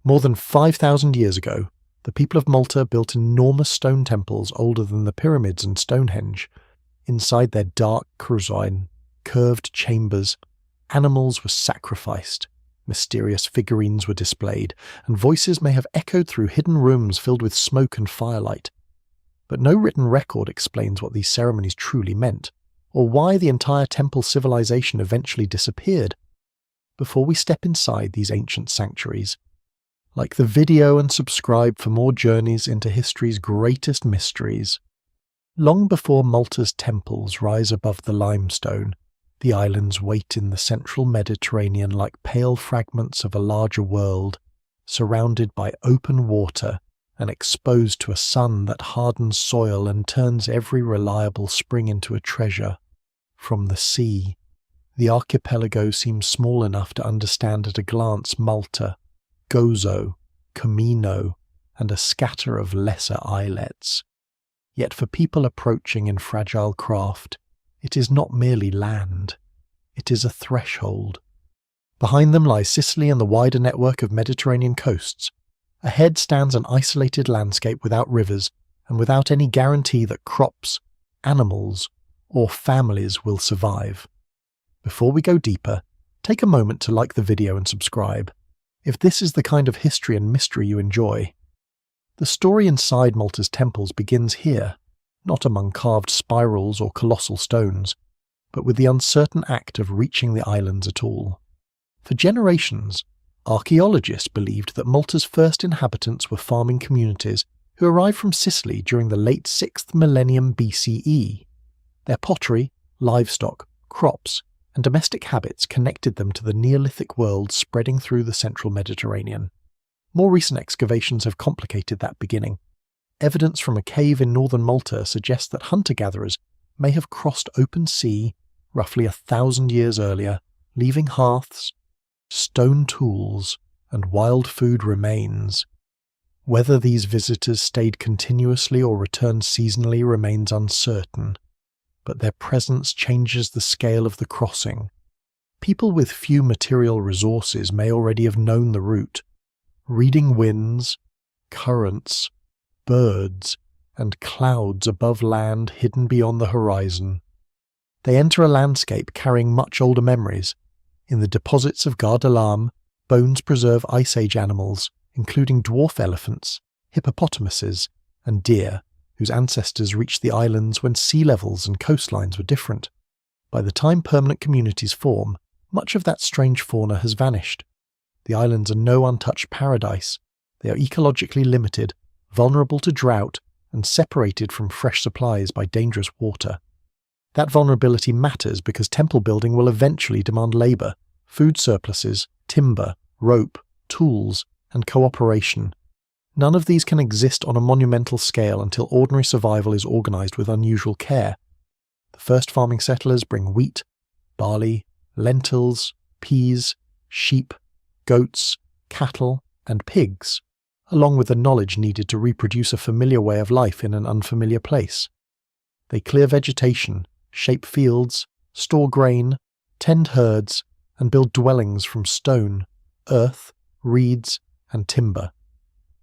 More than 5,000 years ago, the people of Malta built enormous stone temples older than the pyramids and Stonehenge. Inside their dark crucine, curved chambers, animals were sacrificed, mysterious figurines were displayed, and voices may have echoed through hidden rooms filled with smoke and firelight. But no written record explains what these ceremonies truly meant, or why the entire temple civilization eventually disappeared. Before we step inside these ancient sanctuaries, like the video and subscribe for more journeys into history's greatest mysteries. Long before Malta's temples rise above the limestone, the islands wait in the central Mediterranean like pale fragments of a larger world, surrounded by open water and exposed to a sun that hardens soil and turns every reliable spring into a treasure. From the sea, the archipelago seems small enough to understand at a glance Malta, Gozo, Camino, and a scatter of lesser islets. Yet for people approaching in fragile craft, it is not merely land, it is a threshold. Behind them lies Sicily and the wider network of Mediterranean coasts. Ahead stands an isolated landscape without rivers and without any guarantee that crops, animals, or families will survive. Before we go deeper, take a moment to like the video and subscribe, if this is the kind of history and mystery you enjoy. The story inside Malta's temples begins here, not among carved spirals or colossal stones, but with the uncertain act of reaching the islands at all. For generations, archaeologists believed that Malta's first inhabitants were farming communities who arrived from Sicily during the late 6th millennium BCE. Their pottery, livestock, crops, and domestic habits connected them to the Neolithic world spreading through the central Mediterranean. More recent excavations have complicated that beginning. Evidence from a cave in northern Malta suggests that hunter-gatherers may have crossed open sea roughly 1,000 years earlier, leaving hearths, stone tools, and wild food remains. Whether these visitors stayed continuously or returned seasonally remains uncertain, but their presence changes the scale of the crossing. People with few material resources may already have known the route, reading winds, currents, birds, and clouds above land hidden beyond the horizon. They enter a landscape carrying much older memories. In the deposits of Gardalam, bones preserve Ice Age animals, including dwarf elephants, hippopotamuses, and deer, whose ancestors reached the islands when sea levels and coastlines were different. By the time permanent communities form, much of that strange fauna has vanished. The islands are no untouched paradise. They are ecologically limited, vulnerable to drought, and separated from fresh supplies by dangerous water. That vulnerability matters because temple building will eventually demand labour, food surpluses, timber, rope, tools, and cooperation. None of these can exist on a monumental scale until ordinary survival is organised with unusual care. The first farming settlers bring wheat, barley, lentils, peas, sheep, goats, cattle, and pigs, along with the knowledge needed to reproduce a familiar way of life in an unfamiliar place. They clear vegetation, shape fields, store grain, tend herds, and build dwellings from stone, earth, reeds, and timber.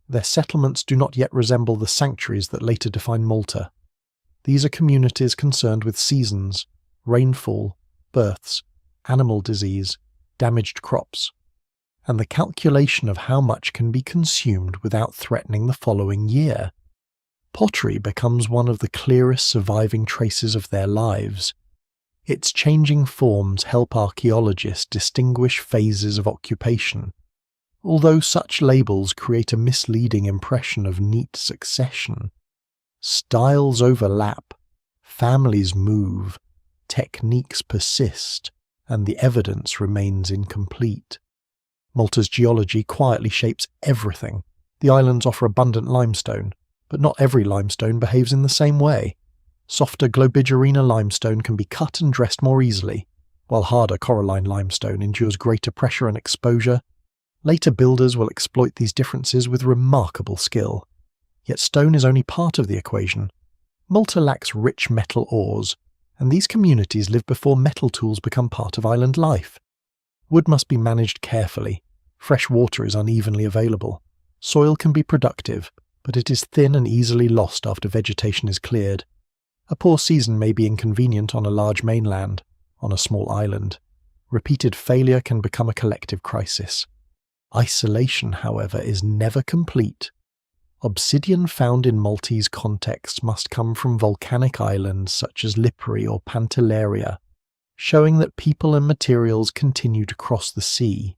Their settlements do not yet resemble the sanctuaries that later define Malta. These are communities concerned with seasons, rainfall, births, animal disease, damaged crops, and the calculation of how much can be consumed without threatening the following year. Pottery becomes one of the clearest surviving traces of their lives. Its changing forms help archaeologists distinguish phases of occupation, although such labels create a misleading impression of neat succession. Styles overlap, families move, techniques persist, and the evidence remains incomplete. Malta's geology quietly shapes everything. The islands offer abundant limestone, but not every limestone behaves in the same way. Softer Globigerina limestone can be cut and dressed more easily, while harder coralline limestone endures greater pressure and exposure. Later builders will exploit these differences with remarkable skill. Yet stone is only part of the equation. Malta lacks rich metal ores, and these communities live before metal tools become part of island life. Wood must be managed carefully. Fresh water is unevenly available. Soil can be productive, but it is thin and easily lost after vegetation is cleared. A poor season may be inconvenient on a large mainland, on a small island. Repeated failure can become a collective crisis. Isolation, however, is never complete. Obsidian found in Maltese contexts must come from volcanic islands such as Lipari or Pantelleria, showing that people and materials continue to cross the sea.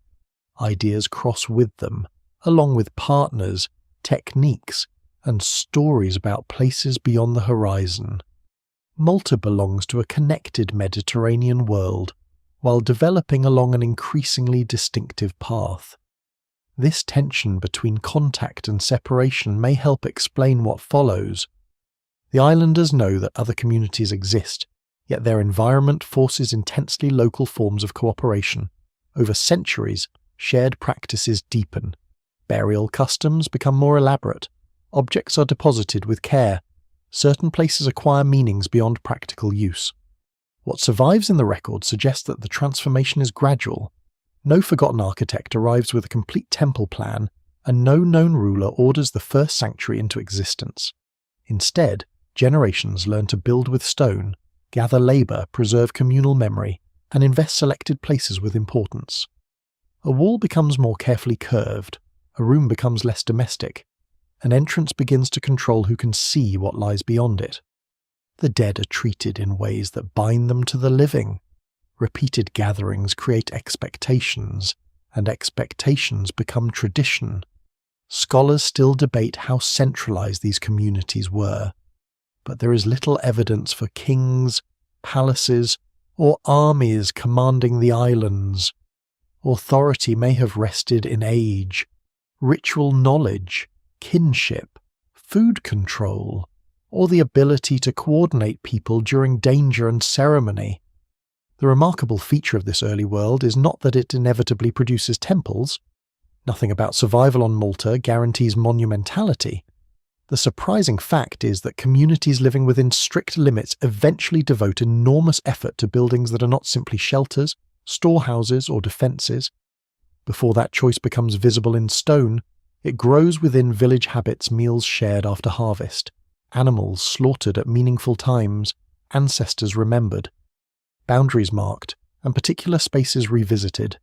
Ideas cross with them, along with partners, techniques, and stories about places beyond the horizon. Malta belongs to a connected Mediterranean world, while developing along an increasingly distinctive path. This tension between contact and separation may help explain what follows. The islanders know that other communities exist, yet their environment forces intensely local forms of cooperation. Over centuries, shared practices deepen. Burial customs become more elaborate. Objects are deposited with care. Certain places acquire meanings beyond practical use. What survives in the record suggests that the transformation is gradual. No forgotten architect arrives with a complete temple plan, and no known ruler orders the first sanctuary into existence. Instead, generations learn to build with stone, gather labour, preserve communal memory, and invest selected places with importance. A wall becomes more carefully curved, a room becomes less domestic, an entrance begins to control who can see what lies beyond it. The dead are treated in ways that bind them to the living. Repeated gatherings create expectations, and expectations become tradition. Scholars still debate how centralized these communities were, but there is little evidence for kings, palaces, or armies commanding the islands. Authority may have rested in age, ritual knowledge, kinship, food control, or the ability to coordinate people during danger and ceremony. The remarkable feature of this early world is not that it inevitably produces temples. Nothing about survival on Malta guarantees monumentality. The surprising fact is that communities living within strict limits eventually devote enormous effort to buildings that are not simply shelters, storehouses, or defences. Before that choice becomes visible in stone, it grows within village habits, meals shared after harvest, animals slaughtered at meaningful times, ancestors remembered, boundaries marked, and particular spaces revisited.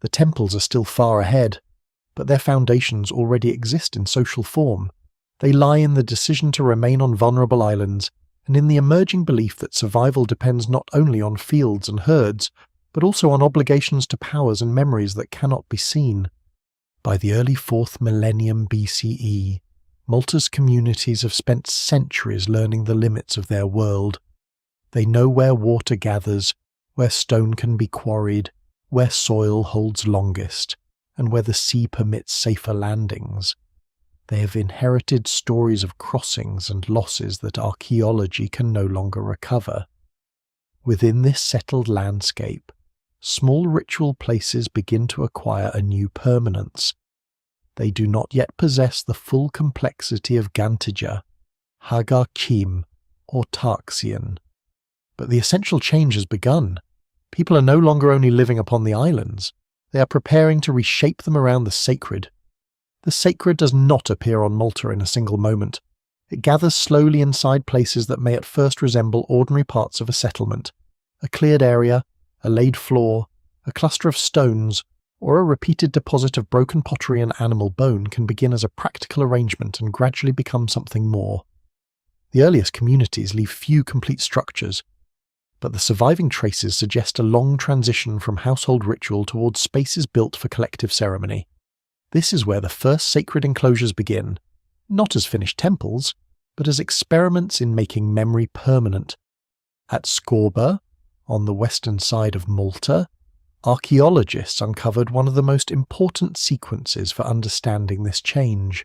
The temples are still far ahead, but their foundations already exist in social form. They lie in the decision to remain on vulnerable islands, and in the emerging belief that survival depends not only on fields and herds, but also on obligations to powers and memories that cannot be seen. By the early 4th millennium BCE, Malta's communities have spent centuries learning the limits of their world. They know where water gathers, where stone can be quarried, where soil holds longest, and where the sea permits safer landings. They have inherited stories of crossings and losses that archaeology can no longer recover. Within this settled landscape, small ritual places begin to acquire a new permanence. They do not yet possess the full complexity of Gantija, Ħaġar Qim, or Tarxien. But the essential change has begun. People are no longer only living upon the islands, they are preparing to reshape them around the sacred. The sacred does not appear on Malta in a single moment. It gathers slowly inside places that may at first resemble ordinary parts of a settlement. A cleared area, a laid floor, a cluster of stones, or a repeated deposit of broken pottery and animal bone can begin as a practical arrangement and gradually become something more. The earliest communities leave few complete structures, but the surviving traces suggest a long transition from household ritual towards spaces built for collective ceremony. This is where the first sacred enclosures begin, not as finished temples, but as experiments in making memory permanent. At Skorba, on the western side of Malta, archaeologists uncovered one of the most important sequences for understanding this change.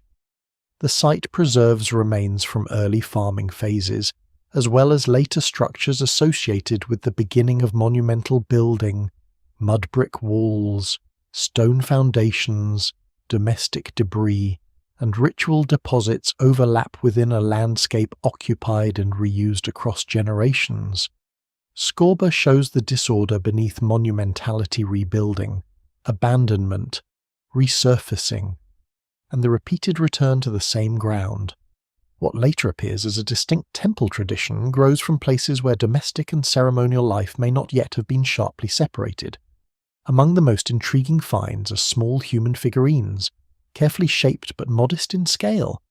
The site preserves remains from early farming phases, as well as later structures associated with the beginning of monumental building, mud brick walls, stone foundations, domestic debris, and ritual deposits overlap within a landscape occupied and reused across generations. Skorba shows the disorder beneath monumentality rebuilding, abandonment, resurfacing, and the repeated return to the same ground. What later appears as a distinct temple tradition grows from places where domestic and ceremonial life may not yet have been sharply separated. Among the most intriguing finds are small human figurines, carefully shaped but modest in scale.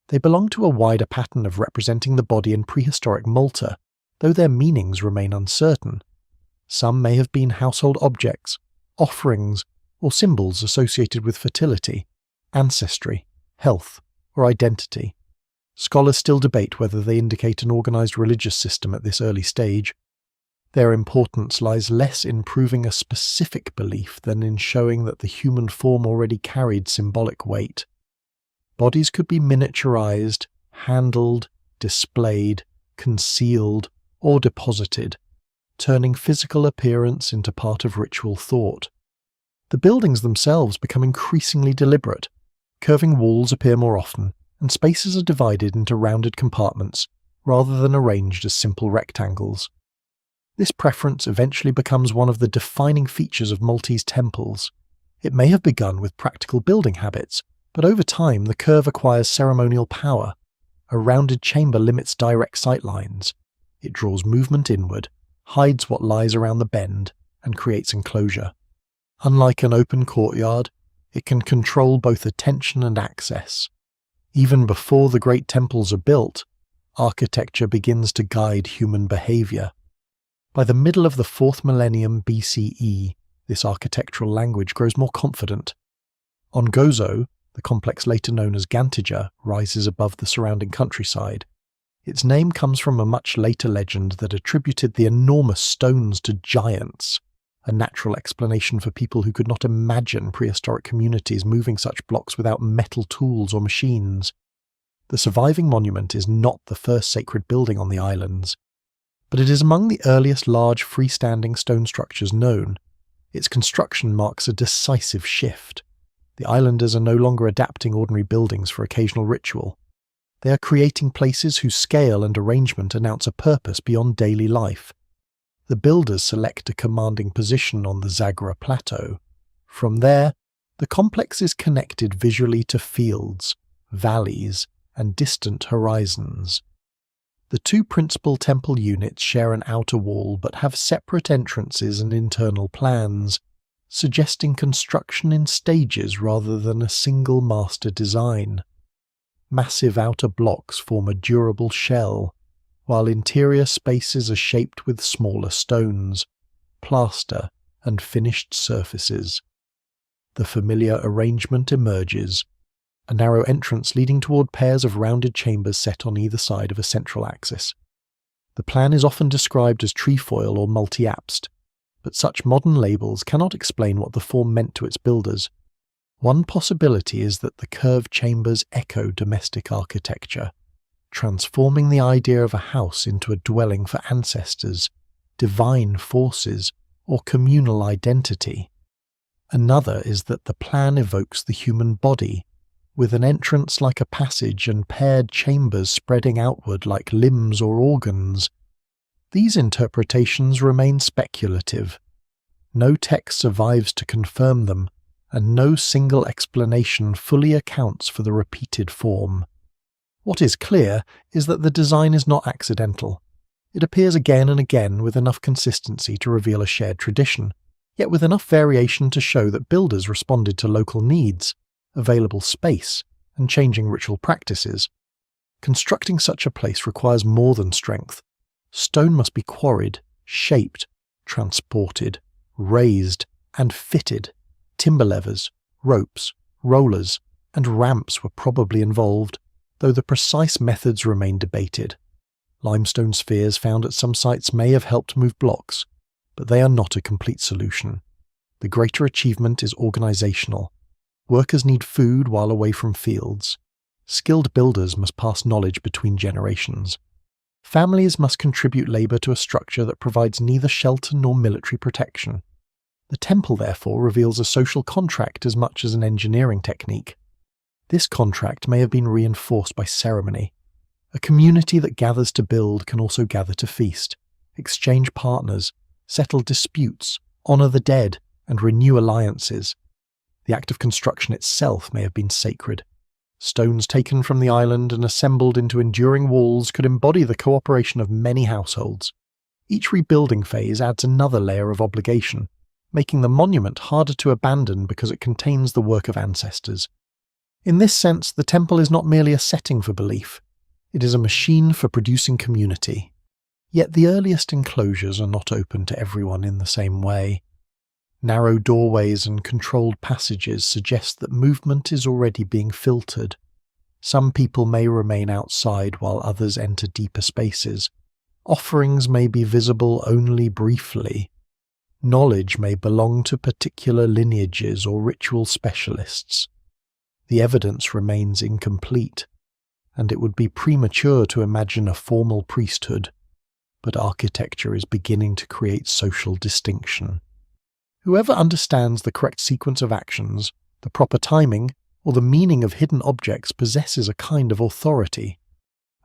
They belong to a wider pattern of representing the body in prehistoric Malta, though their meanings remain uncertain. Some may have been household objects, offerings, or symbols associated with fertility, ancestry, health, or identity. Scholars still debate whether they indicate an organized religious system at this early stage. Their importance lies less in proving a specific belief than in showing that the human form already carried symbolic weight. Bodies could be miniaturized, handled, displayed, concealed, or deposited, turning physical appearance into part of ritual thought. The buildings themselves become increasingly deliberate. Curving walls appear more often, and spaces are divided into rounded compartments, rather than arranged as simple rectangles. This preference eventually becomes one of the defining features of Maltese temples. It may have begun with practical building habits, but over time the curve acquires ceremonial power. A rounded chamber limits direct sightlines. It draws movement inward, hides what lies around the bend, and creates enclosure. Unlike an open courtyard, it can control both attention and access. Even before the great temples are built, architecture begins to guide human behavior. By the middle of the 4th millennium BCE, this architectural language grows more confident. On Gozo, the complex later known as Gantijar rises above the surrounding countryside. Its name comes from a much later legend that attributed the enormous stones to giants, a natural explanation for people who could not imagine prehistoric communities moving such blocks without metal tools or machines. The surviving monument is not the first sacred building on the islands, but it is among the earliest large freestanding stone structures known. Its construction marks a decisive shift. The islanders are no longer adapting ordinary buildings for occasional ritual. They are creating places whose scale and arrangement announce a purpose beyond daily life. The builders select a commanding position on the Zagra Plateau. From there, the complex is connected visually to fields, valleys, and distant horizons. The two principal temple units share an outer wall but have separate entrances and internal plans, suggesting construction in stages rather than a single master design. Massive outer blocks form a durable shell, while interior spaces are shaped with smaller stones, plaster, and finished surfaces. The familiar arrangement emerges, a narrow entrance leading toward pairs of rounded chambers set on either side of a central axis. The plan is often described as trefoil or multi-apsed, but such modern labels cannot explain what the form meant to its builders. One possibility is that the curved chambers echo domestic architecture, transforming the idea of a house into a dwelling for ancestors, divine forces, or communal identity. Another is that the plan evokes the human body, with an entrance like a passage and paired chambers spreading outward like limbs or organs. These interpretations remain speculative. No text survives to confirm them, and no single explanation fully accounts for the repeated form. What is clear is that the design is not accidental. It appears again and again with enough consistency to reveal a shared tradition, yet with enough variation to show that builders responded to local needs, available space, and changing ritual practices. Constructing such a place requires more than strength. Stone must be quarried, shaped, transported, raised, and fitted. Timber levers, ropes, rollers, and ramps were probably involved, though the precise methods remain debated. Limestone spheres found at some sites may have helped move blocks, but they are not a complete solution. The greater achievement is organizational. Workers need food while away from fields. Skilled builders must pass knowledge between generations. Families must contribute labor to a structure that provides neither shelter nor military protection. The temple, therefore, reveals a social contract as much as an engineering technique. This contract may have been reinforced by ceremony. A community that gathers to build can also gather to feast, exchange partners, settle disputes, honor the dead, and renew alliances. The act of construction itself may have been sacred. Stones taken from the island and assembled into enduring walls could embody the cooperation of many households. Each rebuilding phase adds another layer of obligation, making the monument harder to abandon because it contains the work of ancestors. In this sense, the temple is not merely a setting for belief, it is a machine for producing community. Yet the earliest enclosures are not open to everyone in the same way. Narrow doorways and controlled passages suggest that movement is already being filtered. Some people may remain outside while others enter deeper spaces. Offerings may be visible only briefly. Knowledge may belong to particular lineages or ritual specialists. The evidence remains incomplete, and it would be premature to imagine a formal priesthood, but architecture is beginning to create social distinction. Whoever understands the correct sequence of actions, the proper timing, or the meaning of hidden objects possesses a kind of authority.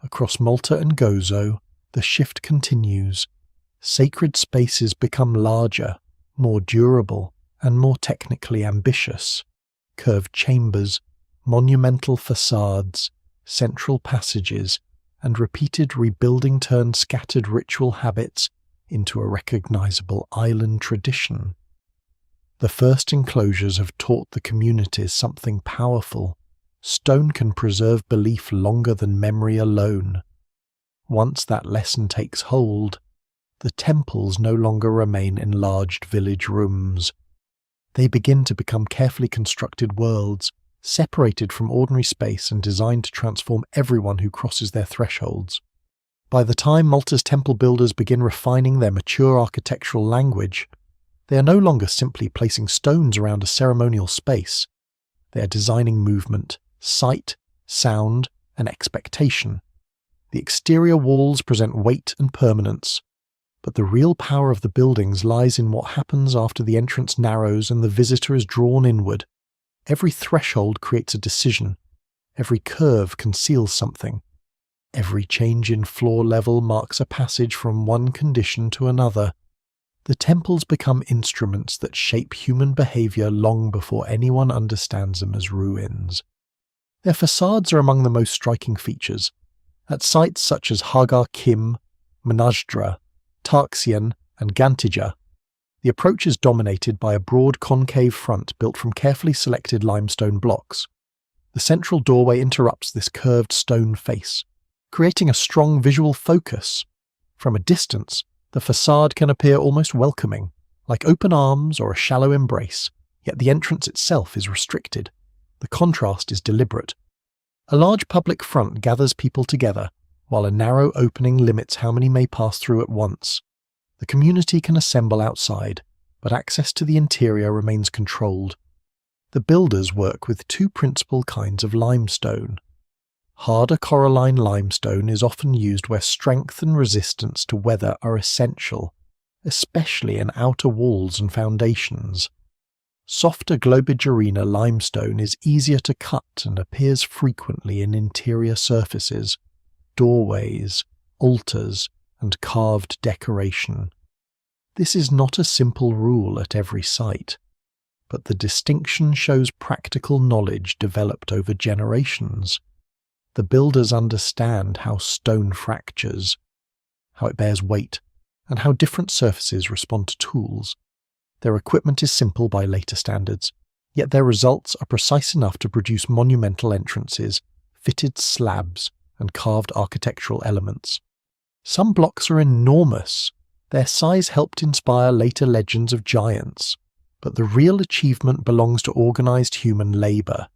Across Malta and Gozo, the shift continues. Sacred spaces become larger, more durable, and more technically ambitious. Curved chambers, monumental facades, central passages, and repeated rebuilding turn scattered ritual habits into a recognizable island tradition. The first enclosures have taught the communities something powerful. Stone can preserve belief longer than memory alone. Once that lesson takes hold, the temples no longer remain enlarged village rooms. They begin to become carefully constructed worlds, separated from ordinary space and designed to transform everyone who crosses their thresholds. By the time Malta's temple builders begin refining their mature architectural language, they are no longer simply placing stones around a ceremonial space. They are designing movement, sight, sound, and expectation. The exterior walls present weight and permanence, but the real power of the buildings lies in what happens after the entrance narrows and the visitor is drawn inward. Every threshold creates a decision. Every curve conceals something. Every change in floor level marks a passage from one condition to another. The temples become instruments that shape human behavior long before anyone understands them as ruins. Their facades are among the most striking features. At sites such as Ħaġar Qim, Mnajdra, Tarxien, and Gantija, the approach is dominated by a broad concave front built from carefully selected limestone blocks. The central doorway interrupts this curved stone face, creating a strong visual focus. From a distance, the facade can appear almost welcoming, like open arms or a shallow embrace, yet the entrance itself is restricted. The contrast is deliberate. A large public front gathers people together, while a narrow opening limits how many may pass through at once. The community can assemble outside, but access to the interior remains controlled. The builders work with two principal kinds of limestone. Harder coralline limestone is often used where strength and resistance to weather are essential, especially in outer walls and foundations. Softer Globigerina limestone is easier to cut and appears frequently in interior surfaces, doorways, altars, and carved decoration. This is not a simple rule at every site, but the distinction shows practical knowledge developed over generations. The builders understand how stone fractures, how it bears weight, and how different surfaces respond to tools. Their equipment is simple by later standards, yet their results are precise enough to produce monumental entrances, fitted slabs, and carved architectural elements. Some blocks are enormous. Their size helped inspire later legends of giants, but the real achievement belongs to organized human labor.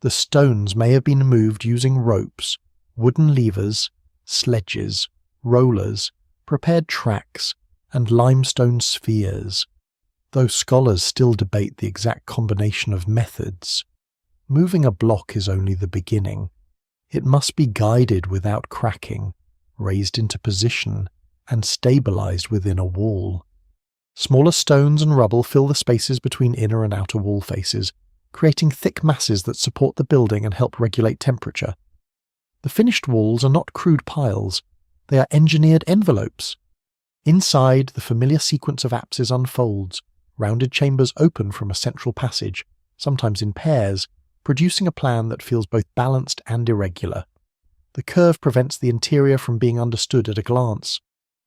The stones may have been moved using ropes, wooden levers, sledges, rollers, prepared tracks, and limestone spheres. Though scholars still debate the exact combination of methods, moving a block is only the beginning. It must be guided without cracking, raised into position, and stabilized within a wall. Smaller stones and rubble fill the spaces between inner and outer wall faces, creating thick masses that support the building and help regulate temperature. The finished walls are not crude piles, they are engineered envelopes. Inside, the familiar sequence of apses unfolds, rounded chambers open from a central passage, sometimes in pairs, producing a plan that feels both balanced and irregular. The curve prevents the interior from being understood at a glance.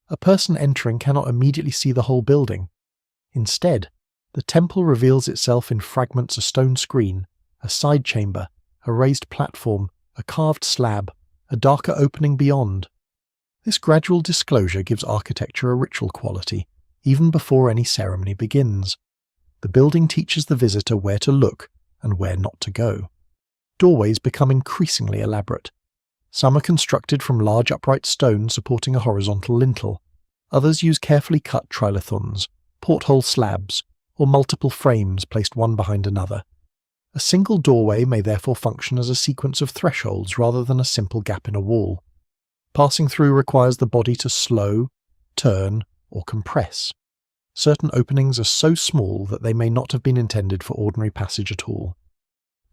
A person entering cannot immediately see the whole building. Instead, the temple reveals itself in fragments: a stone screen, a side chamber, a raised platform, a carved slab, a darker opening beyond. This gradual disclosure gives architecture a ritual quality, even before any ceremony begins. The building teaches the visitor where to look and where not to go. Doorways become increasingly elaborate. Some are constructed from large upright stone supporting a horizontal lintel. Others use carefully cut trilithons, porthole slabs, or multiple frames placed one behind another. A single doorway may therefore function as a sequence of thresholds rather than a simple gap in a wall. Passing through requires the body to slow, turn, or compress. Certain openings are so small that they may not have been intended for ordinary passage at all.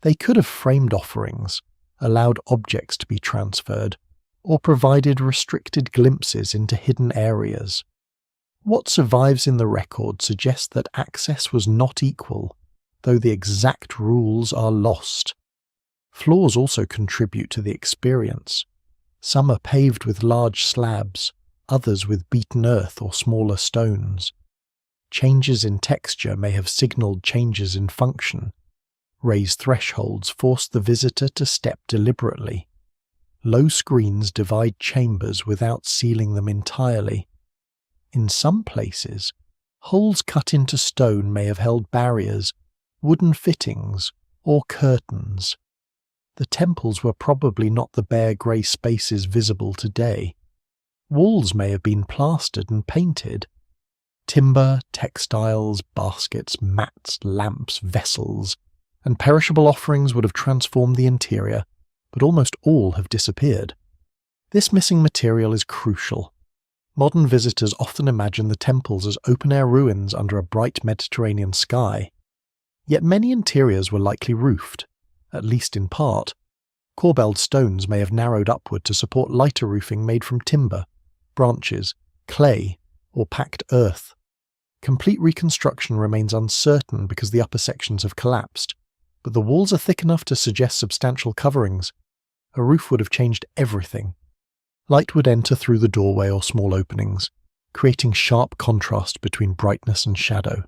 They could have framed offerings, allowed objects to be transferred, or provided restricted glimpses into hidden areas. What survives in the record suggests that access was not equal, though the exact rules are lost. Floors also contribute to the experience. Some are paved with large slabs, others with beaten earth or smaller stones. Changes in texture may have signalled changes in function. Raised thresholds force the visitor to step deliberately. Low screens divide chambers without sealing them entirely. In some places, holes cut into stone may have held barriers, wooden fittings, or curtains. The temples were probably not the bare grey spaces visible today. Walls may have been plastered and painted. Timber, textiles, baskets, mats, lamps, vessels, and perishable offerings would have transformed the interior, but almost all have disappeared. This missing material is crucial. Modern visitors often imagine the temples as open-air ruins under a bright Mediterranean sky. Yet many interiors were likely roofed, at least in part. Corbelled stones may have narrowed upward to support lighter roofing made from timber, branches, clay, or packed earth. Complete reconstruction remains uncertain because the upper sections have collapsed, but the walls are thick enough to suggest substantial coverings. A roof would have changed everything. Light would enter through the doorway or small openings, creating sharp contrast between brightness and shadow.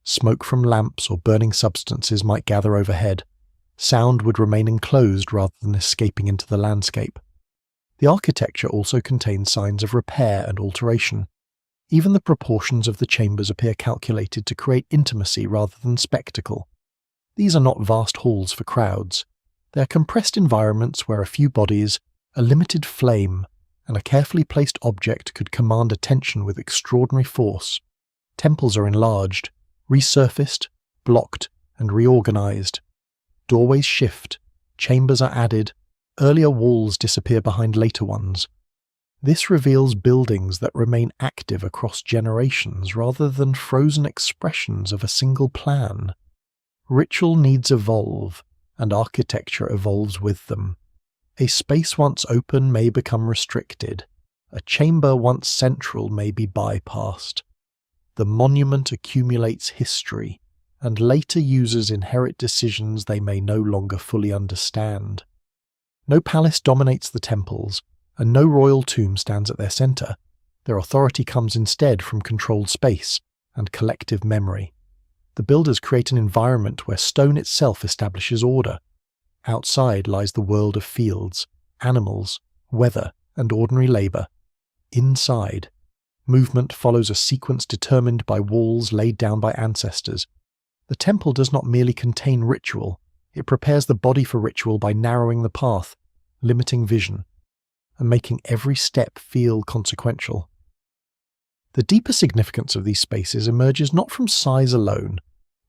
Smoke from lamps or burning substances might gather overhead. Sound would remain enclosed rather than escaping into the landscape. The architecture also contains signs of repair and alteration. Even the proportions of the chambers appear calculated to create intimacy rather than spectacle. These are not vast halls for crowds. They are compressed environments where a few bodies, a limited flame, and a carefully placed object could command attention with extraordinary force. Temples are enlarged, resurfaced, blocked, and reorganized. Doorways shift, chambers are added, earlier walls disappear behind later ones. This reveals buildings that remain active across generations rather than frozen expressions of a single plan. Ritual needs evolve, and architecture evolves with them. A space once open may become restricted. A chamber once central may be bypassed. The monument accumulates history, and later users inherit decisions they may no longer fully understand. No palace dominates the temples, and no royal tomb stands at their centre. Their authority comes instead from controlled space and collective memory. The builders create an environment where stone itself establishes order. Outside lies the world of fields, animals, weather, and ordinary labour. Inside, movement follows a sequence determined by walls laid down by ancestors. The temple does not merely contain ritual, it prepares the body for ritual by narrowing the path, limiting vision, and making every step feel consequential. The deeper significance of these spaces emerges not from size alone,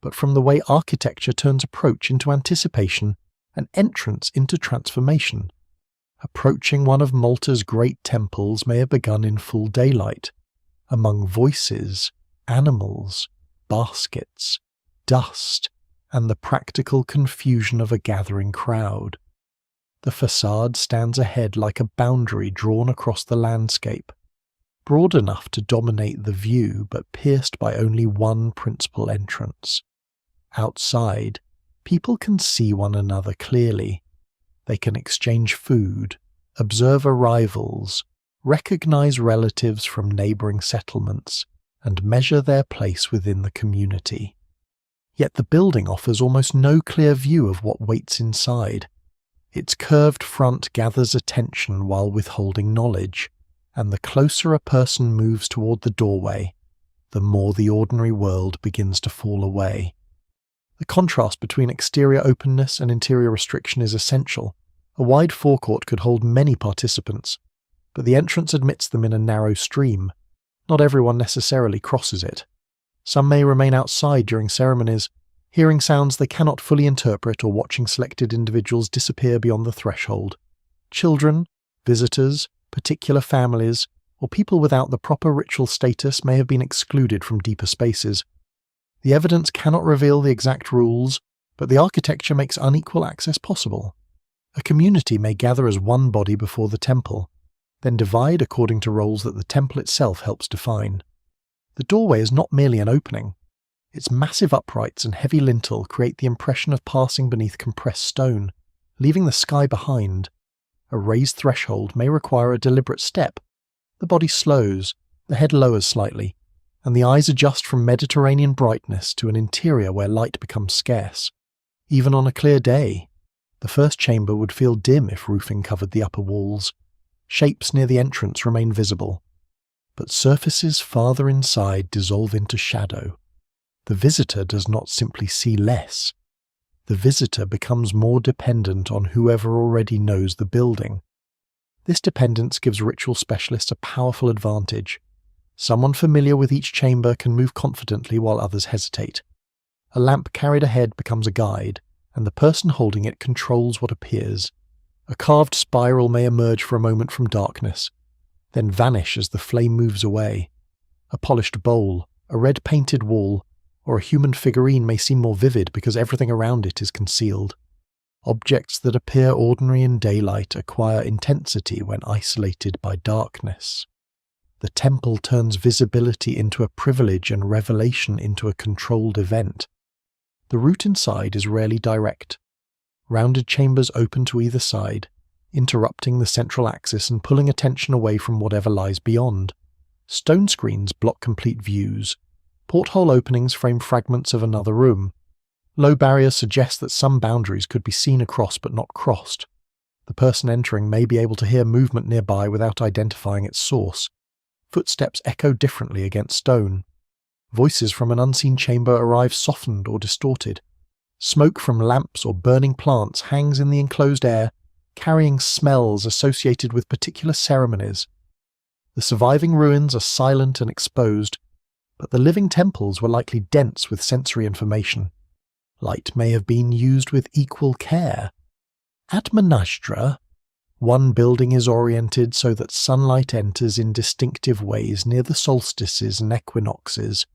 but from the way architecture turns approach into anticipation and entrance into transformation. Approaching one of Malta's great temples may have begun in full daylight, among voices, animals, baskets, dust, and the practical confusion of a gathering crowd. The facade stands ahead like a boundary drawn across the landscape, broad enough to dominate the view but pierced by only one principal entrance. Outside, people can see one another clearly. They can exchange food, observe arrivals, recognize relatives from neighboring settlements, and measure their place within the community. Yet the building offers almost no clear view of what waits inside. Its curved front gathers attention while withholding knowledge, and the closer a person moves toward the doorway, the more the ordinary world begins to fall away. The contrast between exterior openness and interior restriction is essential. A wide forecourt could hold many participants, but the entrance admits them in a narrow stream. Not everyone necessarily crosses it. Some may remain outside during ceremonies, hearing sounds they cannot fully interpret or watching selected individuals disappear beyond the threshold. Children, visitors, particular families, or people without the proper ritual status may have been excluded from deeper spaces. The evidence cannot reveal the exact rules, but the architecture makes unequal access possible. A community may gather as one body before the temple, then divide according to roles that the temple itself helps define. The doorway is not merely an opening. Its massive uprights and heavy lintel create the impression of passing beneath compressed stone, leaving the sky behind. A raised threshold may require a deliberate step. The body slows, the head lowers slightly, and the eyes adjust from Mediterranean brightness to an interior where light becomes scarce. Even on a clear day, the first chamber would feel dim if roofing covered the upper walls. Shapes near the entrance remain visible, but surfaces farther inside dissolve into shadow. The visitor does not simply see less. The visitor becomes more dependent on whoever already knows the building. This dependence gives ritual specialists a powerful advantage. Someone familiar with each chamber can move confidently while others hesitate. A lamp carried ahead becomes a guide, and the person holding it controls what appears. A carved spiral may emerge for a moment from darkness, then vanish as the flame moves away. A polished bowl, a red-painted wall, or a human figurine may seem more vivid because everything around it is concealed. Objects that appear ordinary in daylight acquire intensity when isolated by darkness. The temple turns visibility into a privilege and revelation into a controlled event. The route inside is rarely direct. Rounded chambers open to either side, interrupting the central axis and pulling attention away from whatever lies beyond. Stone screens block complete views. Porthole openings frame fragments of another room. Low barriers suggest that some boundaries could be seen across but not crossed. The person entering may be able to hear movement nearby without identifying its source. Footsteps echo differently against stone. Voices from an unseen chamber arrive softened or distorted. Smoke from lamps or burning plants hangs in the enclosed air, carrying smells associated with particular ceremonies. The surviving ruins are silent and exposed, but the living temples were likely dense with sensory information. Light may have been used with equal care. At Mnajdra, one building is oriented so that sunlight enters in distinctive ways near the solstices and equinoxes.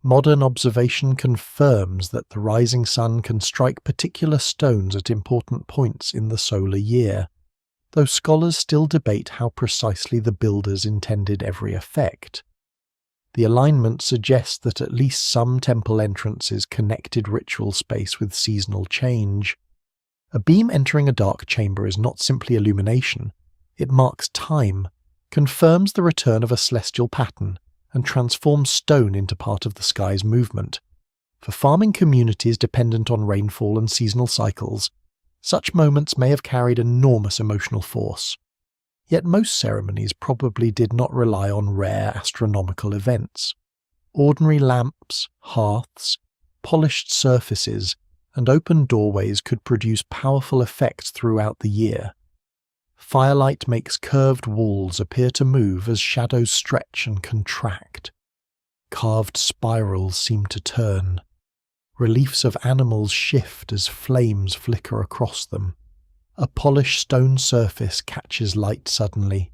Modern observation confirms that the rising sun can strike particular stones at important points in the solar year, though scholars still debate how precisely the builders intended every effect. The alignment suggests that at least some temple entrances connected ritual space with seasonal change. A beam entering a dark chamber is not simply illumination. It marks time, confirms the return of a celestial pattern, and transforms stone into part of the sky's movement. For farming communities dependent on rainfall and seasonal cycles, such moments may have carried enormous emotional force. Yet most ceremonies probably did not rely on rare astronomical events. Ordinary lamps, hearths, polished surfaces, and open doorways could produce powerful effects throughout the year. Firelight makes curved walls appear to move as shadows stretch and contract. Carved spirals seem to turn. Reliefs of animals shift as flames flicker across them. A polished stone surface catches light suddenly,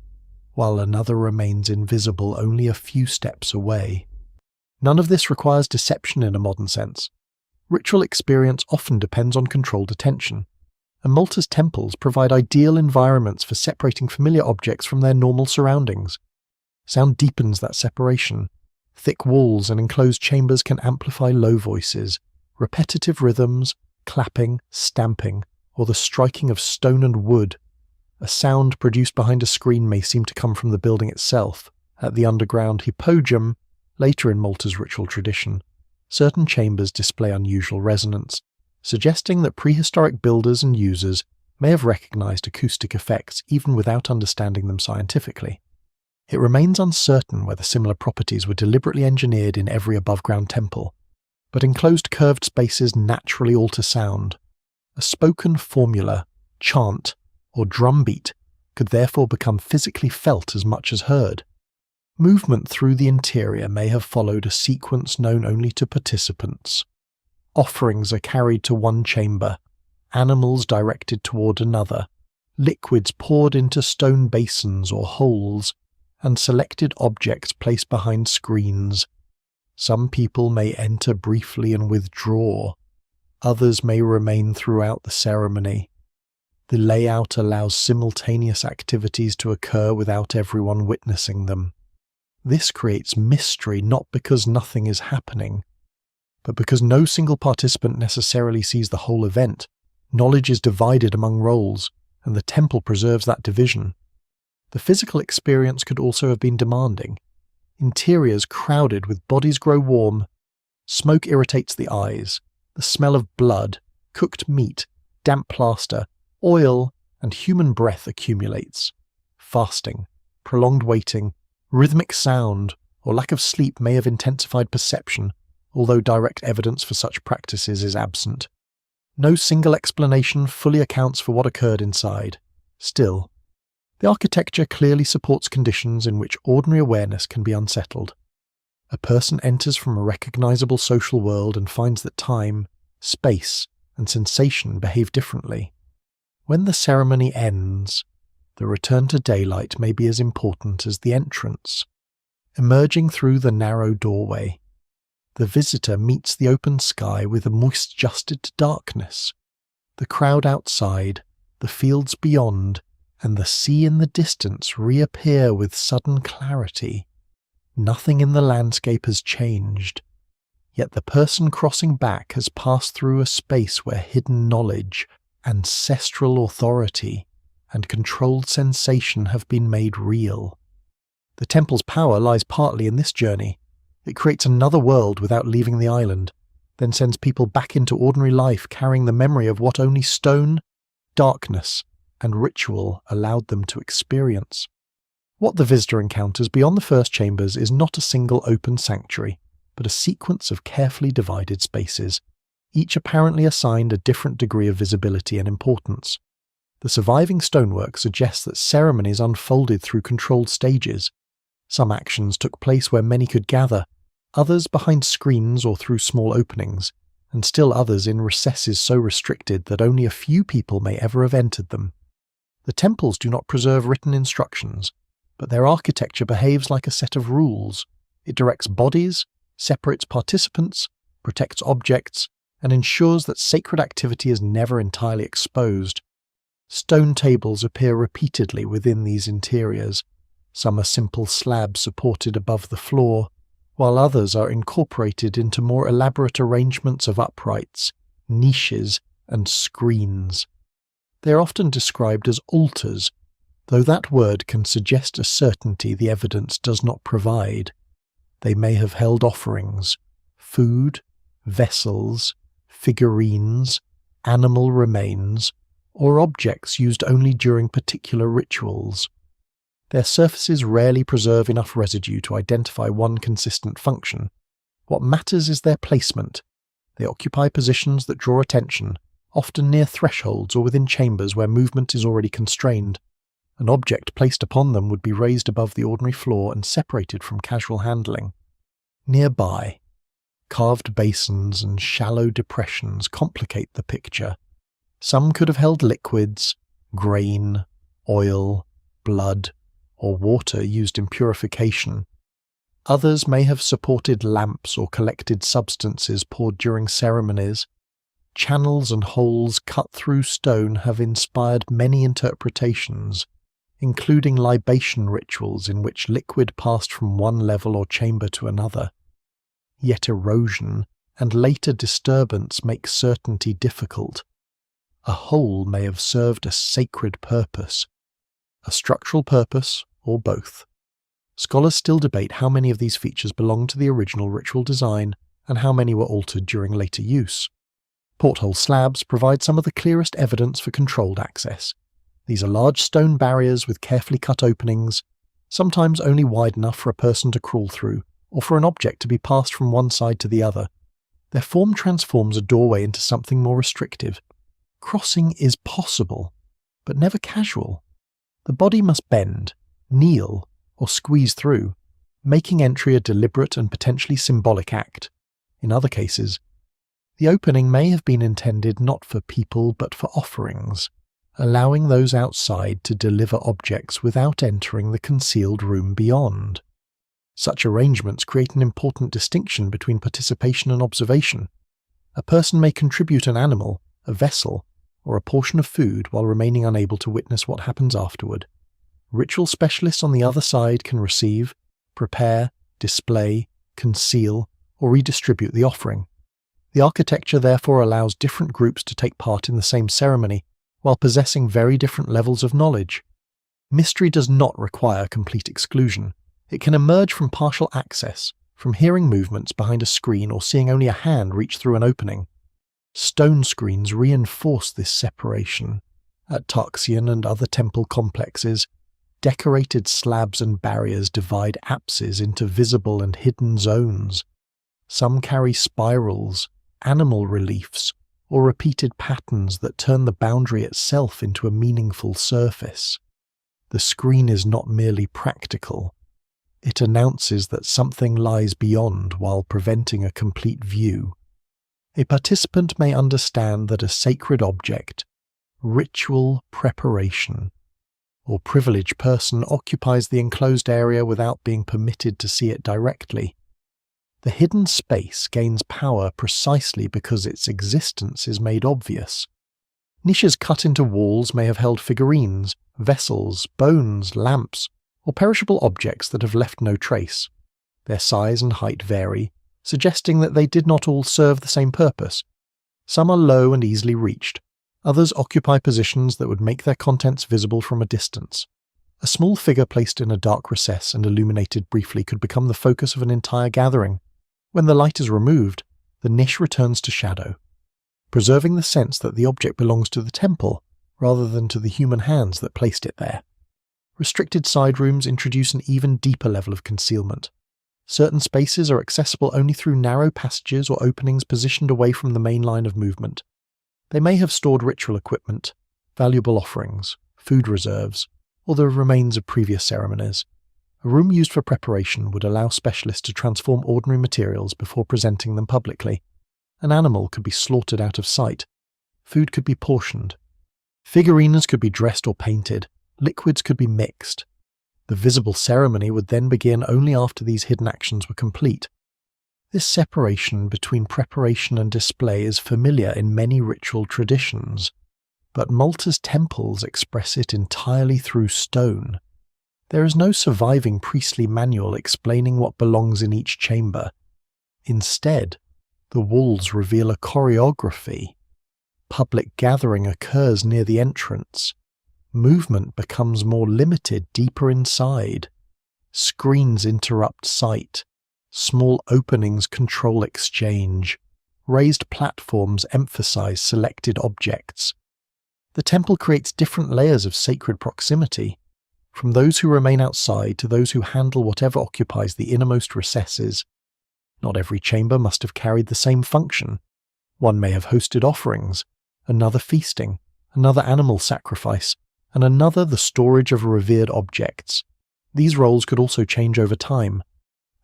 while another remains invisible only a few steps away. None of this requires deception in a modern sense. Ritual experience often depends on controlled attention, and Malta's temples provide ideal environments for separating familiar objects from their normal surroundings. Sound deepens that separation. Thick walls and enclosed chambers can amplify low voices, repetitive rhythms, clapping, stamping, or the striking of stone and wood. A sound produced behind a screen may seem to come from the building itself. At the underground Hippogeium, later in Malta's ritual tradition, certain chambers display unusual resonance, suggesting that prehistoric builders and users may have recognized acoustic effects even without understanding them scientifically. It remains uncertain whether similar properties were deliberately engineered in every above-ground temple, but enclosed curved spaces naturally alter sound. A spoken formula, chant, or drumbeat could therefore become physically felt as much as heard. Movement through the interior may have followed a sequence known only to participants. Offerings are carried to one chamber, animals directed toward another, liquids poured into stone basins or holes, and selected objects placed behind screens. Some people may enter briefly and withdraw. Others may remain throughout the ceremony. The layout allows simultaneous activities to occur without everyone witnessing them. This creates mystery not because nothing is happening, but because no single participant necessarily sees the whole event. Knowledge is divided among roles, and the temple preserves that division. The physical experience could also have been demanding. Interiors crowded with bodies grow warm. Smoke irritates the eyes. The smell of blood, cooked meat, damp plaster, oil, and human breath accumulates. Fasting, prolonged waiting, rhythmic sound, or lack of sleep may have intensified perception, although direct evidence for such practices is absent. No single explanation fully accounts for what occurred inside. Still, the architecture clearly supports conditions in which ordinary awareness can be unsettled. A person enters from a recognizable social world and finds that time, space, and sensation behave differently. When the ceremony ends, the return to daylight may be as important as the entrance. Emerging through the narrow doorway, the visitor meets the open sky with a moist-adjusted darkness. The crowd outside, the fields beyond, and the sea in the distance reappear with sudden clarity. Nothing in the landscape has changed, yet the person crossing back has passed through a space where hidden knowledge, ancestral authority, and controlled sensation have been made real. The temple's power lies partly in this journey. It creates another world without leaving the island, then sends people back into ordinary life carrying the memory of what only stone, darkness, and ritual allowed them to experience. What the visitor encounters beyond the first chambers is not a single open sanctuary, but a sequence of carefully divided spaces, each apparently assigned a different degree of visibility and importance. The surviving stonework suggests that ceremonies unfolded through controlled stages. Some actions took place where many could gather, others behind screens or through small openings, and still others in recesses so restricted that only a few people may ever have entered them. The temples do not preserve written instructions, but their architecture behaves like a set of rules. It directs bodies, separates participants, protects objects, and ensures that sacred activity is never entirely exposed. Stone tables appear repeatedly within these interiors. Some are simple slabs supported above the floor, while others are incorporated into more elaborate arrangements of uprights, niches, and screens. They are often described as altars, though that word can suggest a certainty the evidence does not provide. They may have held offerings, food, vessels, figurines, animal remains, or objects used only during particular rituals. Their surfaces rarely preserve enough residue to identify one consistent function. What matters is their placement. They occupy positions that draw attention, often near thresholds or within chambers where movement is already constrained. An object placed upon them would be raised above the ordinary floor and separated from casual handling. Nearby, carved basins and shallow depressions complicate the picture. Some could have held liquids, grain, oil, blood, or water used in purification. Others may have supported lamps or collected substances poured during ceremonies. Channels and holes cut through stone have inspired many interpretations, including libation rituals in which liquid passed from one level or chamber to another. Yet erosion and later disturbance make certainty difficult. A hole may have served a sacred purpose, a structural purpose, or both. Scholars still debate how many of these features belong to the original ritual design and how many were altered during later use. Porthole slabs provide some of the clearest evidence for controlled access. These are large stone barriers with carefully cut openings, sometimes only wide enough for a person to crawl through, or for an object to be passed from one side to the other. Their form transforms a doorway into something more restrictive. Crossing is possible, but never casual. The body must bend, kneel, or squeeze through, making entry a deliberate and potentially symbolic act. In other cases, the opening may have been intended not for people but for offerings, allowing those outside to deliver objects without entering the concealed room beyond. Such arrangements create an important distinction between participation and observation. A person may contribute an animal, a vessel, or a portion of food while remaining unable to witness what happens afterward. Ritual specialists on the other side can receive, prepare, display, conceal, or redistribute the offering. The architecture therefore allows different groups to take part in the same ceremony, while possessing very different levels of knowledge. Mystery does not require complete exclusion. It can emerge from partial access, from hearing movements behind a screen or seeing only a hand reach through an opening. Stone screens reinforce this separation. At Tarxien and other temple complexes, decorated slabs and barriers divide apses into visible and hidden zones. Some carry spirals, animal reliefs, or repeated patterns that turn the boundary itself into a meaningful surface. The screen is not merely practical. It announces that something lies beyond while preventing a complete view. A participant may understand that a sacred object, ritual preparation, or privileged person occupies the enclosed area without being permitted to see it directly. The hidden space gains power precisely because its existence is made obvious. Niches cut into walls may have held figurines, vessels, bones, lamps, or perishable objects that have left no trace. Their size and height vary, suggesting that they did not all serve the same purpose. Some are low and easily reached. Others occupy positions that would make their contents visible from a distance. A small figure placed in a dark recess and illuminated briefly could become the focus of an entire gathering. When the light is removed, the niche returns to shadow, preserving the sense that the object belongs to the temple rather than to the human hands that placed it there. Restricted side rooms introduce an even deeper level of concealment. Certain spaces are accessible only through narrow passages or openings positioned away from the main line of movement. They may have stored ritual equipment, valuable offerings, food reserves, or the remains of previous ceremonies. A room used for preparation would allow specialists to transform ordinary materials before presenting them publicly. An animal could be slaughtered out of sight. Food could be portioned. Figurines could be dressed or painted. Liquids could be mixed. The visible ceremony would then begin only after these hidden actions were complete. This separation between preparation and display is familiar in many ritual traditions, but Malta's temples express it entirely through stone. There is no surviving priestly manual explaining what belongs in each chamber. Instead, the walls reveal a choreography. Public gathering occurs near the entrance. Movement becomes more limited deeper inside. Screens interrupt sight. Small openings control exchange. Raised platforms emphasize selected objects. The temple creates different layers of sacred proximity, from those who remain outside to those who handle whatever occupies the innermost recesses. Not every chamber must have carried the same function. One may have hosted offerings, another feasting, another animal sacrifice, and another the storage of revered objects. These roles could also change over time.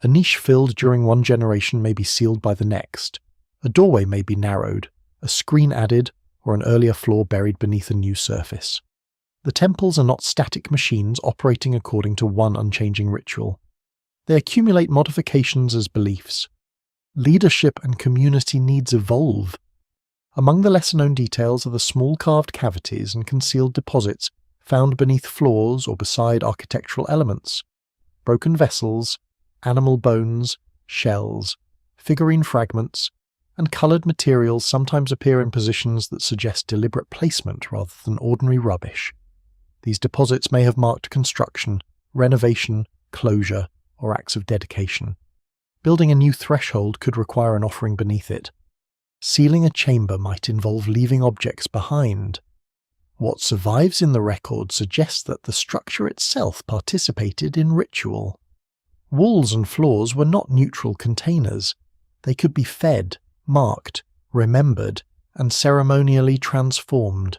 A niche filled during one generation may be sealed by the next. A doorway may be narrowed, a screen added, or an earlier floor buried beneath a new surface. The temples are not static machines operating according to one unchanging ritual. They accumulate modifications as beliefs. Leadership and community needs evolve. Among the lesser-known details are the small carved cavities and concealed deposits found beneath floors or beside architectural elements. Broken vessels, animal bones, shells, figurine fragments, and coloured materials sometimes appear in positions that suggest deliberate placement rather than ordinary rubbish. These deposits may have marked construction, renovation, closure, or acts of dedication. Building a new threshold could require an offering beneath it. Sealing a chamber might involve leaving objects behind. What survives in the record suggests that the structure itself participated in ritual. Walls and floors were not neutral containers. They could be fed, marked, remembered, and ceremonially transformed.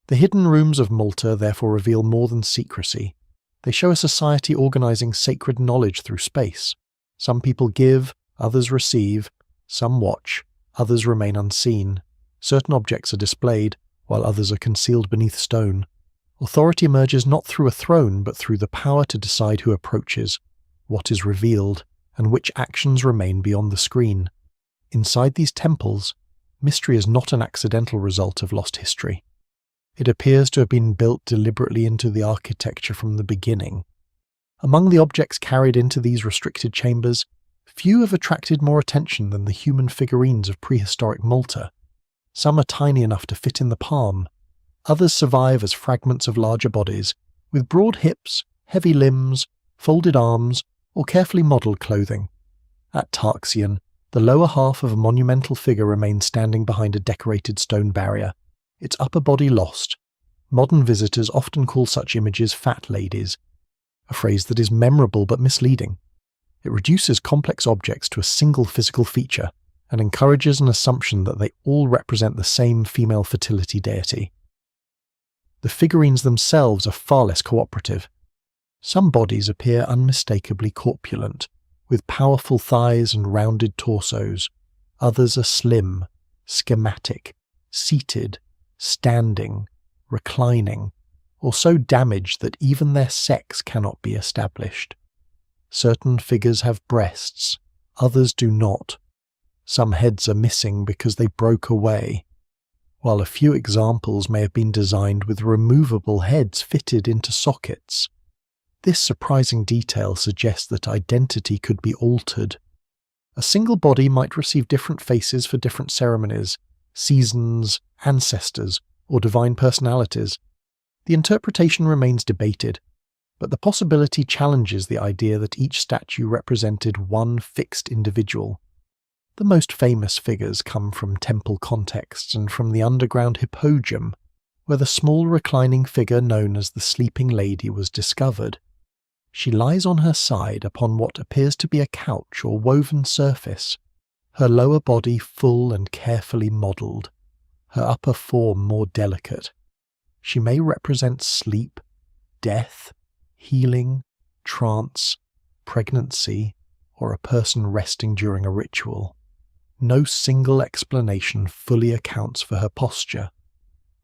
The hidden rooms of Malta therefore reveal more than secrecy. They show a society organising sacred knowledge through space. Some people give, others receive, some watch, others remain unseen. Certain objects are displayed, while others are concealed beneath stone. Authority emerges not through a throne, but through the power to decide who approaches, what is revealed, and which actions remain beyond the screen. Inside these temples, mystery is not an accidental result of lost history. It appears to have been built deliberately into the architecture from the beginning. Among the objects carried into these restricted chambers, few have attracted more attention than the human figurines of prehistoric Malta. Some are tiny enough to fit in the palm. Others survive as fragments of larger bodies, with broad hips, heavy limbs, folded arms, or carefully modelled clothing. At Tarxien, the lower half of a monumental figure remains standing behind a decorated stone barrier, its upper body lost. Modern visitors often call such images fat ladies, a phrase that is memorable but misleading. It reduces complex objects to a single physical feature and encourages an assumption that they all represent the same female fertility deity. The figurines themselves are far less cooperative. Some bodies appear unmistakably corpulent, with powerful thighs and rounded torsos. Others are slim, schematic, seated, standing, reclining, or so damaged that even their sex cannot be established. Certain figures have breasts, others do not. Some heads are missing because they broke away, while a few examples may have been designed with removable heads fitted into sockets. This surprising detail suggests that identity could be altered. A single body might receive different faces for different ceremonies, seasons, ancestors, or divine personalities. The interpretation remains debated, but the possibility challenges the idea that each statue represented one fixed individual. The most famous figures come from temple contexts and from the underground hypogeum, where the small reclining figure known as the Sleeping Lady was discovered. She lies on her side upon what appears to be a couch or woven surface, her lower body full and carefully modelled, her upper form more delicate. She may represent sleep, death, healing, trance, pregnancy, or a person resting during a ritual. No single explanation fully accounts for her posture,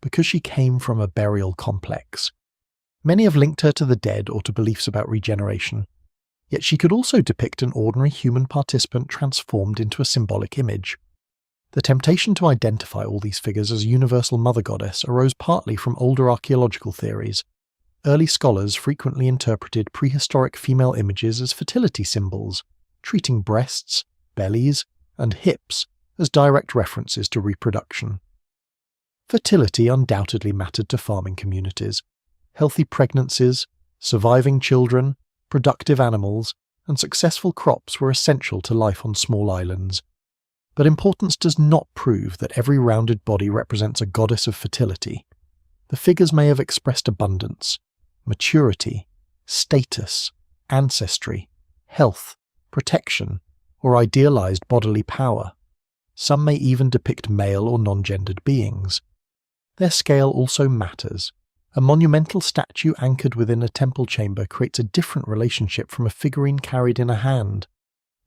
because she came from a burial complex. Many have linked her to the dead or to beliefs about regeneration, yet she could also depict an ordinary human participant transformed into a symbolic image. The temptation to identify all these figures as a universal mother goddess arose partly from older archaeological theories. Early scholars frequently interpreted prehistoric female images as fertility symbols, treating breasts, bellies, and hips as direct references to reproduction. Fertility undoubtedly mattered to farming communities. Healthy pregnancies, surviving children, productive animals, and successful crops were essential to life on small islands. But importance does not prove that every rounded body represents a goddess of fertility. The figures may have expressed abundance, maturity, status, ancestry, health, protection, or idealized bodily power. Some may even depict male or non-gendered beings. Their scale also matters. A monumental statue anchored within a temple chamber creates a different relationship from a figurine carried in a hand.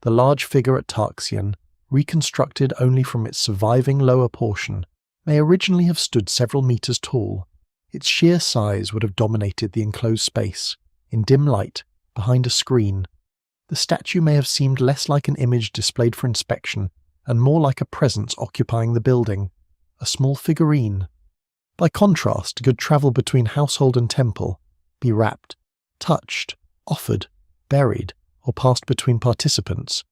The large figure at Tarxien, reconstructed only from its surviving lower portion, may originally have stood several meters tall. Its sheer size would have dominated the enclosed space. In dim light, behind a screen, the statue may have seemed less like an image displayed for inspection and more like a presence occupying the building, a small figurine. By contrast, could travel between household and temple, be wrapped, touched, offered, buried, or passed between participants.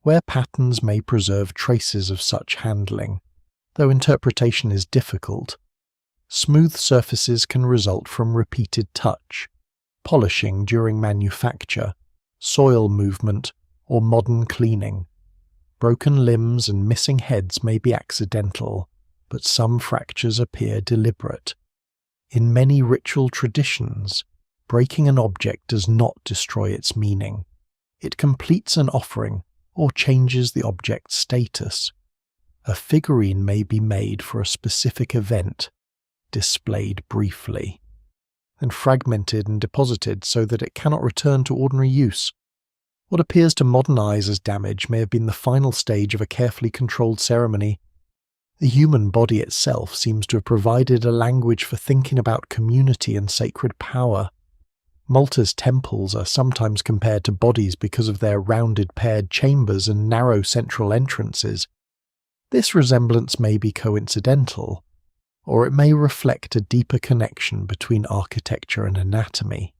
where patterns may preserve traces of such handling, though interpretation is difficult. Smooth surfaces can result from repeated touch, polishing during manufacture, soil movement, or modern cleaning. Broken limbs and missing heads may be accidental, but some fractures appear deliberate. In many ritual traditions, breaking an object does not destroy its meaning. It completes an offering or changes the object's status. A figurine may be made for a specific event, displayed briefly, then fragmented and deposited so that it cannot return to ordinary use. What appears to modern eyes as damage may have been the final stage of a carefully controlled ceremony. The human body itself seems to have provided a language for thinking about community and sacred power. Malta's temples are sometimes compared to bodies because of their rounded paired chambers and narrow central entrances. This resemblance may be coincidental, or it may reflect a deeper connection between architecture and anatomy.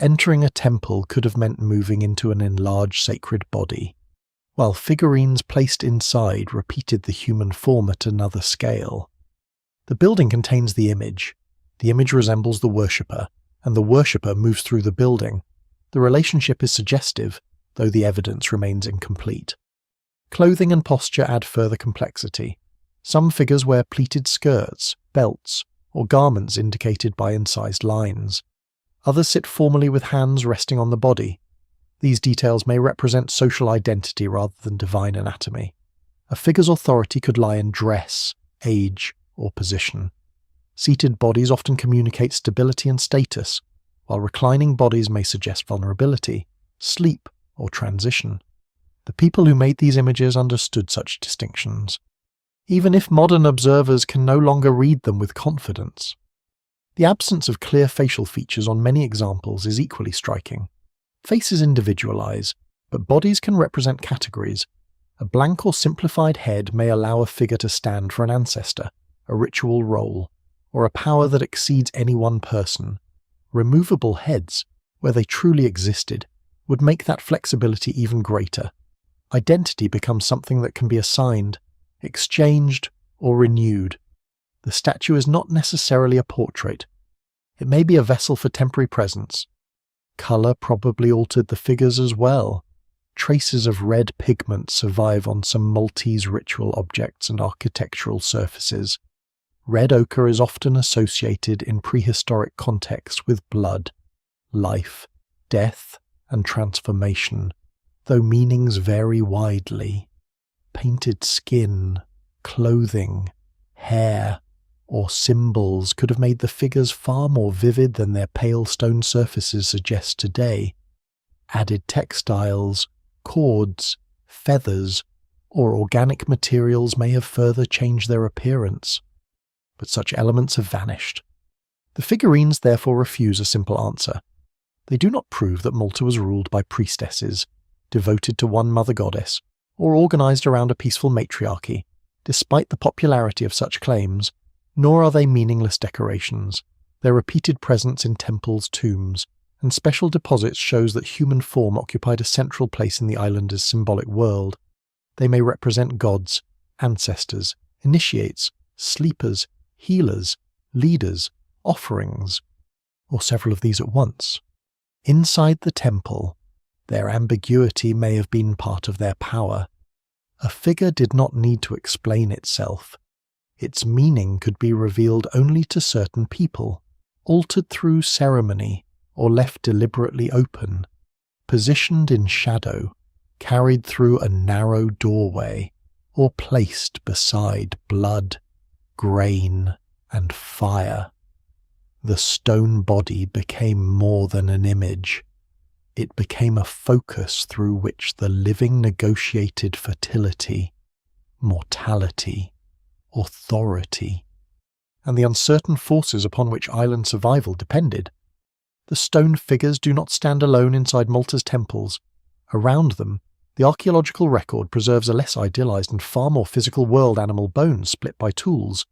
Entering a temple could have meant moving into an enlarged sacred body, while figurines placed inside repeated the human form at another scale. The building contains the image resembles the worshipper, and the worshipper moves through the building. The relationship is suggestive, though the evidence remains incomplete. Clothing and posture add further complexity. Some figures wear pleated skirts, belts, or garments indicated by incised lines. Others sit formally with hands resting on the body. These details may represent social identity rather than divine anatomy. A figure's authority could lie in dress, age, or position. Seated bodies often communicate stability and status, while reclining bodies may suggest vulnerability, sleep, or transition. The people who made these images understood such distinctions, even if modern observers can no longer read them with confidence. The absence of clear facial features on many examples is equally striking. Faces individualize, but bodies can represent categories. A blank or simplified head may allow a figure to stand for an ancestor, a ritual role, or a power that exceeds any one person. Removable heads, where they truly existed, would make that flexibility even greater. Identity becomes something that can be assigned, exchanged, or renewed. The statue is not necessarily a portrait. It may be a vessel for temporary presence. Colour probably altered the figures as well. Traces of red pigment survive on some Maltese ritual objects and architectural surfaces. Red ochre is often associated in prehistoric contexts with blood, life, death, and transformation, though meanings vary widely. Painted skin, clothing, hair, or symbols could have made the figures far more vivid than their pale stone surfaces suggest today. Added textiles, cords, feathers, or organic materials may have further changed their appearance, but such elements have vanished. The figurines therefore refuse a simple answer. They do not prove that Malta was ruled by priestesses, devoted to one mother goddess, or organised around a peaceful matriarchy, despite the popularity of such claims, nor are they meaningless decorations. Their repeated presence in temples, tombs, and special deposits shows that human form occupied a central place in the islander's symbolic world. They may represent gods, ancestors, initiates, sleepers, healers, leaders, offerings, or several of these at once. Inside the temple, their ambiguity may have been part of their power. A figure did not need to explain itself. Its meaning could be revealed only to certain people, altered through ceremony, or left deliberately open, positioned in shadow, carried through a narrow doorway, or placed beside blood, grain, and fire. The stone body became more than an image. It became a focus through which the living negotiated fertility, mortality, authority, and the uncertain forces upon which island survival depended. The stone figures do not stand alone inside Malta's temples. Around them, the archaeological record preserves a less idealized and far more physical world: animal bones split by tools,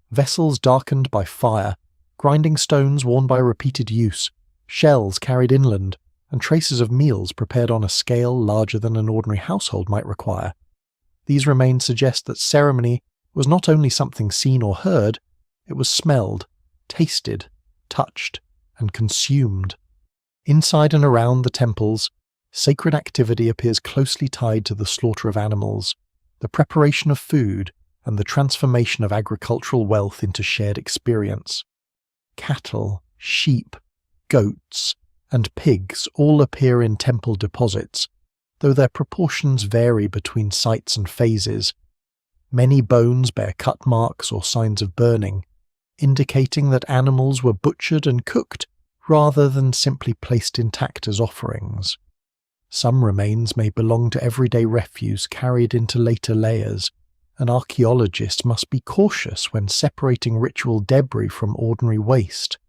vessels darkened by fire, grinding stones worn by repeated use, shells carried inland, and traces of meals prepared on a scale larger than an ordinary household might require. These remains suggest that ceremony was not only something seen or heard, it was smelled, tasted, touched, and consumed. Inside and around the temples, sacred activity appears closely tied to the slaughter of animals, the preparation of food, and the transformation of agricultural wealth into shared experience. Cattle, sheep, goats, and pigs all appear in temple deposits, though their proportions vary between sites and phases. Many bones bear cut marks or signs of burning, indicating that animals were butchered and cooked rather than simply placed intact as offerings. Some remains may belong to everyday refuse carried into later layers, and archaeologists must be cautious when separating ritual debris from ordinary waste.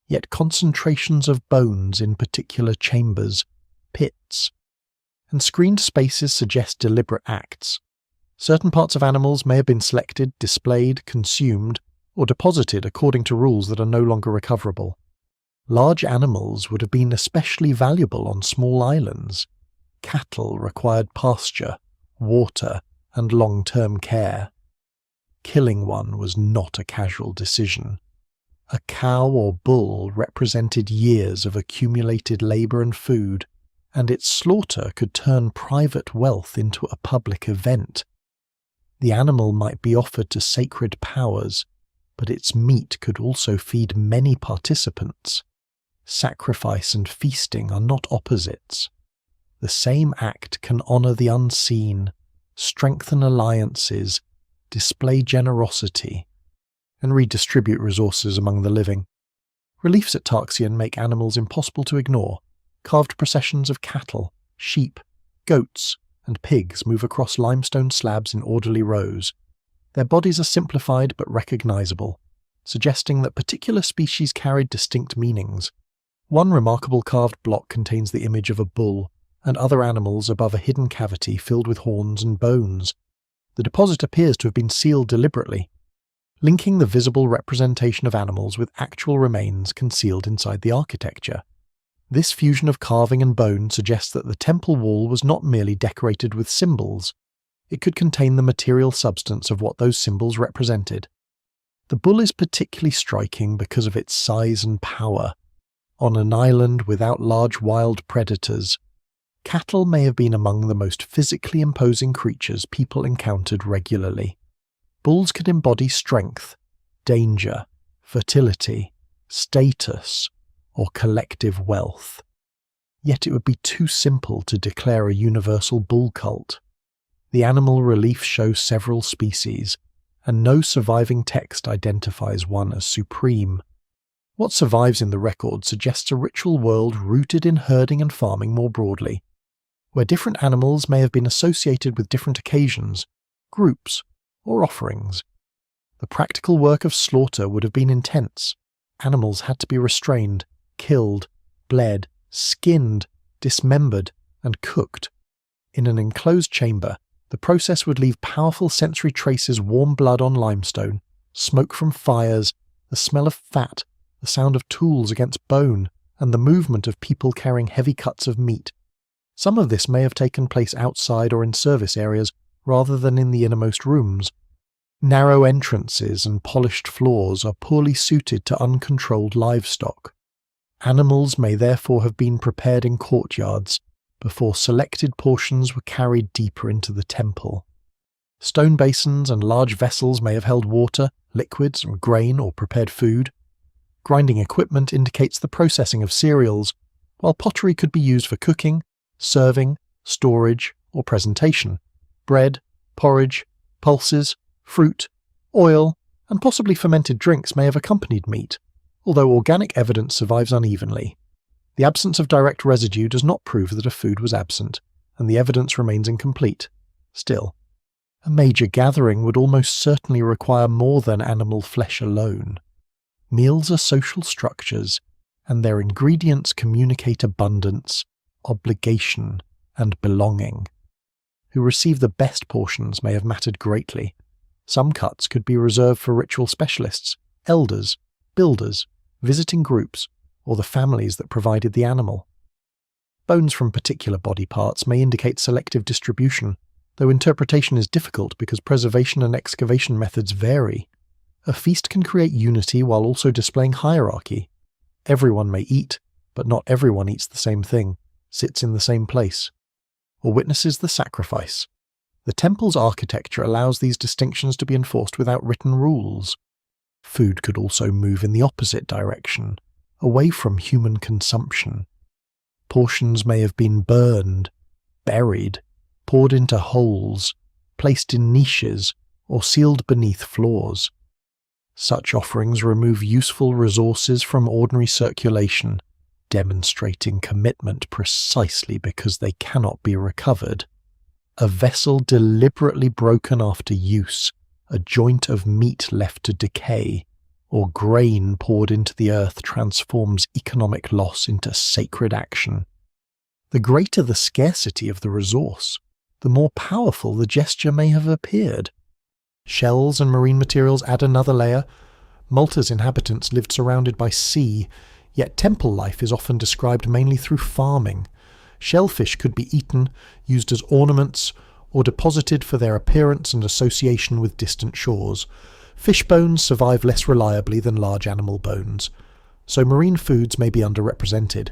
Yet concentrations of bones in particular chambers, pits, and screened spaces suggest deliberate acts. Certain parts of animals may have been selected, displayed, consumed, or deposited according to rules that are no longer recoverable. Large animals would have been especially valuable on small islands. Cattle required pasture, water, and long-term care. Killing one was not a casual decision. A cow or bull represented years of accumulated labour and food, and its slaughter could turn private wealth into a public event. The animal might be offered to sacred powers, but its meat could also feed many participants. Sacrifice and feasting are not opposites. The same act can honour the unseen, strengthen alliances, display generosity, and redistribute resources among the living. Reliefs at Tarxien make animals impossible to ignore. Carved processions of cattle, sheep, goats, and pigs move across limestone slabs in orderly rows. Their bodies are simplified but recognisable, suggesting that particular species carried distinct meanings. One remarkable carved block contains the image of a bull and other animals above a hidden cavity filled with horns and bones. The deposit appears to have been sealed deliberately, linking the visible representation of animals with actual remains concealed inside the architecture. This fusion of carving and bone suggests that the temple wall was not merely decorated with symbols. It could contain the material substance of what those symbols represented. The bull is particularly striking because of its size and power. On an island without large wild predators, cattle may have been among the most physically imposing creatures people encountered regularly. Bulls could embody strength, danger, fertility, status, or collective wealth. Yet it would be too simple to declare a universal bull cult. The animal relief shows several species, and no surviving text identifies one as supreme. What survives in the record suggests a ritual world rooted in herding and farming more broadly, where different animals may have been associated with different occasions, groups, or offerings. The practical work of slaughter would have been intense. Animals had to be restrained, killed, bled, skinned, dismembered, and cooked. In an enclosed chamber, the process would leave powerful sensory traces: warm blood on limestone, smoke from fires, the smell of fat, the sound of tools against bone, and the movement of people carrying heavy cuts of meat. Some of this may have taken place outside or in service areas rather than in the innermost rooms. Narrow entrances and polished floors are poorly suited to uncontrolled livestock. Animals may therefore have been prepared in courtyards before selected portions were carried deeper into the temple. Stone basins and large vessels may have held water, liquids, and grain or prepared food. Grinding equipment indicates the processing of cereals, while pottery could be used for cooking, serving, storage, or presentation. Bread, porridge, pulses, fruit, oil, and possibly fermented drinks may have accompanied meat, although organic evidence survives unevenly. The absence of direct residue does not prove that a food was absent, and the evidence remains incomplete. Still, a major gathering would almost certainly require more than animal flesh alone. Meals are social structures, and their ingredients communicate abundance, obligation, and belonging. Who received the best portions may have mattered greatly. Some cuts could be reserved for ritual specialists, elders, builders, visiting groups, or the families that provided the animal. Bones from particular body parts may indicate selective distribution, though interpretation is difficult because preservation and excavation methods vary. A feast can create unity while also displaying hierarchy. Everyone may eat, but not everyone eats the same thing, sits in the same place, or witnesses the sacrifice. The temple's architecture allows these distinctions to be enforced without written rules. Food could also move in the opposite direction, away from human consumption. Portions may have been burned, buried, poured into holes, placed in niches, or sealed beneath floors. Such offerings remove useful resources from ordinary circulation, demonstrating commitment precisely because they cannot be recovered. A vessel deliberately broken after use, a joint of meat left to decay, or grain poured into the earth transforms economic loss into sacred action. The greater the scarcity of the resource, the more powerful the gesture may have appeared. Shells and marine materials add another layer. Malta's inhabitants lived surrounded by sea, yet temple life is often described mainly through farming. Shellfish could be eaten, used as ornaments, or deposited for their appearance and association with distant shores. Fish bones survive less reliably than large animal bones, so marine foods may be underrepresented.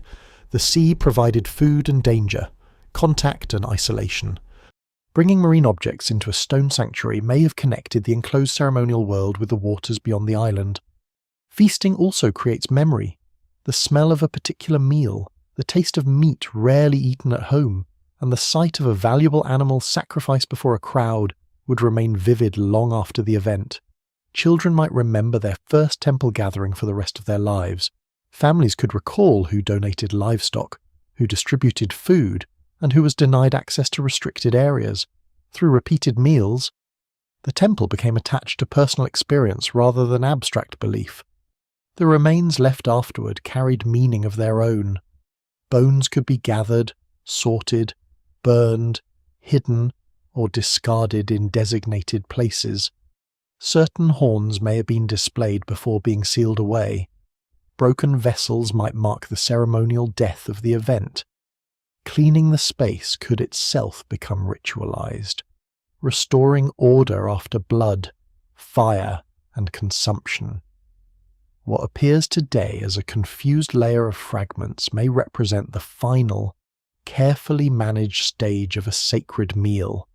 The sea provided food and danger, contact and isolation. Bringing marine objects into a stone sanctuary may have connected the enclosed ceremonial world with the waters beyond the island. Feasting also creates memory. The smell of a particular meal, the taste of meat rarely eaten at home, and the sight of a valuable animal sacrificed before a crowd would remain vivid long after the event. Children might remember their first temple gathering for the rest of their lives. Families could recall who donated livestock, who distributed food, and who was denied access to restricted areas. Through repeated meals, the temple became attached to personal experience rather than abstract belief. The remains left afterward carried meaning of their own. Bones could be gathered, sorted, burned, hidden, or discarded in designated places. Certain horns may have been displayed before being sealed away. Broken vessels might mark the ceremonial death of the event. Cleaning the space could itself become ritualized, restoring order after blood, fire, and consumption. What appears today as a confused layer of fragments may represent the final, carefully managed stage of a sacred meal.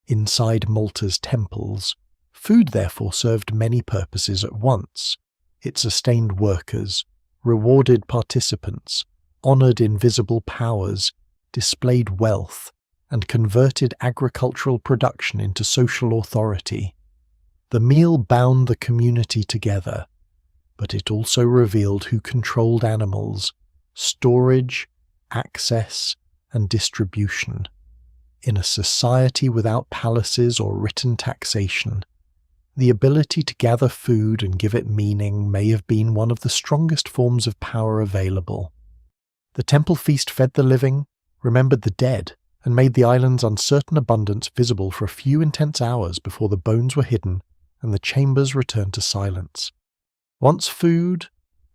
Inside Malta's temples, food therefore served many purposes at once. It sustained workers, rewarded participants, honoured invisible powers, displayed wealth, and converted agricultural production into social authority. The meal bound the community together, but it also revealed who controlled animals, storage, access, and distribution. In a society without palaces or written taxation, the ability to gather food and give it meaning may have been one of the strongest forms of power available. The temple feast fed the living, remembered the dead, and made the island's uncertain abundance visible for a few intense hours before the bones were hidden and the chambers returned to silence. Once food,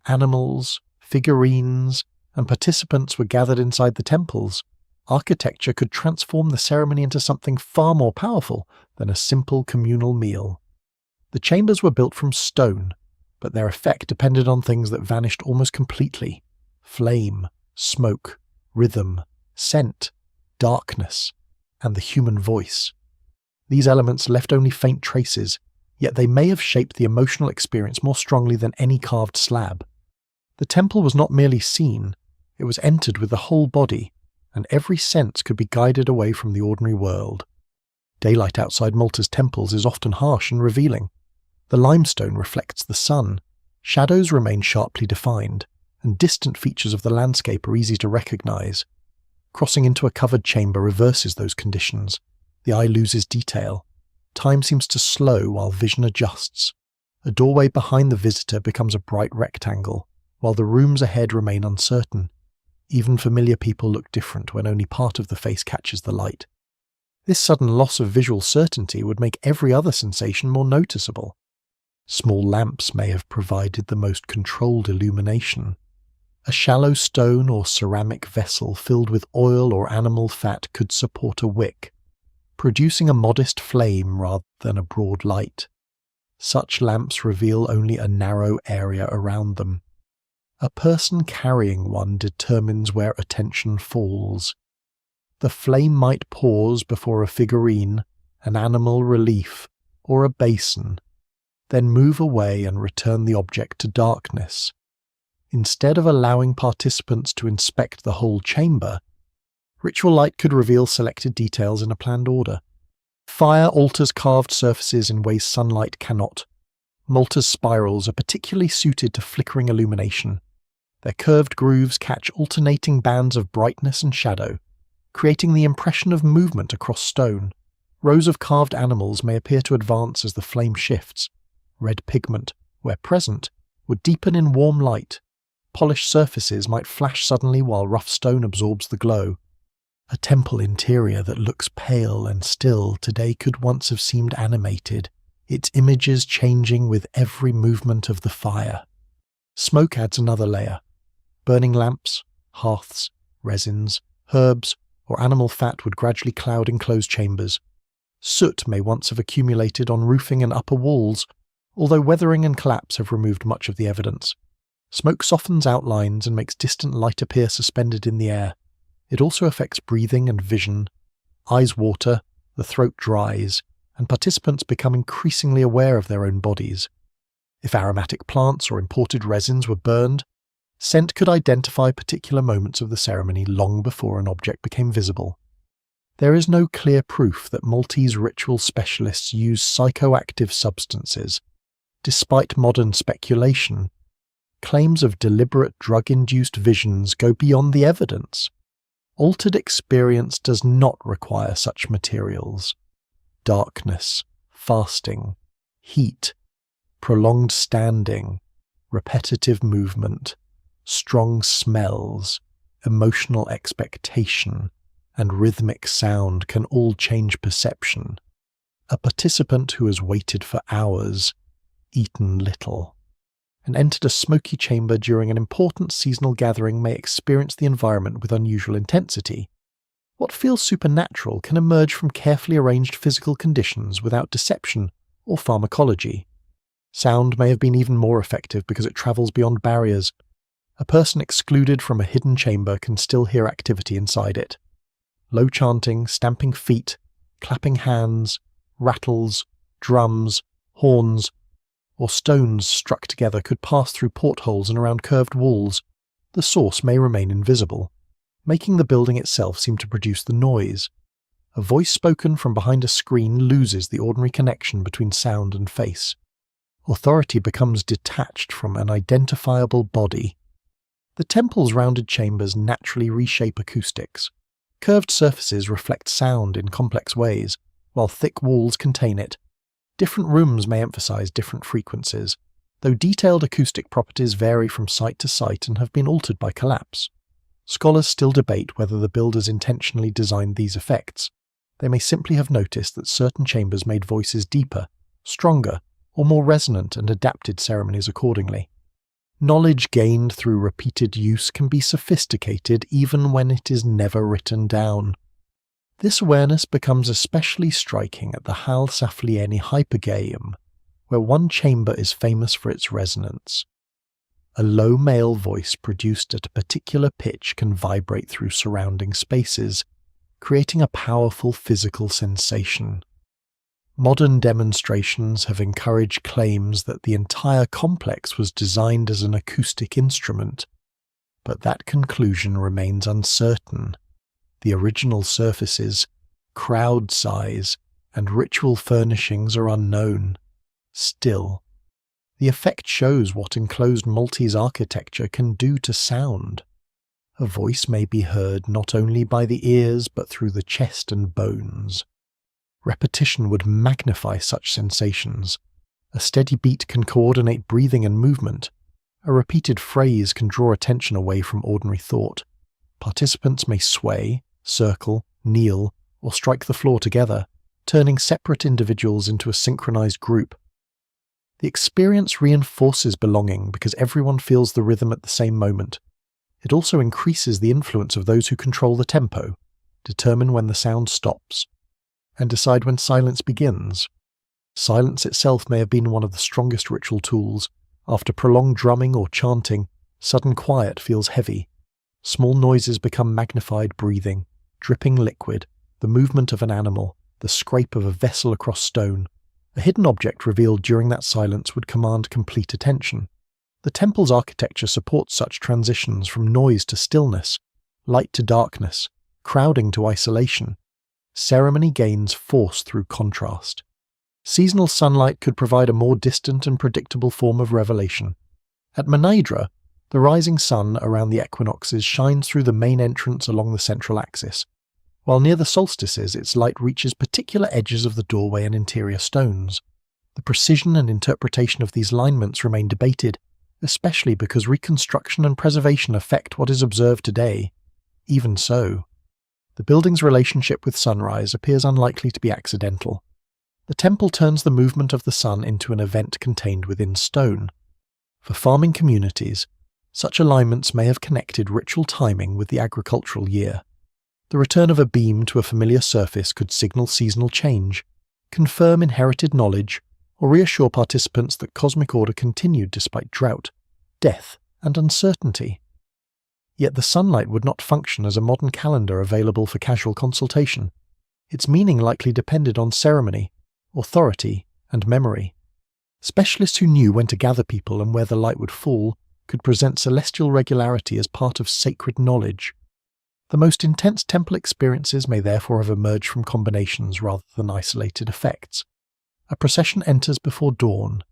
animals, figurines, and participants were gathered inside the temples, architecture could transform the ceremony into something far more powerful than a simple communal meal. The chambers were built from stone, but their effect depended on things that vanished almost completely: flame, smoke, rhythm, scent, darkness, and the human voice. These elements left only faint traces, yet they may have shaped the emotional experience more strongly than any carved slab. The temple was not merely seen, it was entered with the whole body, and every sense could be guided away from the ordinary world. Daylight outside Malta's temples is often harsh and revealing. The limestone reflects the sun, shadows remain sharply defined, and distant features of the landscape are easy to recognize. Crossing into a covered chamber reverses those conditions. The eye loses detail. Time seems to slow while vision adjusts. A doorway behind the visitor becomes a bright rectangle, while the rooms ahead remain uncertain. Even familiar people look different when only part of the face catches the light. This sudden loss of visual certainty would make every other sensation more noticeable. Small lamps may have provided the most controlled illumination. A shallow stone or ceramic vessel filled with oil or animal fat could support a wick, producing a modest flame rather than a broad light. Such lamps reveal only a narrow area around them. A person carrying one determines where attention falls. The flame might pause before a figurine, an animal relief, or a basin, then move away and return the object to darkness. Instead of allowing participants to inspect the whole chamber, ritual light could reveal selected details in a planned order. Fire alters carved surfaces in ways sunlight cannot. Malta's spirals are particularly suited to flickering illumination. Their curved grooves catch alternating bands of brightness and shadow, creating the impression of movement across stone. Rows of carved animals may appear to advance as the flame shifts. Red pigment, where present, would deepen in warm light. Polished surfaces might flash suddenly while rough stone absorbs the glow. A temple interior that looks pale and still today could once have seemed animated, its images changing with every movement of the fire. Smoke adds another layer. Burning lamps, hearths, resins, herbs, or animal fat would gradually cloud enclosed chambers. Soot may once have accumulated on roofing and upper walls, although weathering and collapse have removed much of the evidence. Smoke softens outlines and makes distant light appear suspended in the air. It also affects breathing and vision. Eyes water, the throat dries, and participants become increasingly aware of their own bodies. If aromatic plants or imported resins were burned, scent could identify particular moments of the ceremony long before an object became visible. There is no clear proof that Maltese ritual specialists use psychoactive substances. Despite modern speculation, claims of deliberate drug-induced visions go beyond the evidence. Altered experience does not require such materials. Darkness, fasting, heat, prolonged standing, repetitive movement, strong smells, emotional expectation, and rhythmic sound can all change perception. A participant who has waited for hours, eaten little, and entered a smoky chamber during an important seasonal gathering may experience the environment with unusual intensity. What feels supernatural can emerge from carefully arranged physical conditions without deception or pharmacology. Sound may have been even more effective because it travels beyond barriers. A person excluded from a hidden chamber can still hear activity inside it. Low chanting, stamping feet, clapping hands, rattles, drums, horns, or stones struck together could pass through portholes and around curved walls. The source may remain invisible, making the building itself seem to produce the noise. A voice spoken from behind a screen loses the ordinary connection between sound and face. Authority becomes detached from an identifiable body. The temple's rounded chambers naturally reshape acoustics. Curved surfaces reflect sound in complex ways, while thick walls contain it. Different rooms may emphasize different frequencies, though detailed acoustic properties vary from site to site and have been altered by collapse. Scholars still debate whether the builders intentionally designed these effects. They may simply have noticed that certain chambers made voices deeper, stronger, or more resonant and adapted ceremonies accordingly. Knowledge gained through repeated use can be sophisticated even when it is never written down. This awareness becomes especially striking at the Hal Saflieni Hypergeum, where one chamber is famous for its resonance. A low male voice produced at a particular pitch can vibrate through surrounding spaces, creating a powerful physical sensation. Modern demonstrations have encouraged claims that the entire complex was designed as an acoustic instrument, but that conclusion remains uncertain. The original surfaces, crowd size, and ritual furnishings are unknown. Still, the effect shows what enclosed Maltese architecture can do to sound. A voice may be heard not only by the ears but through the chest and bones. Repetition would magnify such sensations. A steady beat can coordinate breathing and movement. A repeated phrase can draw attention away from ordinary thought. Participants may sway, circle, kneel, or strike the floor together, turning separate individuals into a synchronized group. The experience reinforces belonging because everyone feels the rhythm at the same moment. It also increases the influence of those who control the tempo, determine when the sound stops, and decide when silence begins. Silence itself may have been one of the strongest ritual tools. After prolonged drumming or chanting, sudden quiet feels heavy. Small noises become magnified breathing, dripping liquid, the movement of an animal, the scrape of a vessel across stone. A hidden object revealed during that silence would command complete attention. The temple's architecture supports such transitions from noise to stillness, light to darkness, crowding to isolation. Ceremony gains force through contrast. Seasonal sunlight could provide a more distant and predictable form of revelation. At Mnajdra, the rising sun around the equinoxes shines through the main entrance along the central axis, while near the solstices its light reaches particular edges of the doorway and interior stones. The precision and interpretation of these alignments remain debated, especially because reconstruction and preservation affect what is observed today. Even so, the building's relationship with sunrise appears unlikely to be accidental. The temple turns the movement of the sun into an event contained within stone. For farming communities, such alignments may have connected ritual timing with the agricultural year. The return of a beam to a familiar surface could signal seasonal change, confirm inherited knowledge, or reassure participants that cosmic order continued despite drought, death, and uncertainty. Yet the sunlight would not function as a modern calendar available for casual consultation. Its meaning likely depended on ceremony, authority, and memory. Specialists who knew when to gather people and where the light would fall could present celestial regularity as part of sacred knowledge. The most intense temple experiences may therefore have emerged from combinations rather than isolated effects. A procession enters before dawn.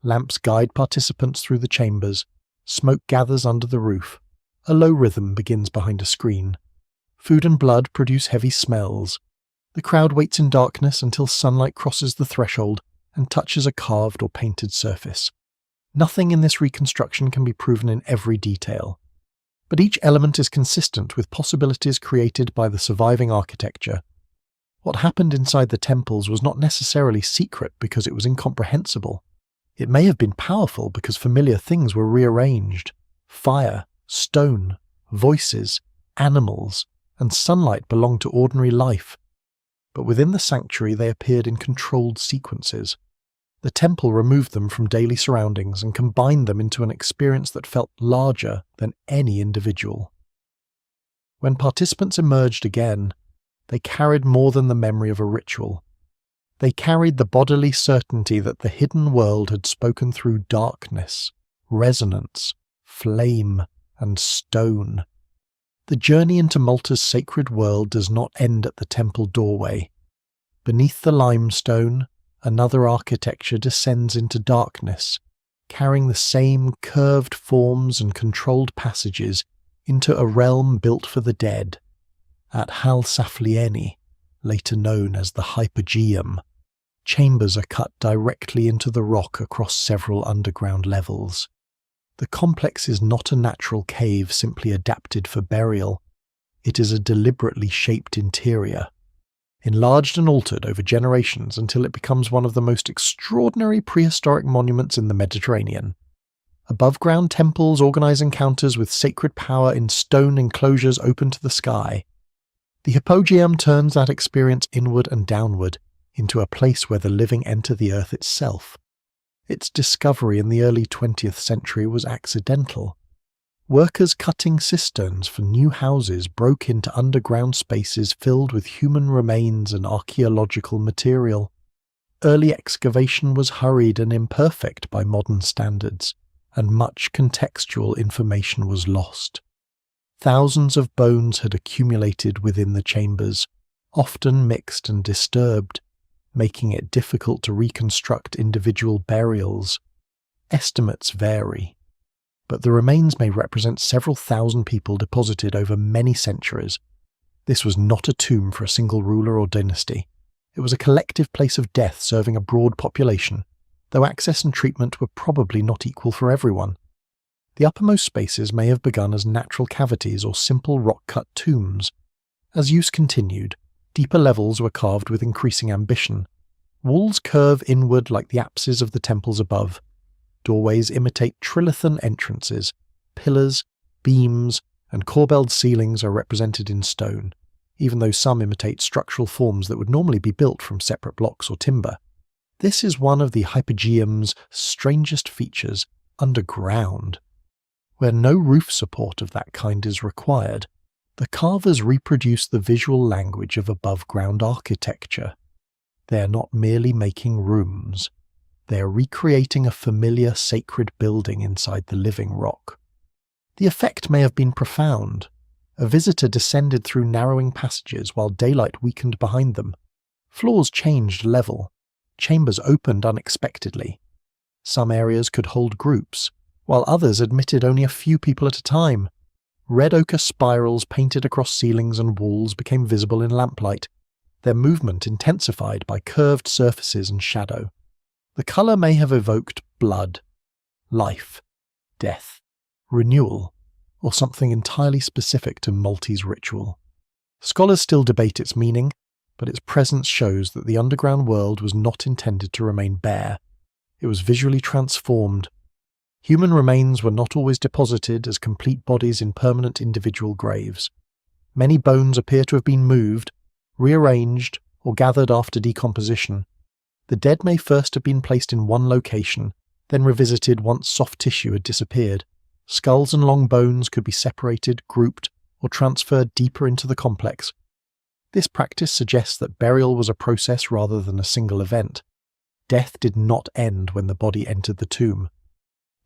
Lamps guide participants through the chambers. Smoke gathers under the roof. A low rhythm begins behind a screen. Food and blood produce heavy smells. The crowd waits in darkness until sunlight crosses the threshold and touches a carved or painted surface. Nothing in this reconstruction can be proven in every detail, but each element is consistent with possibilities created by the surviving architecture. What happened inside the temples was not necessarily secret because it was incomprehensible. It may have been powerful because familiar things were rearranged. Fire, stone, voices, animals, and sunlight belonged to ordinary life. But within the sanctuary they appeared in controlled sequences. The temple removed them from daily surroundings and combined them into an experience that felt larger than any individual. When participants emerged again, they carried more than the memory of a ritual. They carried the bodily certainty that the hidden world had spoken through darkness, resonance, flame, and stone. The journey into Malta's sacred world does not end at the temple doorway. Beneath the limestone, another architecture descends into darkness, carrying the same curved forms and controlled passages into a realm built for the dead. At Hal Saflieni, later known as the Hypogeum, chambers are cut directly into the rock across several underground levels. The complex is not a natural cave simply adapted for burial. It is a deliberately shaped interior, enlarged and altered over generations until it becomes one of the most extraordinary prehistoric monuments in the Mediterranean. Above-ground temples organize encounters with sacred power in stone enclosures open to the sky. The Hypogeum turns that experience inward and downward into a place where the living enter the earth itself. Its discovery in the early 20th century was accidental. Workers cutting cisterns for new houses broke into underground spaces filled with human remains and archaeological material. Early excavation was hurried and imperfect by modern standards, and much contextual information was lost. Thousands of bones had accumulated within the chambers, often mixed and disturbed, making it difficult to reconstruct individual burials. Estimates vary, but the remains may represent several thousand people deposited over many centuries. This was not a tomb for a single ruler or dynasty. It was a collective place of death serving a broad population, though access and treatment were probably not equal for everyone. The uppermost spaces may have begun as natural cavities or simple rock-cut tombs. As use continued, deeper levels were carved with increasing ambition. Walls curve inward like the apses of the temples above. Doorways imitate trilithon entrances. Pillars, beams, and corbelled ceilings are represented in stone, even though some imitate structural forms that would normally be built from separate blocks or timber. This is one of the hypogeum's strangest features underground. Where no roof support of that kind is required, the carvers reproduce the visual language of above-ground architecture. They are not merely making rooms. They are recreating a familiar sacred building inside the living rock. The effect may have been profound. A visitor descended through narrowing passages while daylight weakened behind them. Floors changed level. Chambers opened unexpectedly. Some areas could hold groups, while others admitted only a few people at a time. Red ochre spirals painted across ceilings and walls became visible in lamplight, their movement intensified by curved surfaces and shadow. The colour may have evoked blood, life, death, renewal, or something entirely specific to Maltese ritual. Scholars still debate its meaning, but its presence shows that the underground world was not intended to remain bare. It was visually transformed. Human remains were not always deposited as complete bodies in permanent individual graves. Many bones appear to have been moved, rearranged, or gathered after decomposition. The dead may first have been placed in one location, then revisited once soft tissue had disappeared. Skulls and long bones could be separated, grouped, or transferred deeper into the complex. This practice suggests that burial was a process rather than a single event. Death did not end when the body entered the tomb.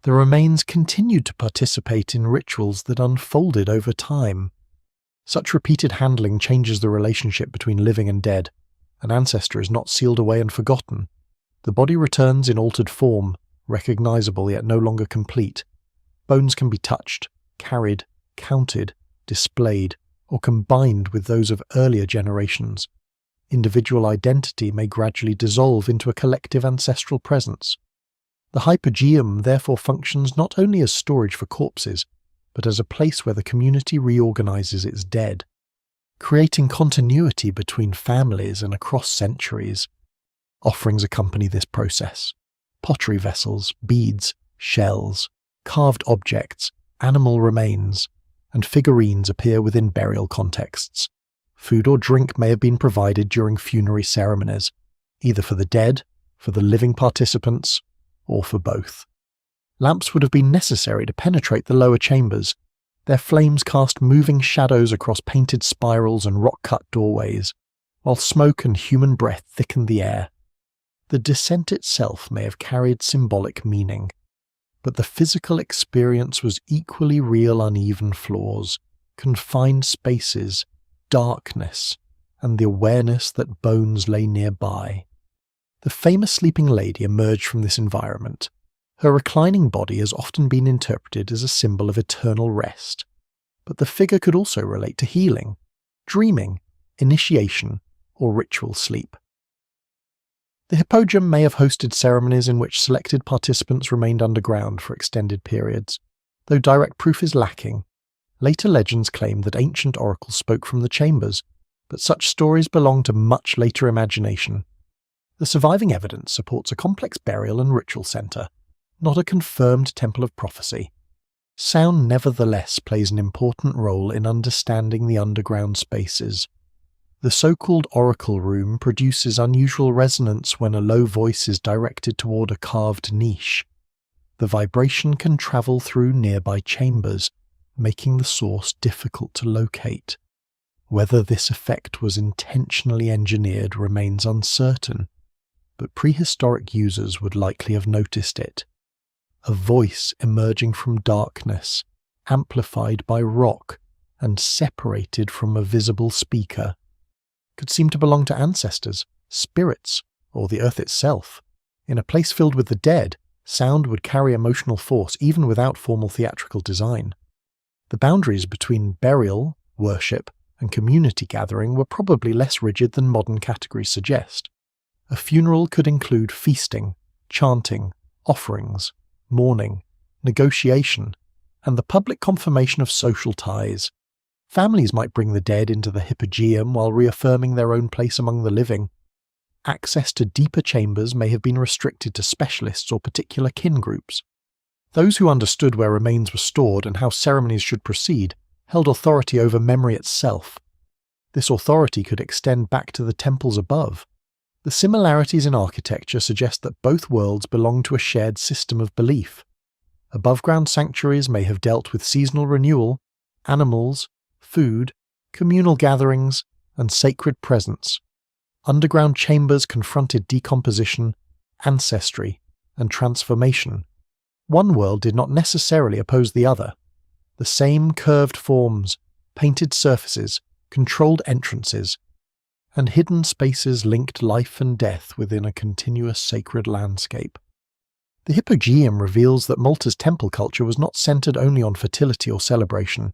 The remains continued to participate in rituals that unfolded over time. Such repeated handling changes the relationship between living and dead. An ancestor is not sealed away and forgotten. The body returns in altered form, recognizable yet no longer complete. Bones can be touched, carried, counted, displayed, or combined with those of earlier generations. Individual identity may gradually dissolve into a collective ancestral presence. The hypogeum therefore functions not only as storage for corpses, but as a place where the community reorganizes its dead, creating continuity between families and across centuries. Offerings accompany this process. Pottery vessels, beads, shells, carved objects, animal remains, and figurines appear within burial contexts. Food or drink may have been provided during funerary ceremonies, either for the dead, for the living participants, or for both. Lamps would have been necessary to penetrate the lower chambers. Their flames cast moving shadows across painted spirals and rock-cut doorways, while smoke and human breath thickened the air. The descent itself may have carried symbolic meaning, but the physical experience was equally real. Uneven floors, confined spaces, darkness, and the awareness that bones lay nearby. The famous sleeping lady emerged from this environment. Her reclining body has often been interpreted as a symbol of eternal rest, but the figure could also relate to healing, dreaming, initiation, or ritual sleep. The hypogeum may have hosted ceremonies in which selected participants remained underground for extended periods. Though direct proof is lacking, later legends claim that ancient oracles spoke from the chambers, but such stories belong to much later imagination. The surviving evidence supports a complex burial and ritual centre, not a confirmed temple of prophecy. Sound nevertheless plays an important role in understanding the underground spaces. The so-called oracle room produces unusual resonance when a low voice is directed toward a carved niche. The vibration can travel through nearby chambers, making the source difficult to locate. Whether this effect was intentionally engineered remains uncertain, but prehistoric users would likely have noticed it. A voice emerging from darkness, amplified by rock and separated from a visible speaker, could seem to belong to ancestors, spirits, or the earth itself. In a place filled with the dead, sound would carry emotional force even without formal theatrical design. The boundaries between burial, worship, and community gathering were probably less rigid than modern categories suggest. A funeral could include feasting, chanting, offerings, mourning, negotiation, and the public confirmation of social ties. Families might bring the dead into the hypogeum while reaffirming their own place among the living. Access to deeper chambers may have been restricted to specialists or particular kin groups. Those who understood where remains were stored and how ceremonies should proceed held authority over memory itself. This authority could extend back to the temples above. The similarities in architecture suggest that both worlds belong to a shared system of belief. Above-ground sanctuaries may have dealt with seasonal renewal, animals, food, communal gatherings, and sacred presence. Underground chambers confronted decomposition, ancestry, and transformation. One world did not necessarily oppose the other. The same curved forms, painted surfaces, controlled entrances, and hidden spaces linked life and death within a continuous sacred landscape. The Hypogeum reveals that Malta's temple culture was not centered only on fertility or celebration.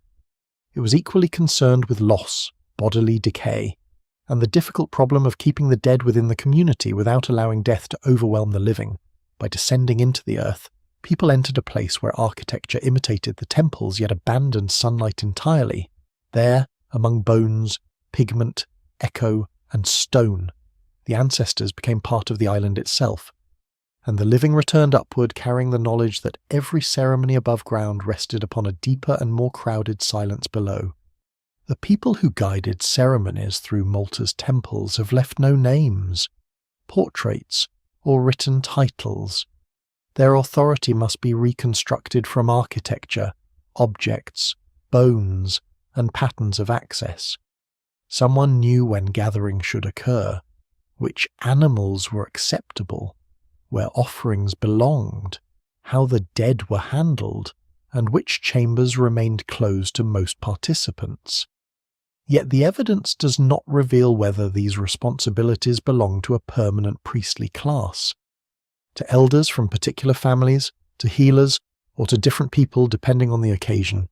It was equally concerned with loss, bodily decay, and the difficult problem of keeping the dead within the community without allowing death to overwhelm the living. By descending into the earth, people entered a place where architecture imitated the temples yet abandoned sunlight entirely. There, among bones, pigment, echo, and stone, the ancestors became part of the island itself, and the living returned upward carrying the knowledge that every ceremony above ground rested upon a deeper and more crowded silence below. The people who guided ceremonies through Malta's temples have left no names, portraits, or written titles. Their authority must be reconstructed from architecture, objects, bones, and patterns of access. Someone knew when gathering should occur, which animals were acceptable, where offerings belonged, how the dead were handled, and which chambers remained closed to most participants. Yet the evidence does not reveal whether these responsibilities belong to a permanent priestly class. To elders from particular families, to healers, or to different people depending on the occasion.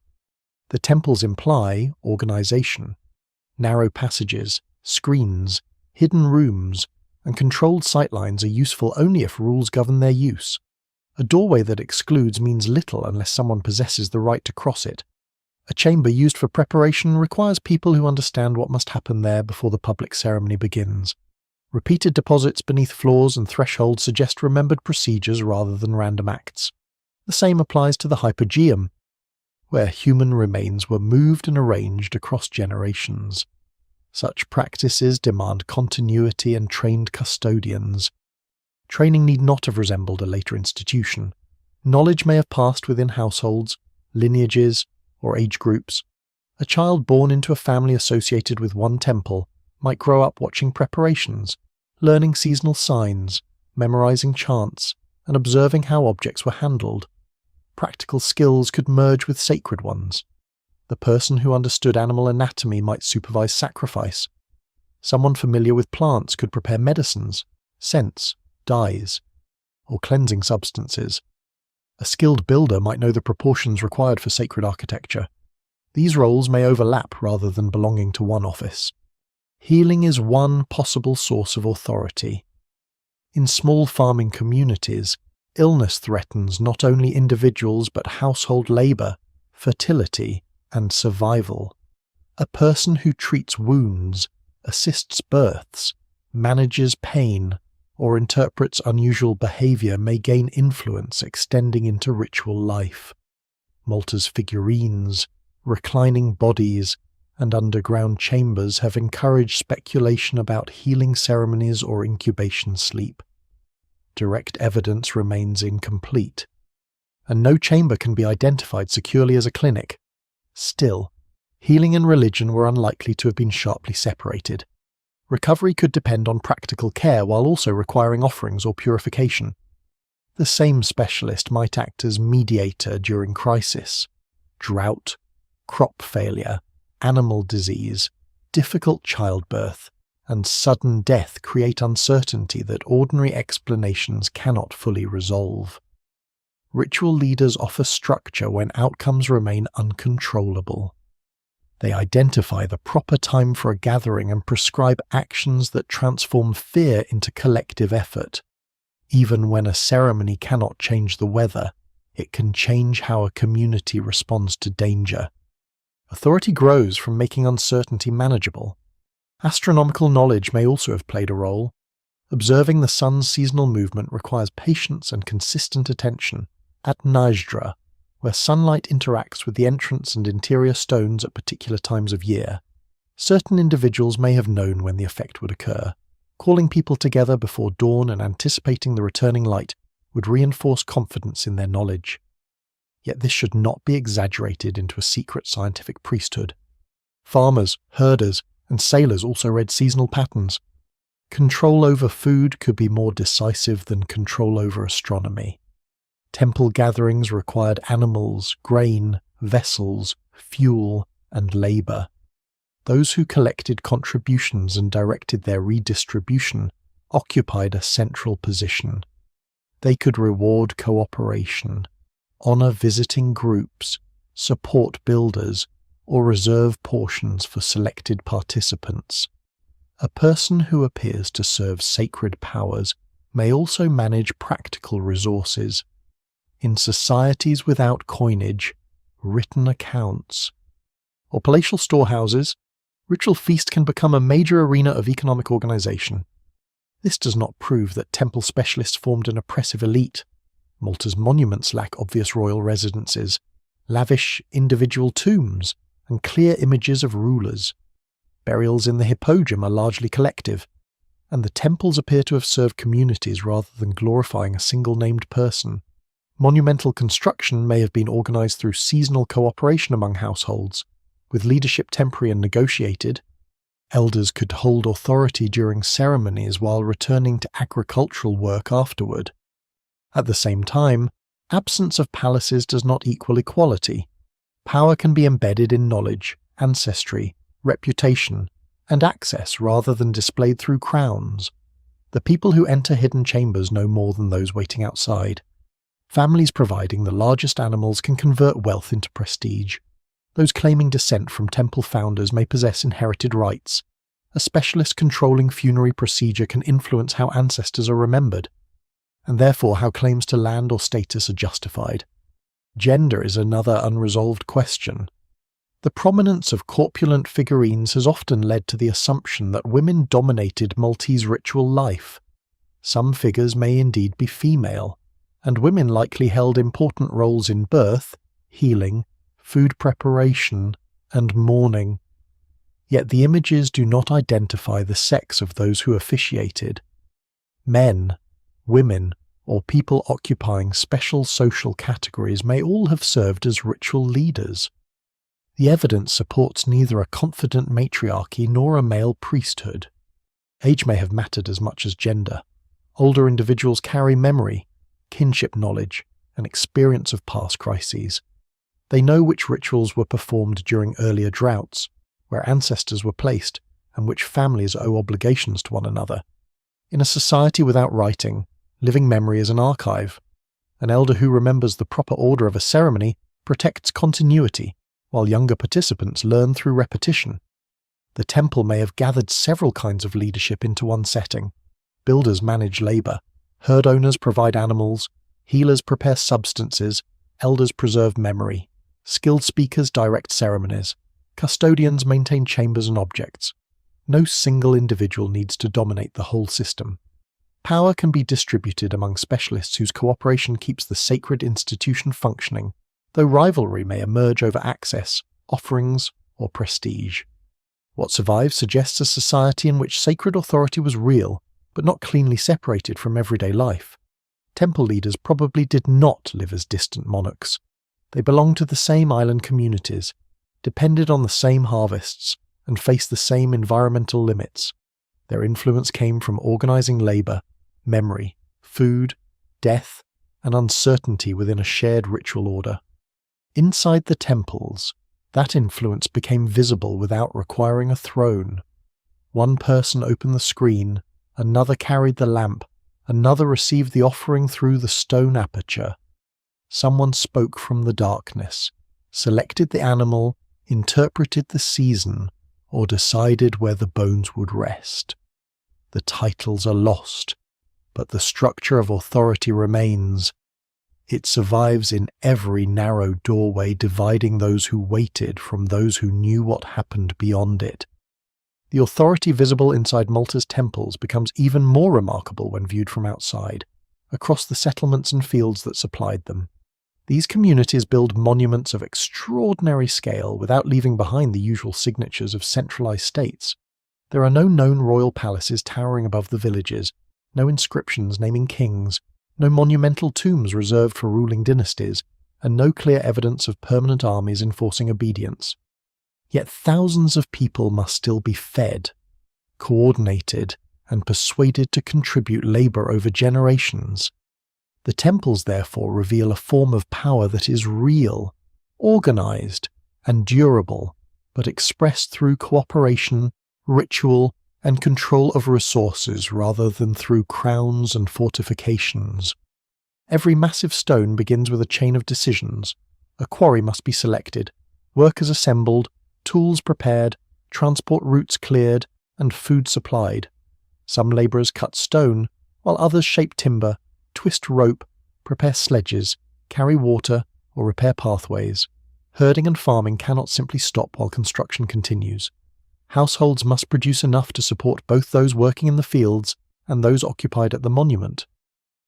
The temples imply organization. Narrow passages, screens, hidden rooms, and controlled sightlines are useful only if rules govern their use. A doorway that excludes means little unless someone possesses the right to cross it. A chamber used for preparation requires people who understand what must happen there before the public ceremony begins. Repeated deposits beneath floors and thresholds suggest remembered procedures rather than random acts. The same applies to the Hypogeum, where human remains were moved and arranged across generations. Such practices demand continuity and trained custodians. Training need not have resembled a later institution. Knowledge may have passed within households, lineages, or age groups. A child born into a family associated with one temple might grow up watching preparations, learning seasonal signs, memorizing chants, and observing how objects were handled. Practical skills could merge with sacred ones. The person who understood animal anatomy might supervise sacrifice. Someone familiar with plants could prepare medicines, scents, dyes, or cleansing substances. A skilled builder might know the proportions required for sacred architecture. These roles may overlap rather than belonging to one office. Healing is one possible source of authority. In small farming communities, illness threatens not only individuals but household labor, fertility, and survival. A person who treats wounds, assists births, manages pain, or interprets unusual behavior may gain influence extending into ritual life. Malta's figurines, reclining bodies, and underground chambers have encouraged speculation about healing ceremonies or incubation sleep. Direct evidence remains incomplete, and no chamber can be identified securely as a clinic. Still, healing and religion were unlikely to have been sharply separated. Recovery could depend on practical care while also requiring offerings or purification. The same specialist might act as mediator during crisis. Drought, crop failure, animal disease, difficult childbirth, and sudden death create uncertainty that ordinary explanations cannot fully resolve. Ritual leaders offer structure when outcomes remain uncontrollable. They identify the proper time for a gathering and prescribe actions that transform fear into collective effort. Even when a ceremony cannot change the weather, it can change how a community responds to danger. Authority grows from making uncertainty manageable. Astronomical knowledge may also have played a role. Observing the sun's seasonal movement requires patience and consistent attention, At Mnajdra, where sunlight interacts with the entrance and interior stones at particular times of year, certain individuals may have known when the effect would occur. Calling people together before dawn and anticipating the returning light would reinforce confidence in their knowledge. Yet this should not be exaggerated into a secret scientific priesthood. Farmers, herders, and sailors also read seasonal patterns. Control over food could be more decisive than control over astronomy. Temple gatherings required animals, grain, vessels, fuel, and labour. Those who collected contributions and directed their redistribution occupied a central position. They could reward cooperation, honour visiting groups, support builders, or reserve portions for selected participants. A person who appears to serve sacred powers may also manage practical resources. In societies without coinage, written accounts, or palatial storehouses, ritual feast can become a major arena of economic organisation. This does not prove that temple specialists formed an oppressive elite. Malta's monuments lack obvious royal residences, lavish individual tombs, and clear images of rulers. Burials in the hippodrome are largely collective, and the temples appear to have served communities rather than glorifying a single named person. Monumental construction may have been organised through seasonal cooperation among households, with leadership temporary and negotiated. Elders could hold authority during ceremonies while returning to agricultural work afterward. At the same time, absence of palaces does not equal equality. Power can be embedded in knowledge, ancestry, reputation, and access rather than displayed through crowns. The people who enter hidden chambers know more than those waiting outside. Families providing the largest animals can convert wealth into prestige. Those claiming descent from temple founders may possess inherited rights. A specialist controlling funerary procedure can influence how ancestors are remembered, and therefore how claims to land or status are justified. Gender is another unresolved question. The prominence of corpulent figurines has often led to the assumption that women dominated Maltese ritual life. Some figures may indeed be female, and women likely held important roles in birth, healing, food preparation, and mourning. Yet the images do not identify the sex of those who officiated. Men, women, or people occupying special social categories may all have served as ritual leaders. The evidence supports neither a confident matriarchy nor a male priesthood. Age may have mattered as much as gender. Older individuals carry memory, kinship knowledge, and experience of past crises. They know which rituals were performed during earlier droughts, where ancestors were placed, and which families owe obligations to one another. In a society without writing, living memory is an archive. An elder who remembers the proper order of a ceremony protects continuity, while younger participants learn through repetition. The temple may have gathered several kinds of leadership into one setting. Builders manage labour, herd owners provide animals, healers prepare substances, elders preserve memory, skilled speakers direct ceremonies, custodians maintain chambers and objects. No single individual needs to dominate the whole system. Power can be distributed among specialists whose cooperation keeps the sacred institution functioning, though rivalry may emerge over access, offerings, or prestige. What survives suggests a society in which sacred authority was real, but not cleanly separated from everyday life. Temple leaders probably did not live as distant monarchs. They belonged to the same island communities, depended on the same harvests, and faced the same environmental limits. Their influence came from organising labour, memory, food, death, and uncertainty within a shared ritual order. Inside the temples, that influence became visible without requiring a throne. One person opened the screen, another carried the lamp, another received the offering through the stone aperture. Someone spoke from the darkness, selected the animal, interpreted the season, or decided where the bones would rest. The titles are lost, but the structure of authority remains. It survives in every narrow doorway dividing those who waited from those who knew what happened beyond it. The authority visible inside Malta's temples becomes even more remarkable when viewed from outside, across the settlements and fields that supplied them. These communities build monuments of extraordinary scale without leaving behind the usual signatures of centralized states. There are no known royal palaces towering above the villages, no inscriptions naming kings, no monumental tombs reserved for ruling dynasties, and no clear evidence of permanent armies enforcing obedience. Yet thousands of people must still be fed, coordinated, and persuaded to contribute labor over generations. The temples therefore reveal a form of power that is real, organized, and durable, but expressed through cooperation, ritual, and control of resources rather than through crowns and fortifications. Every massive stone begins with a chain of decisions. A quarry must be selected, workers assembled, tools prepared, transport routes cleared, and food supplied. Some labourers cut stone, while others shape timber, twist rope, prepare sledges, carry water, or repair pathways. Herding and farming cannot simply stop while construction continues. Households must produce enough to support both those working in the fields and those occupied at the monument.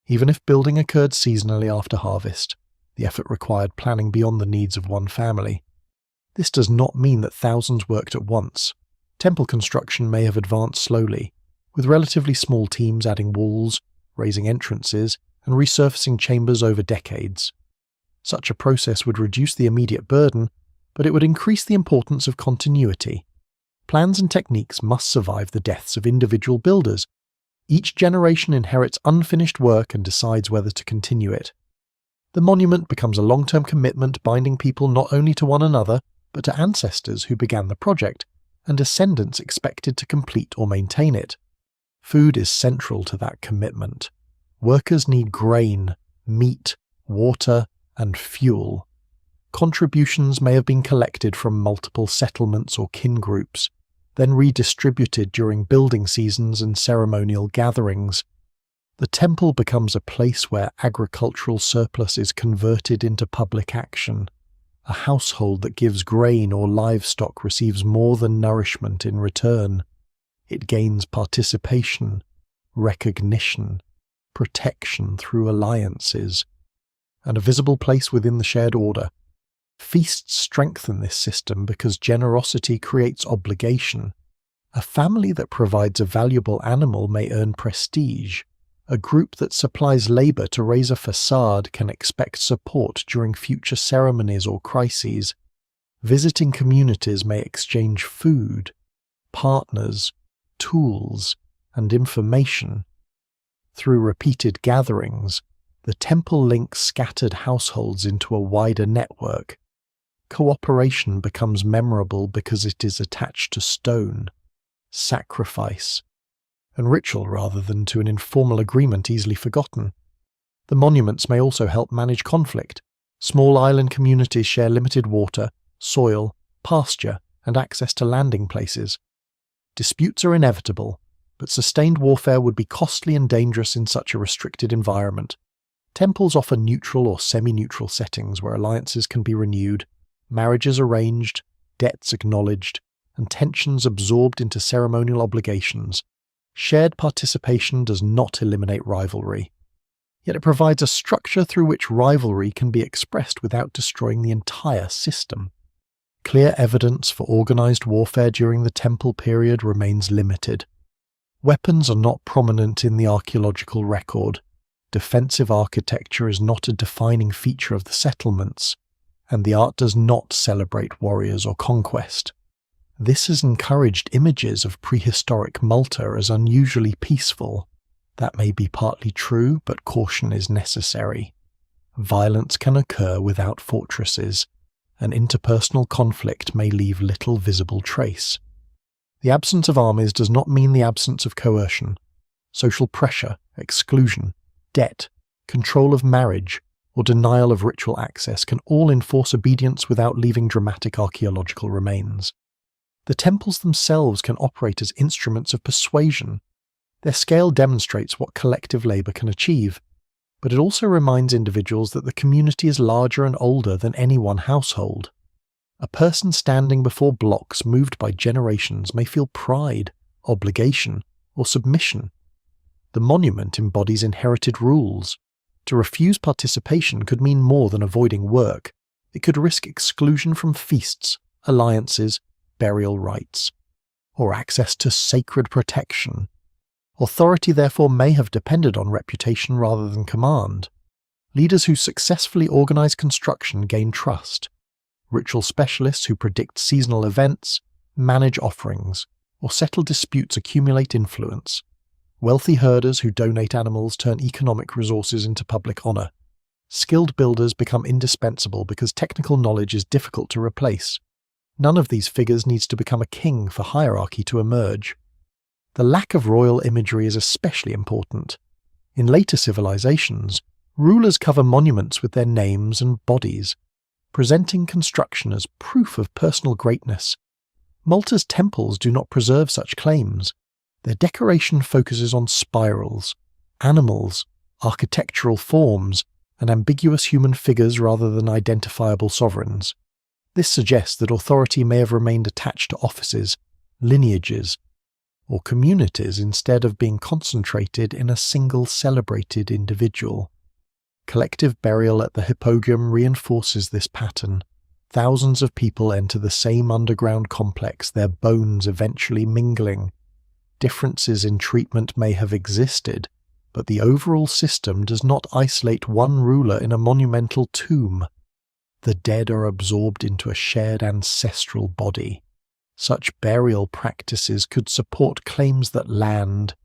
Even if building occurred seasonally after harvest, the effort required planning beyond the needs of one family. This does not mean that thousands worked at once. Temple construction may have advanced slowly, with relatively small teams adding walls, raising entrances, and resurfacing chambers over decades. Such a process would reduce the immediate burden, but it would increase the importance of continuity. Plans and techniques must survive the deaths of individual builders. Each generation inherits unfinished work and decides whether to continue it. The monument becomes a long-term commitment binding people not only to one another, but to ancestors who began the project, and descendants expected to complete or maintain it. Food is central to that commitment. Workers need grain, meat, water, and fuel. Contributions may have been collected from multiple settlements or kin groups, then redistributed during building seasons and ceremonial gatherings. The temple becomes a place where agricultural surplus is converted into public action. A household that gives grain or livestock receives more than nourishment in return. It gains participation, recognition, protection through alliances, and a visible place within the shared order. Feasts strengthen this system because generosity creates obligation. A family that provides a valuable animal may earn prestige. A group that supplies labor to raise a facade can expect support during future ceremonies or crises. Visiting communities may exchange food, partners, tools, and information. Through repeated gatherings, the temple links scattered households into a wider network. Cooperation becomes memorable because it is attached to stone, sacrifice, and ritual rather than to an informal agreement easily forgotten. The monuments may also help manage conflict. Small island communities share limited water, soil, pasture, and access to landing places. Disputes are inevitable, but sustained warfare would be costly and dangerous in such a restricted environment. Temples offer neutral or semi-neutral settings where alliances can be renewed, marriages arranged, debts acknowledged, and tensions absorbed into ceremonial obligations. Shared participation does not eliminate rivalry, yet it provides a structure through which rivalry can be expressed without destroying the entire system. Clear evidence for organized warfare during the temple period remains limited. Weapons are not prominent in the archaeological record. Defensive architecture is not a defining feature of the settlements, and the art does not celebrate warriors or conquest. This has encouraged images of prehistoric Malta as unusually peaceful. That may be partly true, but caution is necessary. Violence can occur without fortresses, and interpersonal conflict may leave little visible trace. The absence of armies does not mean the absence of coercion. Social pressure, exclusion, debt, control of marriage, or denial of ritual access can all enforce obedience without leaving dramatic archaeological remains. The temples themselves can operate as instruments of persuasion. Their scale demonstrates what collective labor can achieve, but it also reminds individuals that the community is larger and older than any one household. A person standing before blocks moved by generations may feel pride, obligation, or submission. The monument embodies inherited rules, To refuse participation could mean more than avoiding work. It could risk exclusion from feasts, alliances, burial rites, or access to sacred protection. Authority therefore may have depended on reputation rather than command. Leaders who successfully organize construction gain trust. Ritual specialists who predict seasonal events, manage offerings, or settle disputes accumulate influence. Wealthy herders who donate animals turn economic resources into public honor. Skilled builders become indispensable because technical knowledge is difficult to replace. None of these figures needs to become a king for hierarchy to emerge. The lack of royal imagery is especially important. In later civilizations, rulers cover monuments with their names and bodies, presenting construction as proof of personal greatness. Malta's temples do not preserve such claims. Their decoration focuses on spirals, animals, architectural forms, and ambiguous human figures rather than identifiable sovereigns. This suggests that authority may have remained attached to offices, lineages, or communities instead of being concentrated in a single celebrated individual. Collective burial at the Hippogrium reinforces this pattern. Thousands of people enter the same underground complex, their bones eventually mingling. Differences in treatment may have existed, but the overall system does not isolate one ruler in a monumental tomb. The dead are absorbed into a shared ancestral body. Such burial practices could support claims that land,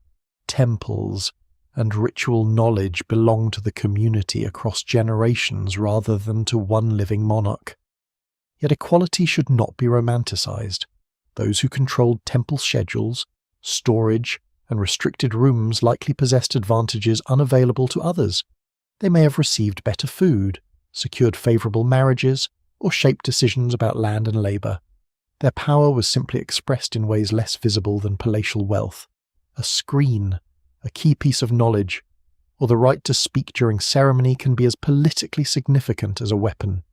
temples, and ritual knowledge belong to the community across generations rather than to one living monarch. Yet equality should not be romanticized. Those who controlled temple schedules, storage, and restricted rooms likely possessed advantages unavailable to others. They may have received better food, secured favorable marriages, or shaped decisions about land and labor. Their power was simply expressed in ways less visible than palatial wealth. A screen, a key piece of knowledge, or the right to speak during ceremony can be as politically significant as a weapon.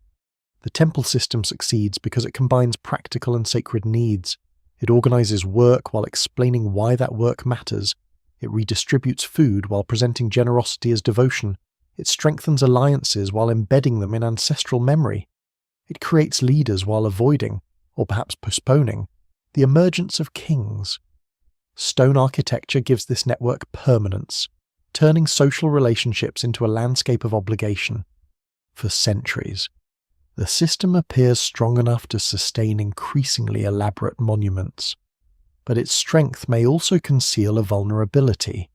The temple system succeeds because it combines practical and sacred needs. It organizes work while explaining why that work matters. It redistributes food while presenting generosity as devotion. It strengthens alliances while embedding them in ancestral memory. It creates leaders while avoiding, or perhaps postponing, the emergence of kings. Stone architecture gives this network permanence, turning social relationships into a landscape of obligation. For centuries, the system appears strong enough to sustain increasingly elaborate monuments, but its strength may also conceal a vulnerability.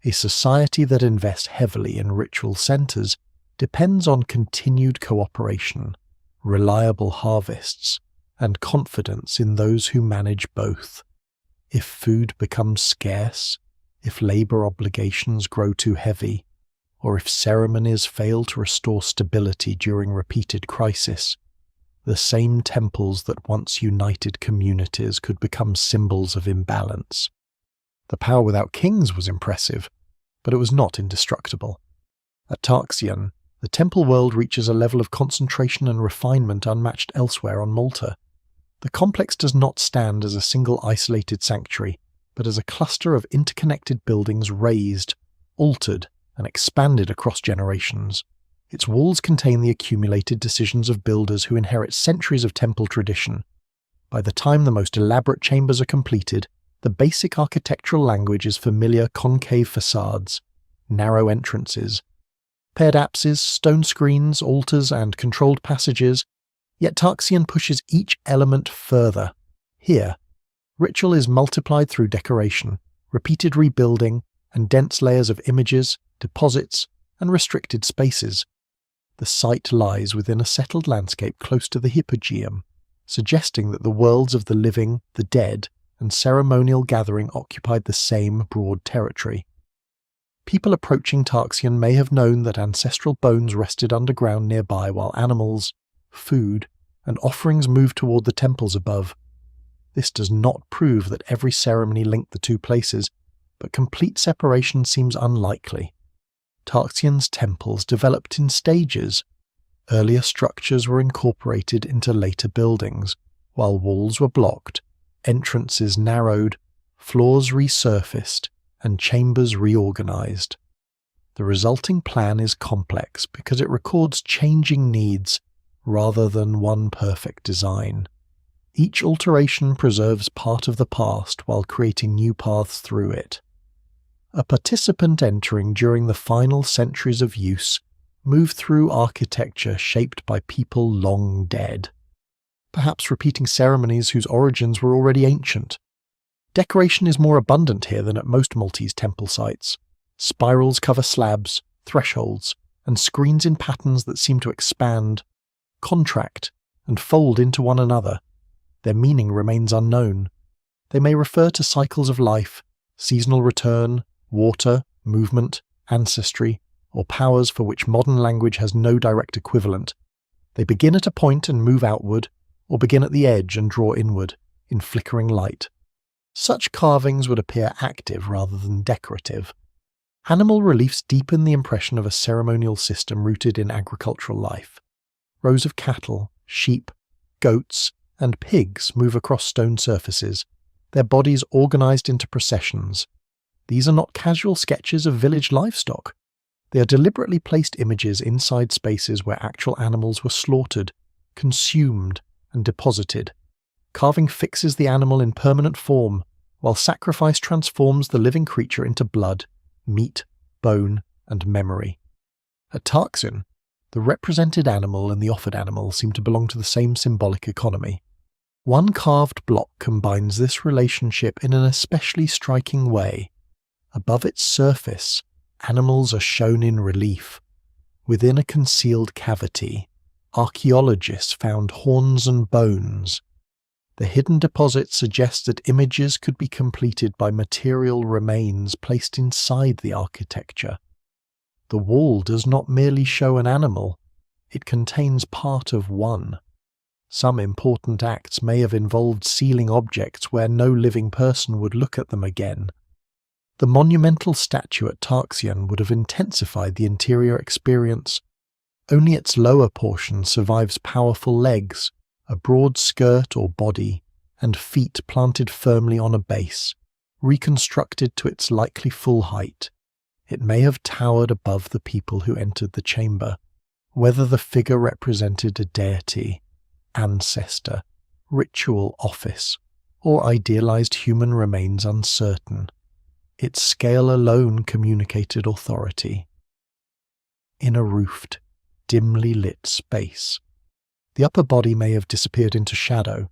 A society that invests heavily in ritual centers depends on continued cooperation, reliable harvests, and confidence in those who manage both. If food becomes scarce, if labor obligations grow too heavy, or if ceremonies fail to restore stability during repeated crisis, the same temples that once united communities could become symbols of imbalance. The power without kings was impressive, but it was not indestructible. At Tarxien, the temple world reaches a level of concentration and refinement unmatched elsewhere on Malta. The complex does not stand as a single isolated sanctuary, but as a cluster of interconnected buildings raised, altered, and expanded across generations. Its walls contain the accumulated decisions of builders who inherit centuries of temple tradition. By the time the most elaborate chambers are completed, the basic architectural language is familiar: concave facades, narrow entrances, paired apses, stone screens, altars, and controlled passages. Yet Tarxien pushes each element further. Here, ritual is multiplied through decoration, repeated rebuilding, and dense layers of images, deposits, and restricted spaces. The site lies within a settled landscape close to the Hippogrium, suggesting that the worlds of the living, the dead, and ceremonial gathering occupied the same broad territory. People approaching Tarxien may have known that ancestral bones rested underground nearby while animals, food, and offerings moved toward the temples above. This does not prove that every ceremony linked the two places, but complete separation seems unlikely. Tarxien's temples developed in stages. Earlier structures were incorporated into later buildings, while walls were blocked, entrances narrowed, floors resurfaced, and chambers reorganized. The resulting plan is complex because it records changing needs rather than one perfect design. Each alteration preserves part of the past while creating new paths through it. A participant entering during the final centuries of use moved through architecture shaped by people long dead, perhaps repeating ceremonies whose origins were already ancient. Decoration is more abundant here than at most Maltese temple sites. Spirals cover slabs, thresholds, and screens in patterns that seem to expand, contract, and fold into one another. Their meaning remains unknown. They may refer to cycles of life, seasonal return, water, movement, ancestry, or powers for which modern language has no direct equivalent. They begin at a point and move outward, or begin at the edge and draw inward, in flickering light. Such carvings would appear active rather than decorative. Animal reliefs deepen the impression of a ceremonial system rooted in agricultural life. Rows of cattle, sheep, goats, and pigs move across stone surfaces, their bodies organized into processions. These are not casual sketches of village livestock. They are deliberately placed images inside spaces where actual animals were slaughtered, consumed, and deposited. Carving fixes the animal in permanent form, while sacrifice transforms the living creature into blood, meat, bone, and memory. At Tarxien, the represented animal and the offered animal seem to belong to the same symbolic economy. One carved block combines this relationship in an especially striking way. Above its surface, animals are shown in relief. Within a concealed cavity, archaeologists found horns and bones. The hidden deposit suggests that images could be completed by material remains placed inside the architecture. The wall does not merely show an animal, it contains part of one. Some important acts may have involved sealing objects where no living person would look at them again. The monumental statue at Tarxien would have intensified the interior experience. Only its lower portion survives powerful legs, a broad skirt or body, and feet planted firmly on a base, reconstructed to its likely full height. It may have towered above the people who entered the chamber. Whether the figure represented a deity, ancestor, ritual office, or idealized human remains uncertain. Its scale alone communicated authority. In a roofed, dimly lit space, the upper body may have disappeared into shadow.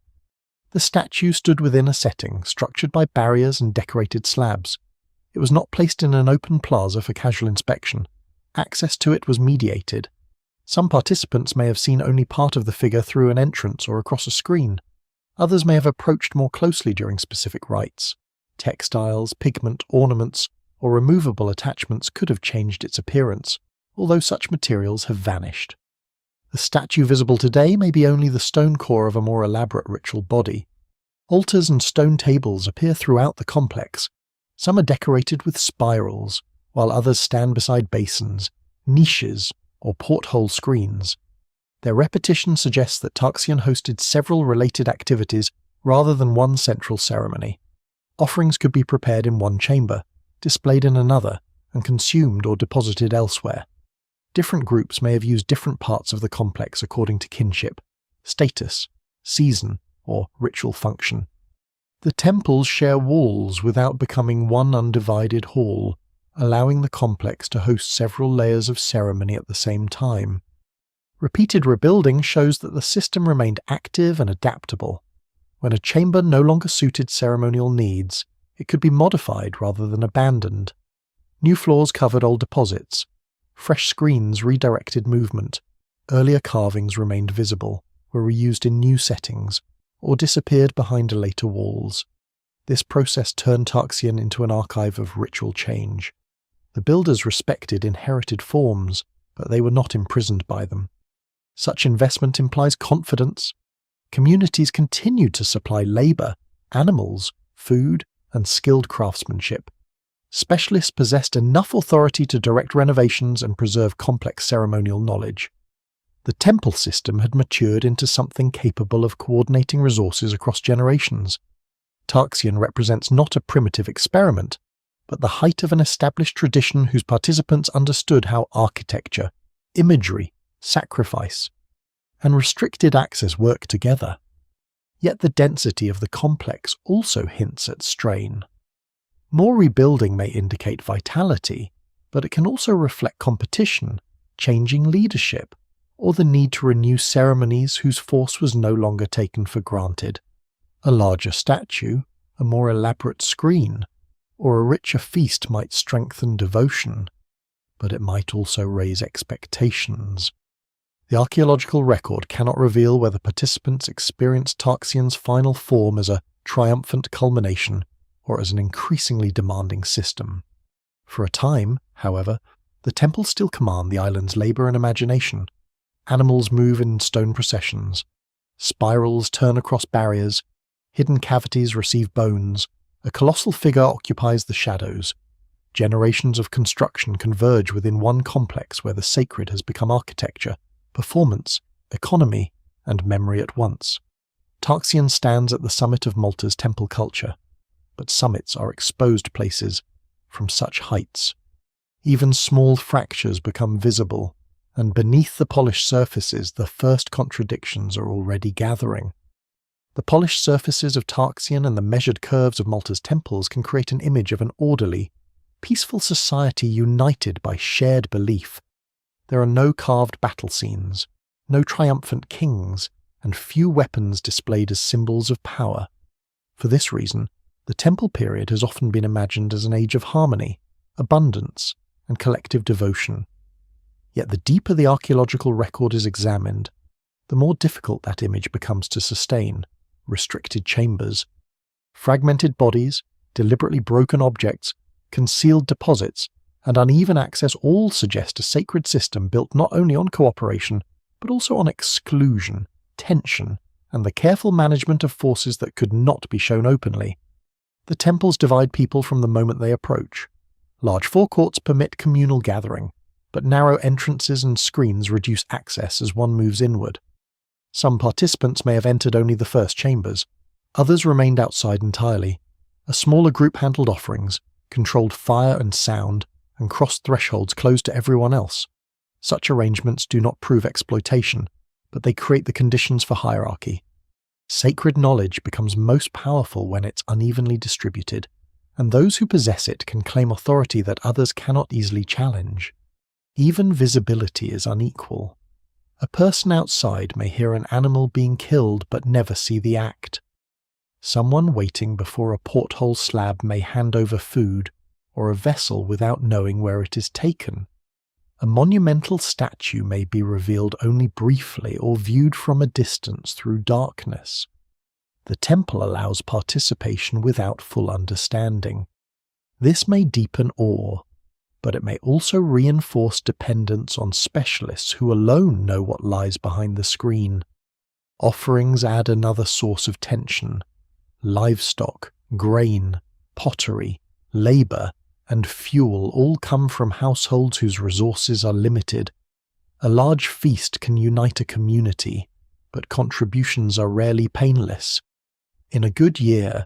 The statue stood within a setting structured by barriers and decorated slabs. It was not placed in an open plaza for casual inspection. Access to it was mediated. Some participants may have seen only part of the figure through an entrance or across a screen. Others may have approached more closely during specific rites. Textiles, pigment, ornaments, or removable attachments could have changed its appearance, although such materials have vanished. The statue visible today may be only the stone core of a more elaborate ritual body. Altars and stone tables appear throughout the complex. Some are decorated with spirals, while others stand beside basins, niches, or porthole screens. Their repetition suggests that Tarxien hosted several related activities rather than one central ceremony. Offerings could be prepared in one chamber, displayed in another, and consumed or deposited elsewhere. Different groups may have used different parts of the complex according to kinship, status, season, or ritual function. The temples share walls without becoming one undivided hall, allowing the complex to host several layers of ceremony at the same time. Repeated rebuilding shows that the system remained active and adaptable. When a chamber no longer suited ceremonial needs, it could be modified rather than abandoned. New floors covered old deposits. Fresh screens redirected movement. Earlier carvings remained visible, were reused in new settings, or disappeared behind later walls. This process turned Tarxien into an archive of ritual change. The builders respected inherited forms, but they were not imprisoned by them. Such investment implies confidence. Communities continued to supply labour, animals, food, and skilled craftsmanship. Specialists possessed enough authority to direct renovations and preserve complex ceremonial knowledge. The temple system had matured into something capable of coordinating resources across generations. Tarxien represents not a primitive experiment, but the height of an established tradition whose participants understood how architecture, imagery, sacrifice, and restricted access work together. Yet the density of the complex also hints at strain. More rebuilding may indicate vitality, but it can also reflect competition, changing leadership, or the need to renew ceremonies whose force was no longer taken for granted. A larger statue, a more elaborate screen, or a richer feast might strengthen devotion, but it might also raise expectations. The archaeological record cannot reveal whether participants experienced Tarxien's final form as a triumphant culmination or as an increasingly demanding system. For a time, however, the temples still command the island's labour and imagination. Animals move in stone processions, spirals turn across barriers, hidden cavities receive bones, a colossal figure occupies the shadows. Generations of construction converge within one complex where the sacred has become architecture, performance, economy, and memory at once. Tarxien stands at the summit of Malta's temple culture, but summits are exposed places from such heights. Even small fractures become visible, and beneath the polished surfaces the first contradictions are already gathering. The polished surfaces of Tarxien and the measured curves of Malta's temples can create an image of an orderly, peaceful society united by shared belief. There are no carved battle scenes, no triumphant kings, and few weapons displayed as symbols of power. For this reason, the temple period has often been imagined as an age of harmony, abundance, and collective devotion. Yet the deeper the archaeological record is examined, the more difficult that image becomes to sustain. Restricted chambers, fragmented bodies, deliberately broken objects, concealed deposits, and uneven access all suggest a sacred system built not only on cooperation, but also on exclusion, tension, and the careful management of forces that could not be shown openly. The temples divide people from the moment they approach. Large forecourts permit communal gathering, but narrow entrances and screens reduce access as one moves inward. Some participants may have entered only the first chambers, others remained outside entirely. A smaller group handled offerings, controlled fire and sound, and crossed thresholds closed to everyone else. Such arrangements do not prove exploitation, but they create the conditions for hierarchy. Sacred knowledge becomes most powerful when it's unevenly distributed, and those who possess it can claim authority that others cannot easily challenge. Even visibility is unequal. A person outside may hear an animal being killed but never see the act. Someone waiting before a porthole slab may hand over food, or a vessel without knowing where it is taken. A monumental statue may be revealed only briefly or viewed from a distance through darkness. The temple allows participation without full understanding. This may deepen awe, but it may also reinforce dependence on specialists who alone know what lies behind the screen. Offerings add another source of tension. Livestock, grain, pottery, labour, and fuel all come from households whose resources are limited. A large feast can unite a community, but contributions are rarely painless. In a good year,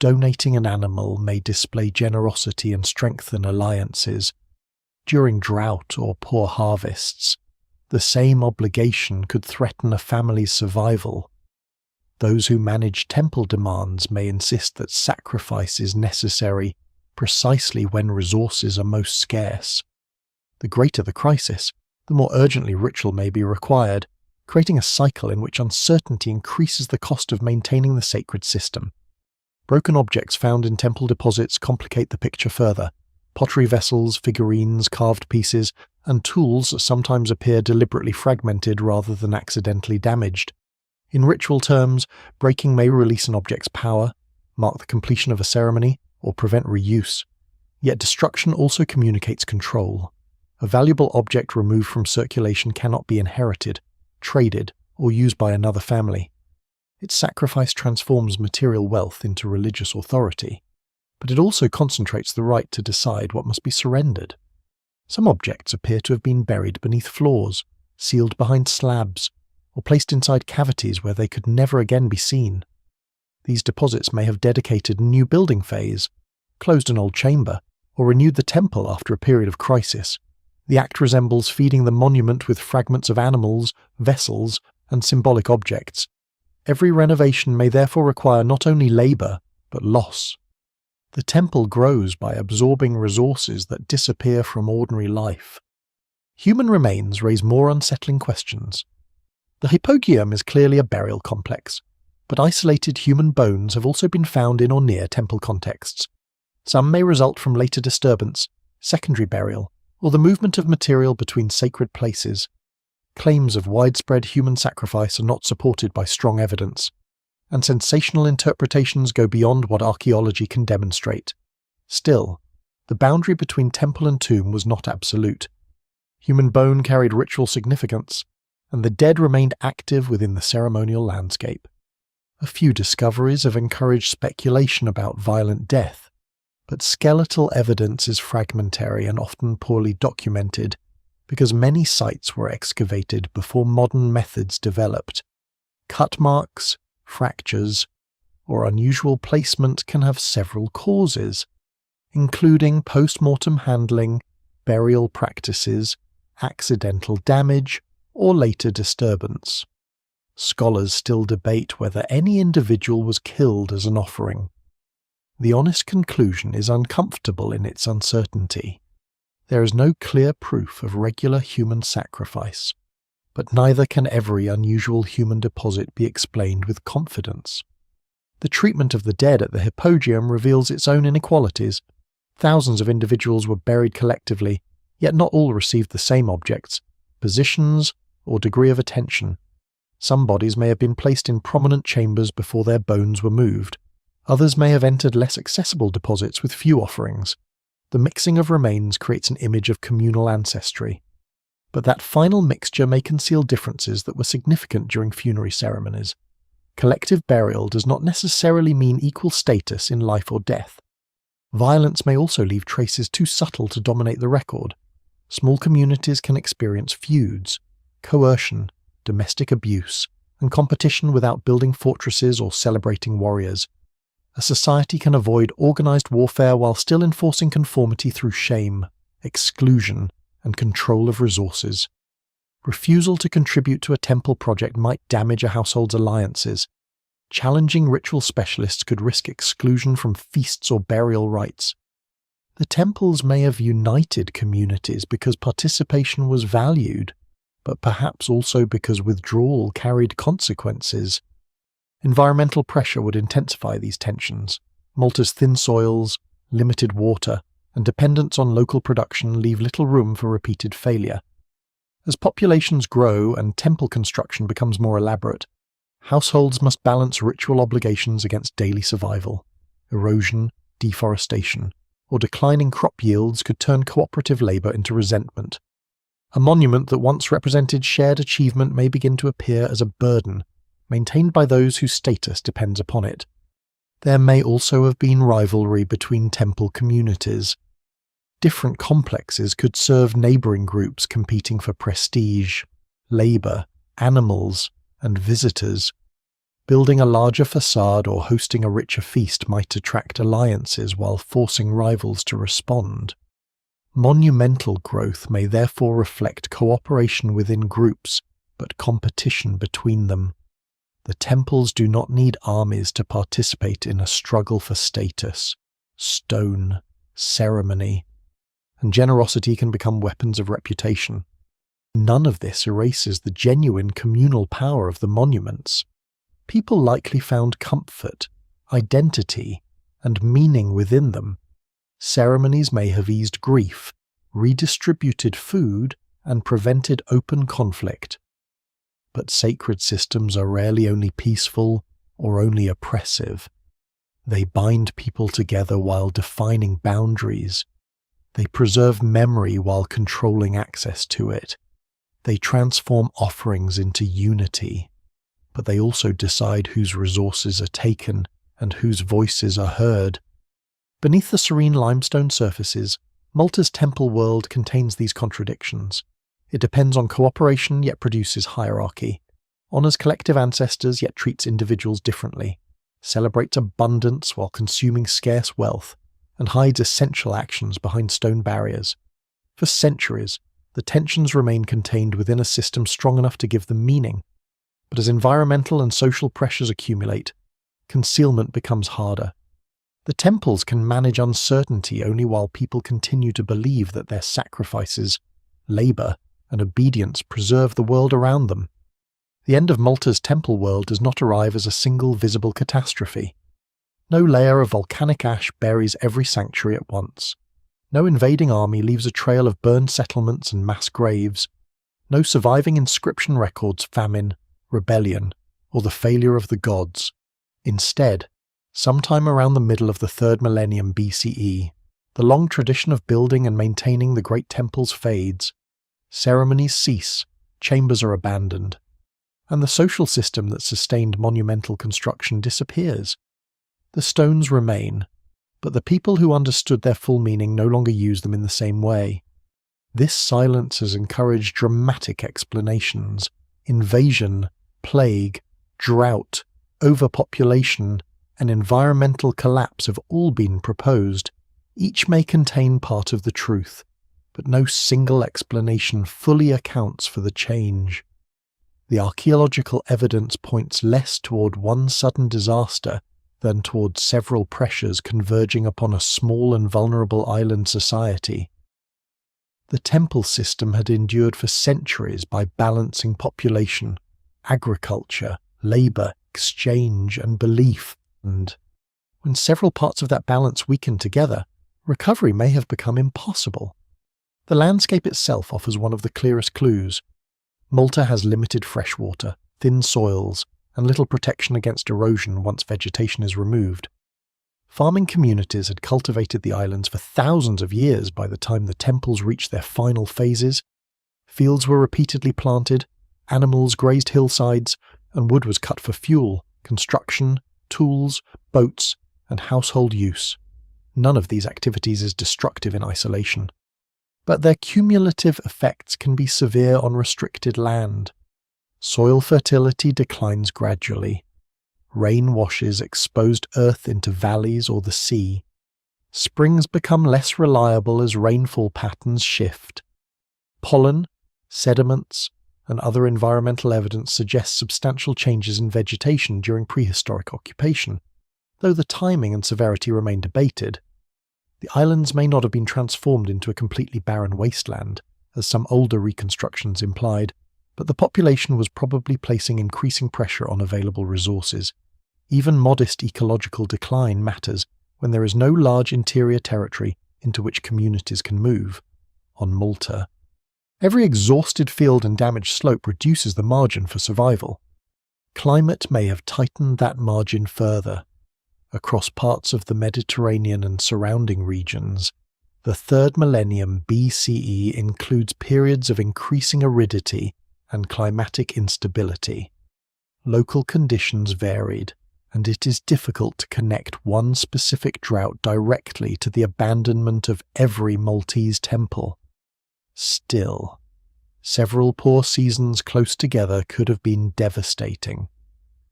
donating an animal may display generosity and strengthen alliances. During drought or poor harvests, the same obligation could threaten a family's survival. Those who manage temple demands may insist that sacrifice is necessary precisely when resources are most scarce. The greater the crisis, the more urgently ritual may be required, creating a cycle in which uncertainty increases the cost of maintaining the sacred system. Broken objects found in temple deposits complicate the picture further. Pottery vessels, figurines, carved pieces, and tools sometimes appear deliberately fragmented rather than accidentally damaged. In ritual terms, breaking may release an object's power, mark the completion of a ceremony, or prevent reuse. Yet destruction also communicates control. A valuable object removed from circulation cannot be inherited, traded, or used by another family. Its sacrifice transforms material wealth into religious authority, but it also concentrates the right to decide what must be surrendered. Some objects appear to have been buried beneath floors, sealed behind slabs, or placed inside cavities where they could never again be seen. These deposits may have dedicated a new building phase, closed an old chamber, or renewed the temple after a period of crisis. The act resembles feeding the monument with fragments of animals, vessels, and symbolic objects. Every renovation may therefore require not only labour, but loss. The temple grows by absorbing resources that disappear from ordinary life. Human remains raise more unsettling questions. The hypogeum is clearly a burial complex, but isolated human bones have also been found in or near temple contexts. Some may result from later disturbance, secondary burial, or the movement of material between sacred places. Claims of widespread human sacrifice are not supported by strong evidence, and sensational interpretations go beyond what archaeology can demonstrate. Still, the boundary between temple and tomb was not absolute. Human bone carried ritual significance, and the dead remained active within the ceremonial landscape. A few discoveries have encouraged speculation about violent death, but skeletal evidence is fragmentary and often poorly documented because many sites were excavated before modern methods developed. Cut marks, fractures, or unusual placement can have several causes, including post-mortem handling, burial practices, accidental damage, or later disturbance. Scholars still debate whether any individual was killed as an offering. The honest conclusion is uncomfortable in its uncertainty. There is no clear proof of regular human sacrifice, but neither can every unusual human deposit be explained with confidence. The treatment of the dead at the hypogeum reveals its own inequalities. Thousands of individuals were buried collectively, yet not all received the same objects, positions, or degree of attention. Some bodies may have been placed in prominent chambers before their bones were moved. Others may have entered less accessible deposits with few offerings. The mixing of remains creates an image of communal ancestry. But that final mixture may conceal differences that were significant during funerary ceremonies. Collective burial does not necessarily mean equal status in life or death. Violence may also leave traces too subtle to dominate the record. Small communities can experience feuds, coercion, domestic abuse, and competition without building fortresses or celebrating warriors. A society can avoid organized warfare while still enforcing conformity through shame, exclusion, and control of resources. Refusal to contribute to a temple project might damage a household's alliances. Challenging ritual specialists could risk exclusion from feasts or burial rites. The temples may have united communities because participation was valued, but perhaps also because withdrawal carried consequences. Environmental pressure would intensify these tensions. Malta's thin soils, limited water, and dependence on local production leave little room for repeated failure. As populations grow and temple construction becomes more elaborate, households must balance ritual obligations against daily survival. Erosion, deforestation, or declining crop yields could turn cooperative labor into resentment. A monument that once represented shared achievement may begin to appear as a burden, maintained by those whose status depends upon it. There may also have been rivalry between temple communities. Different complexes could serve neighbouring groups competing for prestige, labour, animals, and visitors. Building a larger facade or hosting a richer feast might attract alliances while forcing rivals to respond. Monumental growth may therefore reflect cooperation within groups, but competition between them. The temples do not need armies to participate in a struggle for status, stone, ceremony, and generosity can become weapons of reputation. None of this erases the genuine communal power of the monuments. People likely found comfort, identity, and meaning within them. Ceremonies may have eased grief, redistributed food, and prevented open conflict. But sacred systems are rarely only peaceful or only oppressive. They bind people together while defining boundaries. They preserve memory while controlling access to it. They transform offerings into unity, but they also decide whose resources are taken and whose voices are heard. Beneath the serene limestone surfaces, Malta's temple world contains these contradictions. It depends on cooperation yet produces hierarchy, honours collective ancestors yet treats individuals differently, celebrates abundance while consuming scarce wealth, and hides essential actions behind stone barriers. For centuries, the tensions remain contained within a system strong enough to give them meaning. But as environmental and social pressures accumulate, concealment becomes harder. The temples can manage uncertainty only while people continue to believe that their sacrifices, labour, and obedience preserve the world around them. The end of Malta's temple world does not arrive as a single visible catastrophe. No layer of volcanic ash buries every sanctuary at once. No invading army leaves a trail of burned settlements and mass graves. No surviving inscription records famine, rebellion, or the failure of the gods. Instead, sometime around the middle of the 3rd millennium BCE, the long tradition of building and maintaining the great temples fades. Ceremonies cease, chambers are abandoned, and the social system that sustained monumental construction disappears. The stones remain, but the people who understood their full meaning no longer use them in the same way. This silence has encouraged dramatic explanations. Invasion, plague, drought, overpopulation, and environmental collapse have all been proposed. Each may contain part of the truth, but no single explanation fully accounts for the change. The archaeological evidence points less toward one sudden disaster than toward several pressures converging upon a small and vulnerable island society. The temple system had endured for centuries by balancing population, agriculture, labour, exchange, and belief, and when several parts of that balance weakened together, recovery may have become impossible. The landscape itself offers one of the clearest clues. Malta has limited freshwater, thin soils, and little protection against erosion once vegetation is removed. Farming communities had cultivated the islands for thousands of years by the time the temples reached their final phases. Fields were repeatedly planted, animals grazed hillsides, and wood was cut for fuel, construction, tools, boats, and household use. None of these activities is destructive in isolation. But their cumulative effects can be severe on restricted land. Soil fertility declines gradually. Rain washes exposed earth into valleys or the sea. Springs become less reliable as rainfall patterns shift. Pollen, sediments, and other environmental evidence suggests substantial changes in vegetation during prehistoric occupation, though the timing and severity remain debated. The islands may not have been transformed into a completely barren wasteland, as some older reconstructions implied, but the population was probably placing increasing pressure on available resources. Even modest ecological decline matters when there is no large interior territory into which communities can move. On Malta, every exhausted field and damaged slope reduces the margin for survival. Climate may have tightened that margin further. Across parts of the Mediterranean and surrounding regions, the 3rd millennium BCE includes periods of increasing aridity and climatic instability. Local conditions varied, and it is difficult to connect one specific drought directly to the abandonment of every Maltese temple. Still, several poor seasons close together could have been devastating.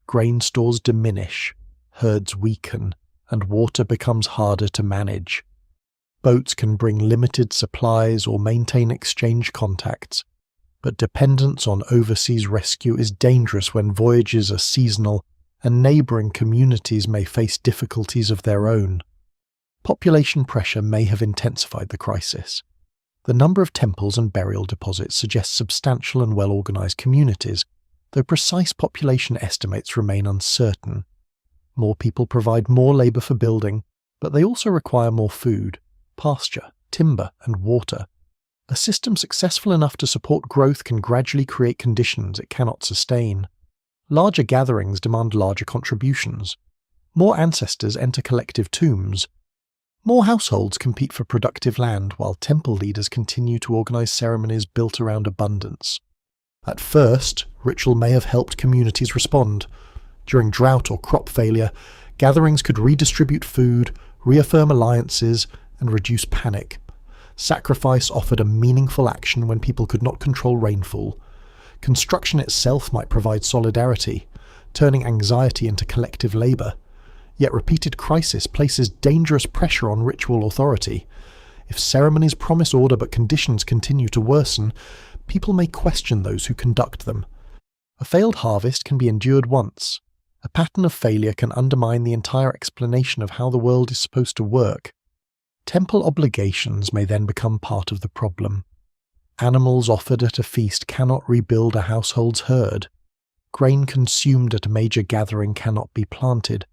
Grain stores diminish, herds weaken, and water becomes harder to manage. Boats can bring limited supplies or maintain exchange contacts, but dependence on overseas rescue is dangerous when voyages are seasonal and neighbouring communities may face difficulties of their own. Population pressure may have intensified the crisis. The number of temples and burial deposits suggests substantial and well-organised communities, though precise population estimates remain uncertain. More people provide more labour for building, but they also require more food, pasture, timber, and water. A system successful enough to support growth can gradually create conditions it cannot sustain. Larger gatherings demand larger contributions. More ancestors enter collective tombs. More households compete for productive land while temple leaders continue to organise ceremonies built around abundance. At first, ritual may have helped communities respond. During drought or crop failure, gatherings could redistribute food, reaffirm alliances, and reduce panic. Sacrifice offered a meaningful action when people could not control rainfall. Construction itself might provide solidarity, turning anxiety into collective labour. Yet repeated crisis places dangerous pressure on ritual authority. If ceremonies promise order but conditions continue to worsen, people may question those who conduct them. A failed harvest can be endured once. A pattern of failure can undermine the entire explanation of how the world is supposed to work. Temple obligations may then become part of the problem. Animals offered at a feast cannot rebuild a household's herd. Grain consumed at a major gathering cannot be planted.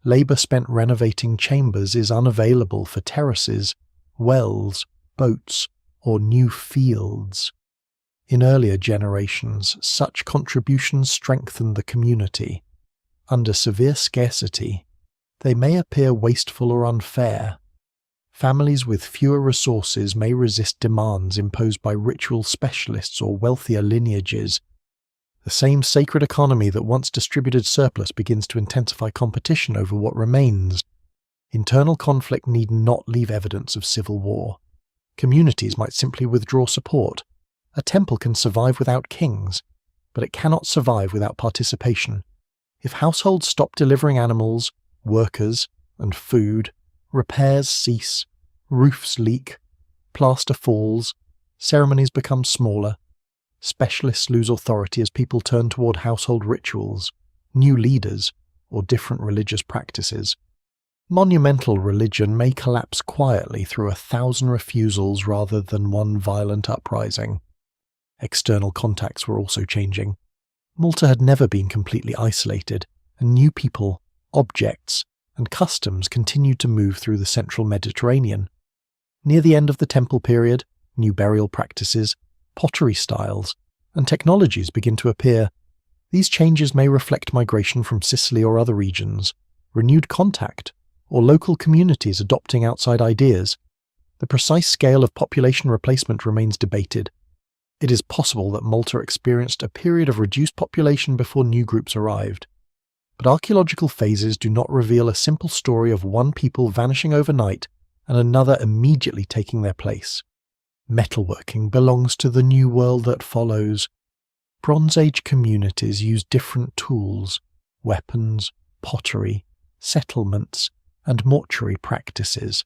Labour spent renovating chambers is unavailable for terraces, wells, boats, or new fields. In earlier generations, such contributions strengthened the community. Under severe scarcity, they may appear wasteful or unfair. Families with fewer resources may resist demands imposed by ritual specialists or wealthier lineages. The same sacred economy that once distributed surplus begins to intensify competition over what remains. Internal conflict need not leave evidence of civil war. Communities might simply withdraw support. A temple can survive without kings, but it cannot survive without participation. If households stop delivering animals, workers, and food, repairs cease, roofs leak, plaster falls, ceremonies become smaller. Specialists lose authority as people turn toward household rituals, new leaders, or different religious practices. Monumental religion may collapse quietly through 1,000 refusals rather than one violent uprising. External contacts were also changing. Malta had never been completely isolated, and new people, objects, and customs continued to move through the central Mediterranean. Near the end of the temple period, new burial practices, pottery styles, and technologies begin to appear. These changes may reflect migration from Sicily or other regions, renewed contact, or local communities adopting outside ideas. The precise scale of population replacement remains debated. It is possible that Malta experienced a period of reduced population before new groups arrived. But archaeological phases do not reveal a simple story of one people vanishing overnight and another immediately taking their place. Metalworking belongs to the new world that follows. Bronze Age communities use different tools, weapons, pottery, settlements, and mortuary practices.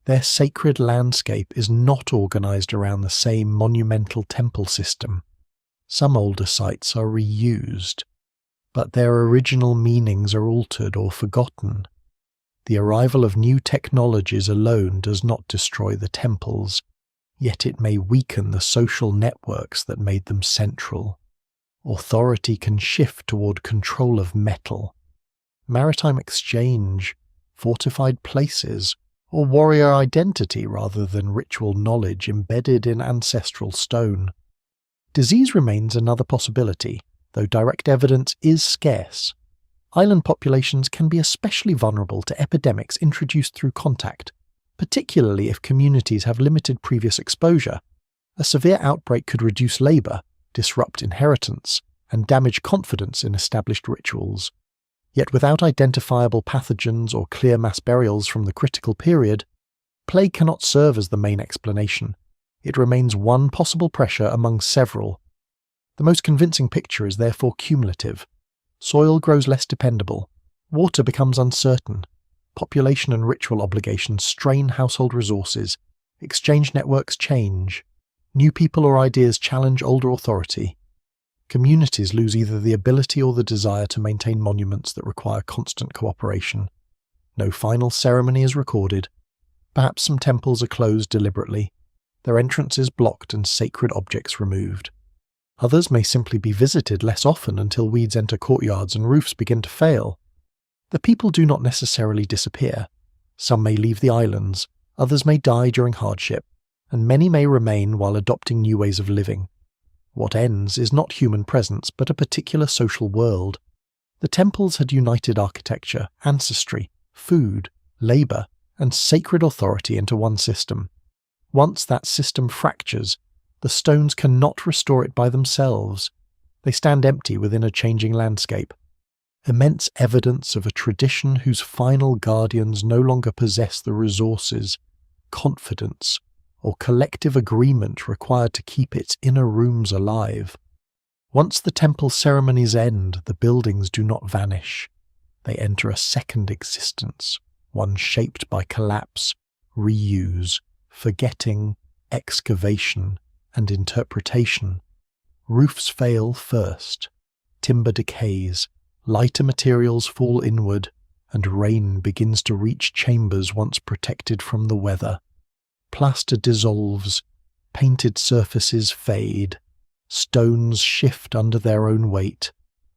Their sacred landscape is not organized around the same monumental temple system. Some older sites are reused, but their original meanings are altered or forgotten. The arrival of new technologies alone does not destroy the temples, yet it may weaken the social networks that made them central. Authority can shift toward control of metal, maritime exchange, fortified places, or warrior identity rather than ritual knowledge embedded in ancestral stone. Disease remains another possibility, though direct evidence is scarce. Island populations can be especially vulnerable to epidemics introduced through contact, particularly if communities have limited previous exposure. A severe outbreak could reduce labour, disrupt inheritance, and damage confidence in established rituals. Yet without identifiable pathogens or clear mass burials from the critical period, plague cannot serve as the main explanation. It remains one possible pressure among several. The most convincing picture is therefore cumulative. Soil grows less dependable, water becomes uncertain, population and ritual obligations strain household resources, exchange networks change, new people or ideas challenge older authority. Communities lose either the ability or the desire to maintain monuments that require constant cooperation. No final ceremony is recorded. Perhaps some temples are closed deliberately, their entrances blocked and sacred objects removed. Others may simply be visited less often until weeds enter courtyards and roofs begin to fail. The people do not necessarily disappear. Some may leave the islands, others may die during hardship, and many may remain while adopting new ways of living. What ends is not human presence, but a particular social world. The temples had united architecture, ancestry, food, labour, and sacred authority into one system. Once that system fractures, the stones cannot restore it by themselves. They stand empty within a changing landscape. Immense evidence of a tradition whose final guardians no longer possess the resources, confidence, or collective agreement required to keep its inner rooms alive. Once the temple ceremonies end, the buildings do not vanish. they enter a second existence, one shaped by collapse, reuse, forgetting, excavation, and interpretation. Roofs fail first, timber decays, lighter materials fall inward, and rain begins to reach chambers once protected from the weather. Plaster dissolves, painted surfaces fade, stones shift under their own weight,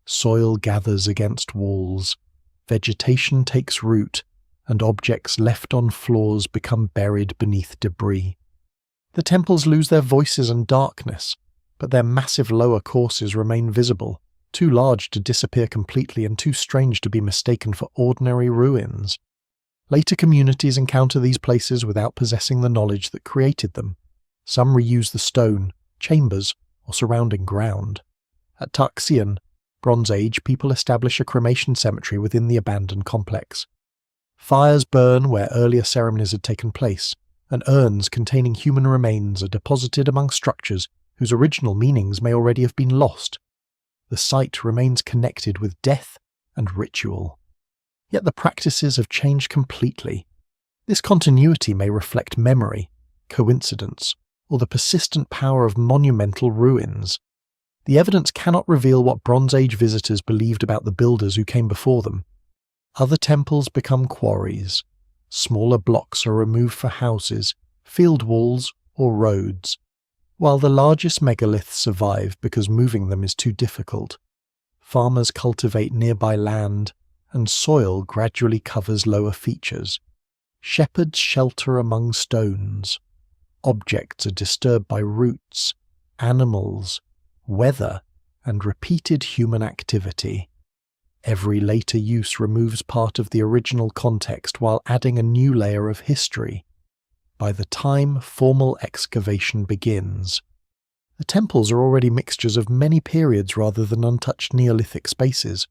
soil gathers against walls, vegetation takes root, and objects left on floors become buried beneath debris. The temples lose their voices and darkness, but their massive lower courses remain visible, too large to disappear completely and too strange to be mistaken for ordinary ruins. Later communities encounter these places without possessing the knowledge that created them. Some reuse the stone, chambers, or surrounding ground. At Tarxien, Bronze Age, people establish a cremation cemetery within the abandoned complex. Fires burn where earlier ceremonies had taken place, and urns containing human remains are deposited among structures whose original meanings may already have been lost. The site remains connected with death and ritual. Yet the practices have changed completely. This continuity may reflect memory, coincidence, or the persistent power of monumental ruins. The evidence cannot reveal what Bronze Age visitors believed about the builders who came before them. Other temples become quarries. Smaller blocks are removed for houses, field walls, or roads, while the largest megaliths survive because moving them is too difficult. Farmers cultivate nearby land, and soil gradually covers lower features. Shepherds shelter among stones. Objects are disturbed by roots, animals, weather, and repeated human activity. Every later use removes part of the original context while adding a new layer of history. By the time formal excavation begins, the temples are already mixtures of many periods rather than untouched Neolithic spaces.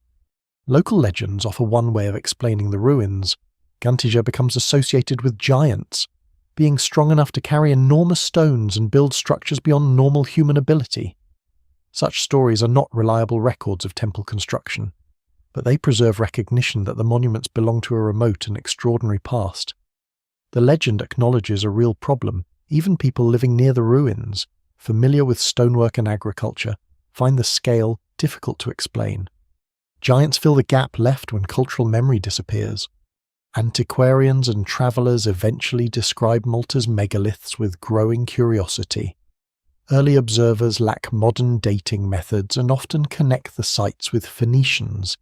Local legends offer one way of explaining the ruins. Guntija becomes associated with giants, being strong enough to carry enormous stones and build structures beyond normal human ability. Such stories are not reliable records of temple construction, but they preserve recognition that the monuments belong to a remote and extraordinary past. The legend acknowledges a real problem. Even people living near the ruins, familiar with stonework and agriculture, find the scale difficult to explain. Giants fill the gap left when cultural memory disappears. Antiquarians and travellers eventually describe Malta's megaliths with growing curiosity. Early observers lack modern dating methods and often connect the sites with Phoenicians,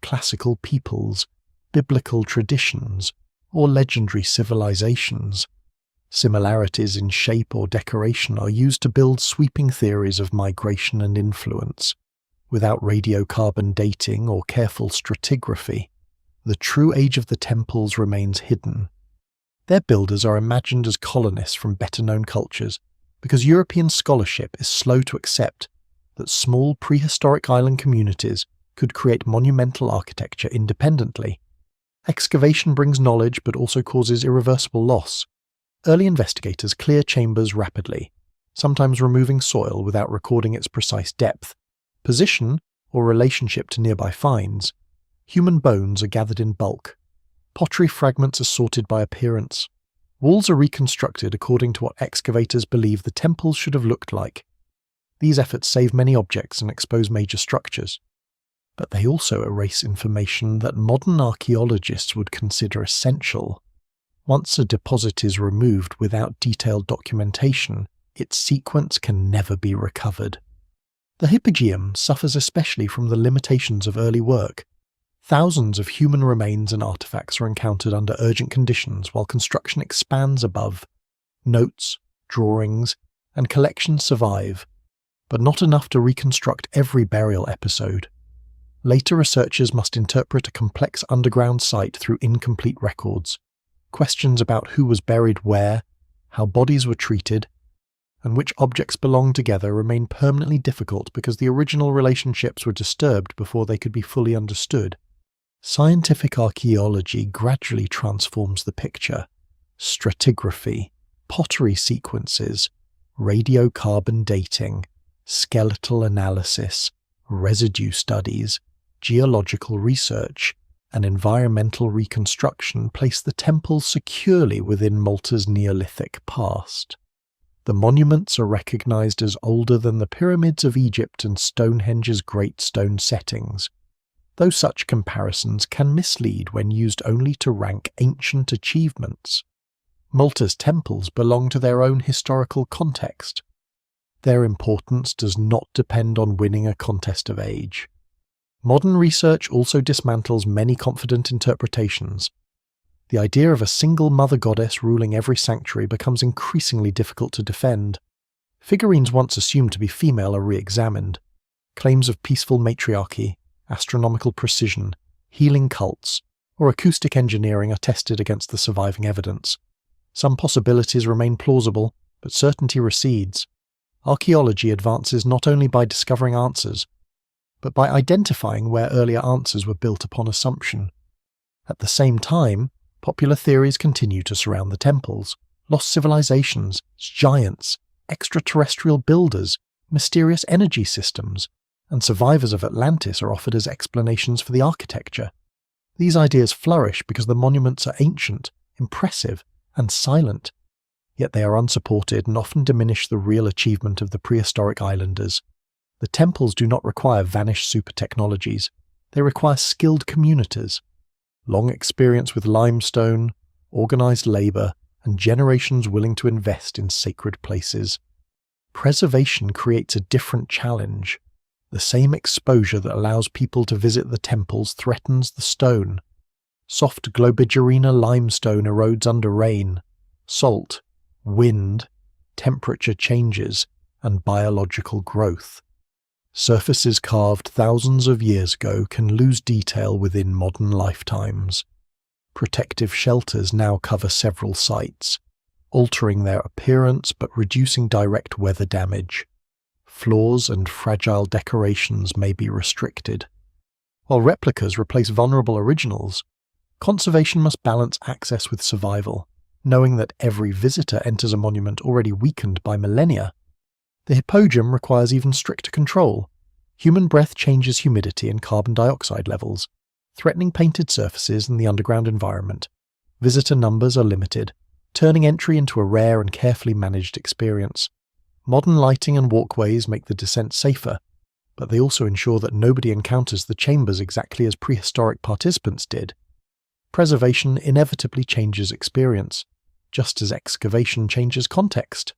classical peoples, biblical traditions, or legendary civilizations. Similarities in shape or decoration are used to build sweeping theories of migration and influence. Without radiocarbon dating or careful stratigraphy, the true age of the temples remains hidden. Their builders are imagined as colonists from better-known cultures because European scholarship is slow to accept that small prehistoric island communities could create monumental architecture independently. Excavation brings knowledge but also causes irreversible loss. Early investigators clear chambers rapidly, sometimes removing soil without recording its precise depth, position, or relationship to nearby finds. Human bones are gathered in bulk. Pottery fragments are sorted by appearance. Walls are reconstructed according to what excavators believe the temples should have looked like. These efforts save many objects and expose major structures. But they also erase information that modern archaeologists would consider essential. Once a deposit is removed without detailed documentation, its sequence can never be recovered. The hypogeum suffers especially from the limitations of early work. Thousands of human remains and artifacts are encountered under urgent conditions while construction expands above. Notes, drawings, and collections survive, but not enough to reconstruct every burial episode. Later researchers must interpret a complex underground site through incomplete records. Questions about who was buried where, how bodies were treated, and which objects belonged together remain permanently difficult because the original relationships were disturbed before they could be fully understood. Scientific archaeology gradually transforms the picture. Stratigraphy, pottery sequences, radiocarbon dating, skeletal analysis, residue studies, geological research, and environmental reconstruction place the temples securely within Malta's Neolithic past. The monuments are recognized as older than the pyramids of Egypt and Stonehenge's great stone settings, though such comparisons can mislead when used only to rank ancient achievements. Malta's temples belong to their own historical context. Their importance does not depend on winning a contest of age. Modern research also dismantles many confident interpretations. The idea of a single mother goddess ruling every sanctuary becomes increasingly difficult to defend. Figurines once assumed to be female are re-examined. Claims of peaceful matriarchy, astronomical precision, healing cults, or acoustic engineering are tested against the surviving evidence. Some possibilities remain plausible, but certainty recedes. Archaeology advances not only by discovering answers, but by identifying where earlier answers were built upon assumption. At the same time, popular theories continue to surround the temples: lost civilizations, giants, extraterrestrial builders, mysterious energy systems, and survivors of Atlantis are offered as explanations for the architecture. These ideas flourish because the monuments are ancient, impressive, and silent, yet they are unsupported and often diminish the real achievement of the prehistoric islanders. The temples do not require vanished super technologies, they require skilled communities. Long experience with limestone, organized labor, and generations willing to invest in sacred places. Preservation creates a different challenge. The same exposure that allows people to visit the temples threatens the stone. Soft Globigerina limestone erodes under rain, salt, wind, temperature changes, and biological growth. Surfaces carved thousands of years ago can lose detail within modern lifetimes. Protective shelters now cover several sites, altering their appearance but reducing direct weather damage. Floors and fragile decorations may be restricted. While replicas replace vulnerable originals, conservation must balance access with survival, knowing that every visitor enters a monument already weakened by millennia. The hippodrome requires even stricter control. Human breath changes humidity and carbon dioxide levels, threatening painted surfaces and the underground environment. Visitor numbers are limited, turning entry into a rare and carefully managed experience. Modern lighting and walkways make the descent safer, but they also ensure that nobody encounters the chambers exactly as prehistoric participants did. Preservation inevitably changes experience, just as excavation changes context.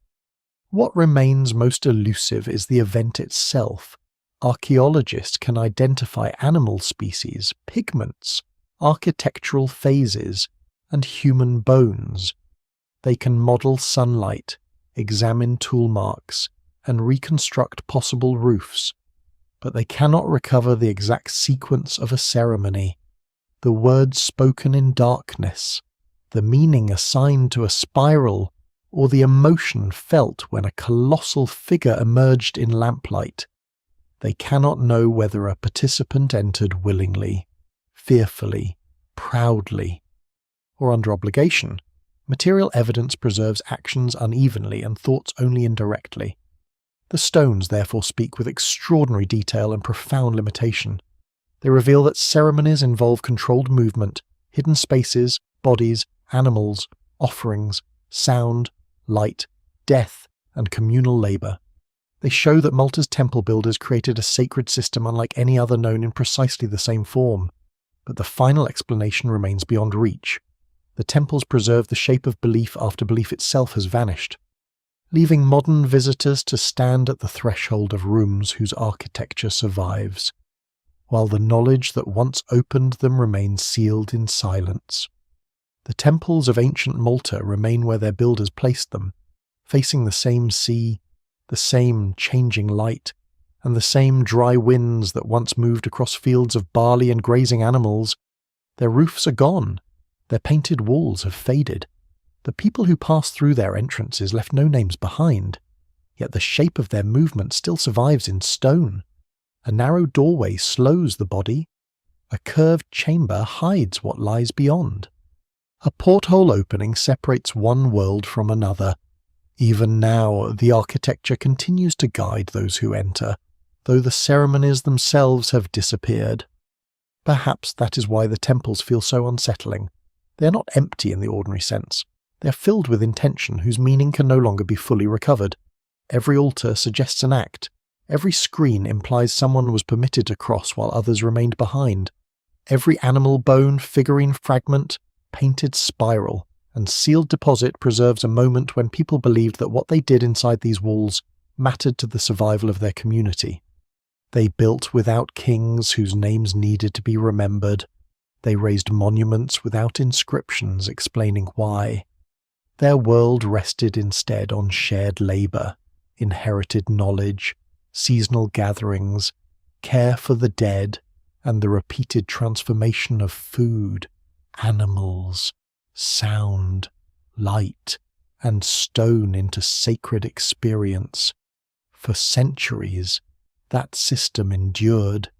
What remains most elusive is the event itself. Archaeologists can identify animal species, pigments, architectural phases, and human bones. They can model sunlight, examine tool marks, and reconstruct possible roofs, but they cannot recover the exact sequence of a ceremony, the words spoken in darkness, the meaning assigned to a spiral, or the emotion felt when a colossal figure emerged in lamplight. They cannot know whether a participant entered willingly, fearfully, proudly, or under obligation. Material evidence preserves actions unevenly and thoughts only indirectly. The stones therefore speak with extraordinary detail and profound limitation. They reveal that ceremonies involve controlled movement, hidden spaces, bodies, animals, offerings, sound, light, death, and communal labor. They show that Malta's temple builders created a sacred system unlike any other known in precisely the same form, but the final explanation remains beyond reach. The temples preserve the shape of belief after belief itself has vanished, leaving modern visitors to stand at the threshold of rooms whose architecture survives, while the knowledge that once opened them remains sealed in silence. The temples of ancient Malta remain where their builders placed them, facing the same sea, the same changing light, and the same dry winds that once moved across fields of barley and grazing animals. Their roofs are gone, their painted walls have faded. The people who passed through their entrances left no names behind, yet the shape of their movement still survives in stone. A narrow doorway slows the body, a curved chamber hides what lies beyond. A porthole opening separates one world from another. Even now, the architecture continues to guide those who enter, though the ceremonies themselves have disappeared. Perhaps that is why the temples feel so unsettling. They are not empty in the ordinary sense. They are filled with intention whose meaning can no longer be fully recovered. Every altar suggests an act. Every screen implies someone was permitted to cross while others remained behind. Every animal bone, figurine fragment, painted spiral, and sealed deposit preserves a moment when people believed that what they did inside these walls mattered to the survival of their community. They built without kings whose names needed to be remembered. They raised monuments without inscriptions explaining why. Their world rested instead on shared labour, inherited knowledge, seasonal gatherings, care for the dead, and the repeated transformation of food, animals, sound, light, and stone into sacred experience. For centuries, that system endured.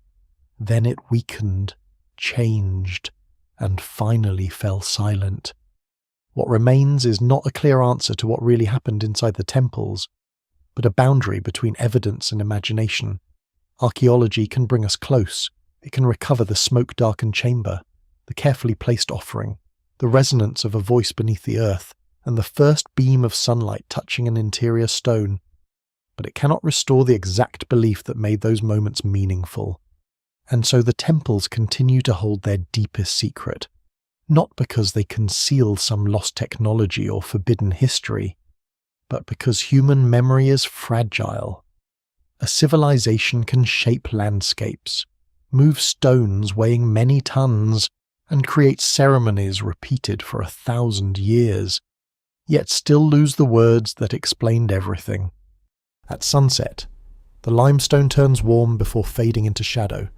Then it weakened, changed, and finally fell silent. What remains is not a clear answer to what really happened inside the temples, but a boundary between evidence and imagination. Archaeology can bring us close. It can recover the smoke-darkened chamber, the carefully placed offering, the resonance of a voice beneath the earth, and the first beam of sunlight touching an interior stone. But it cannot restore the exact belief that made those moments meaningful. And so the temples continue to hold their deepest secret, not because they conceal some lost technology or forbidden history, but because human memory is fragile. A civilization can shape landscapes, move stones weighing many tons, and create ceremonies repeated for 1,000 years, yet still lose the words that explained everything. At sunset, the limestone turns warm before fading into shadow.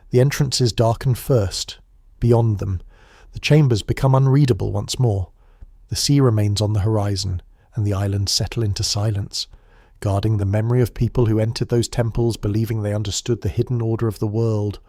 The entrances darken first. Beyond them, the chambers become unreadable once more. The sea remains on the horizon, and the islands settle into silence, guarding the memory of people who entered those temples believing they understood the hidden order of the world.